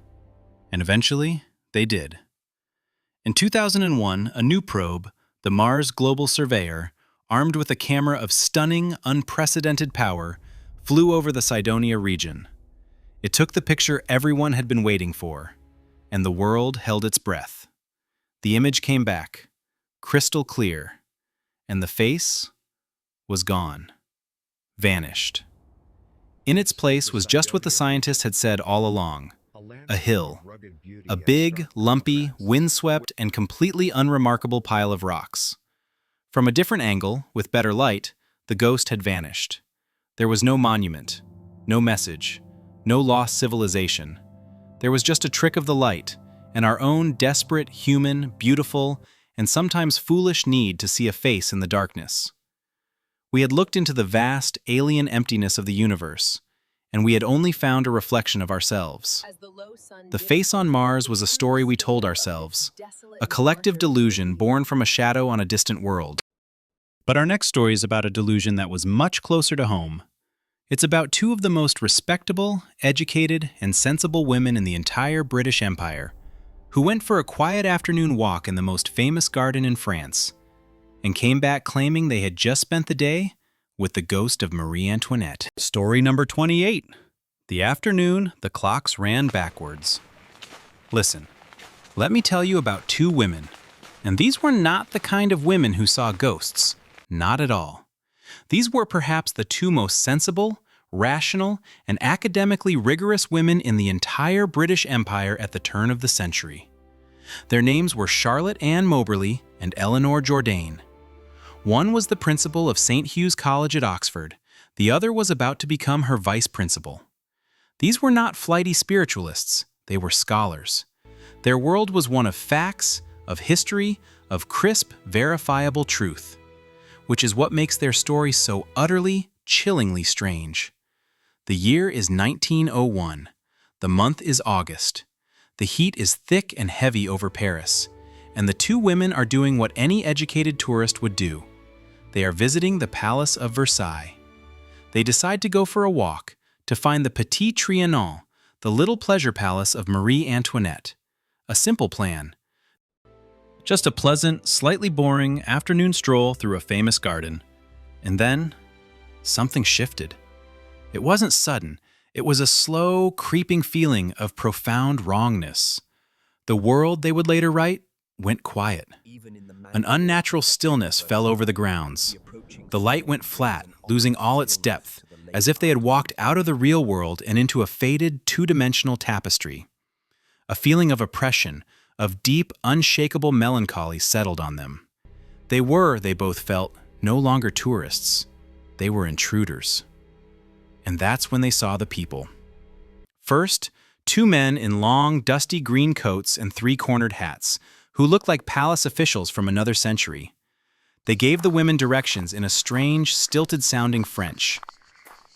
And eventually, they did. In 2001, a new probe, the Mars Global Surveyor, armed with a camera of stunning, unprecedented power, flew over the Cydonia region. It took the picture everyone had been waiting for, and the world held its breath. The image came back, crystal clear, and the face was gone, vanished. In its place was just what the scientists had said all along: a hill, a big, lumpy, windswept, and completely unremarkable pile of rocks. From a different angle, with better light, the ghost had vanished. There was no monument, no message, no lost civilization. There was just a trick of the light, and our own desperate, human, beautiful, and sometimes foolish need to see a face in the darkness. We had looked into the vast, alien emptiness of the universe, and we had only found a reflection of ourselves. The face on Mars was a story we told ourselves, a collective delusion born from a shadow on a distant world. But our next story is about a delusion that was much closer to home. It's about two of the most respectable, educated, and sensible women in the entire British Empire, who went for a quiet afternoon walk in the most famous garden in France, and came back claiming they had just spent the day with the ghost of Marie Antoinette. Story number 28. The afternoon, the clocks ran backwards. Listen, let me tell you about two women, and these were not the kind of women who saw ghosts. Not at all. These were perhaps the two most sensible, rational, and academically rigorous women in the entire British Empire at the turn of the century. Their names were Charlotte Ann Moberly and Eleanor Jourdain. One was the principal of St. Hugh's College at Oxford. The other was about to become her vice principal. These were not flighty spiritualists. They were scholars. Their world was one of facts, of history, of crisp, verifiable truth, which is what makes their story so utterly, chillingly strange. The year is 1901. The month is August. The heat is thick and heavy over Paris, and the two women are doing what any educated tourist would do. They are visiting the Palace of Versailles. They decide to go for a walk to find the Petit Trianon, the little pleasure palace of Marie Antoinette. A simple plan. Just a pleasant, slightly boring afternoon stroll through a famous garden. And then, something shifted. It wasn't sudden. It was a slow, creeping feeling of profound wrongness. The world, they would later write, went quiet. An unnatural stillness fell over the grounds. The light went flat, losing all its depth, as if they had walked out of the real world and into a faded, two-dimensional tapestry. A feeling of oppression, of deep, unshakable melancholy settled on them. They both felt, no longer tourists. They were intruders. And that's when they saw the people. First, two men in long, dusty green coats and three-cornered hats, who looked like palace officials from another century. They gave the women directions in a strange, stilted-sounding French.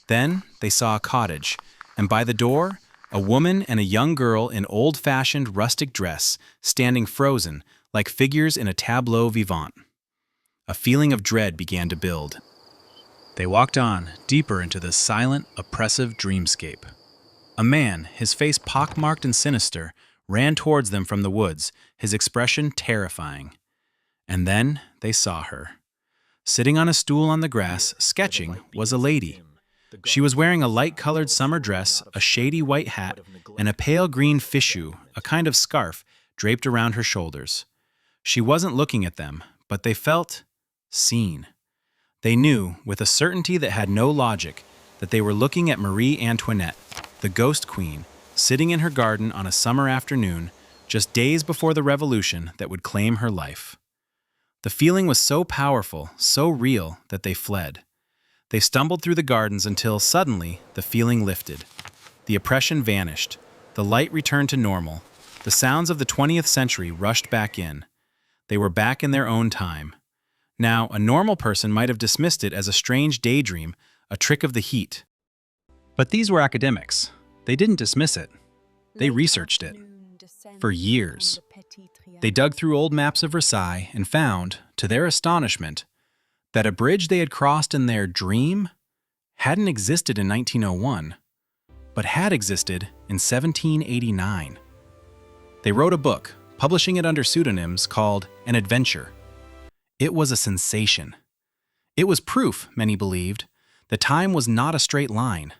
Then they saw a cottage, and by the door, a woman and a young girl in old-fashioned rustic dress, standing frozen, like figures in a tableau vivant. A feeling of dread began to build. They walked on, deeper into this silent, oppressive dreamscape. A man, his face pockmarked and sinister, ran towards them from the woods, his expression terrifying. And then they saw her. Sitting on a stool on the grass, sketching, was a lady. She was wearing a light-colored summer dress, a shady white hat, and a pale green fichu, a kind of scarf, draped around her shoulders. She wasn't looking at them, but they felt seen. They knew, with a certainty that had no logic, that they were looking at Marie Antoinette, the ghost queen, sitting in her garden on a summer afternoon, just days before the revolution that would claim her life. The feeling was so powerful, so real, that they fled. They stumbled through the gardens until, suddenly, the feeling lifted. The oppression vanished. The light returned to normal. The sounds of the 20th century rushed back in. They were back in their own time. Now, a normal person might have dismissed it as a strange daydream, a trick of the heat. But these were academics. They didn't dismiss it. They researched it. For years. They dug through old maps of Versailles and found, to their astonishment, that a bridge they had crossed in their dream hadn't existed in 1901, but had existed in 1789. They wrote a book, publishing it under pseudonyms, called An Adventure. It was a sensation. It was proof, many believed, that time was not a straight line,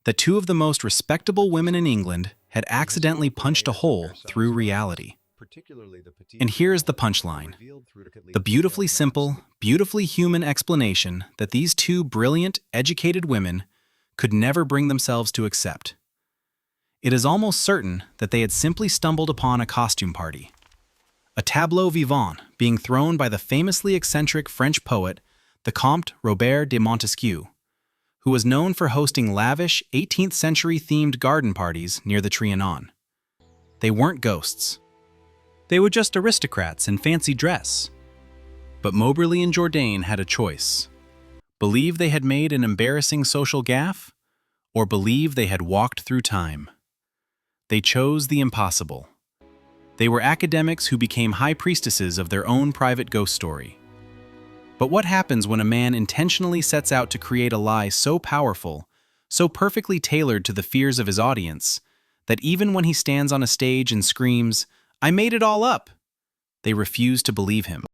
that two of the most respectable women in England had accidentally punched a hole through reality. And here's the punchline. The beautifully simple, beautifully human explanation that these two brilliant, educated women could never bring themselves to accept. It is almost certain that they had simply stumbled upon a costume party. A tableau vivant being thrown by the famously eccentric French poet, the Comte Robert de Montesquieu, who was known for hosting lavish 18th century themed garden parties near the Trianon. They weren't ghosts. They were just aristocrats in fancy dress. But Moberly and Jourdain had a choice. Believe they had made an embarrassing social gaffe, or believe they had walked through time. They chose the impossible. They were academics who became high priestesses of their own private ghost story. But what happens when a man intentionally sets out to create a lie so powerful, so perfectly tailored to the fears of his audience, that even when he stands on a stage and screams, "I made it all up," they refuse to believe him?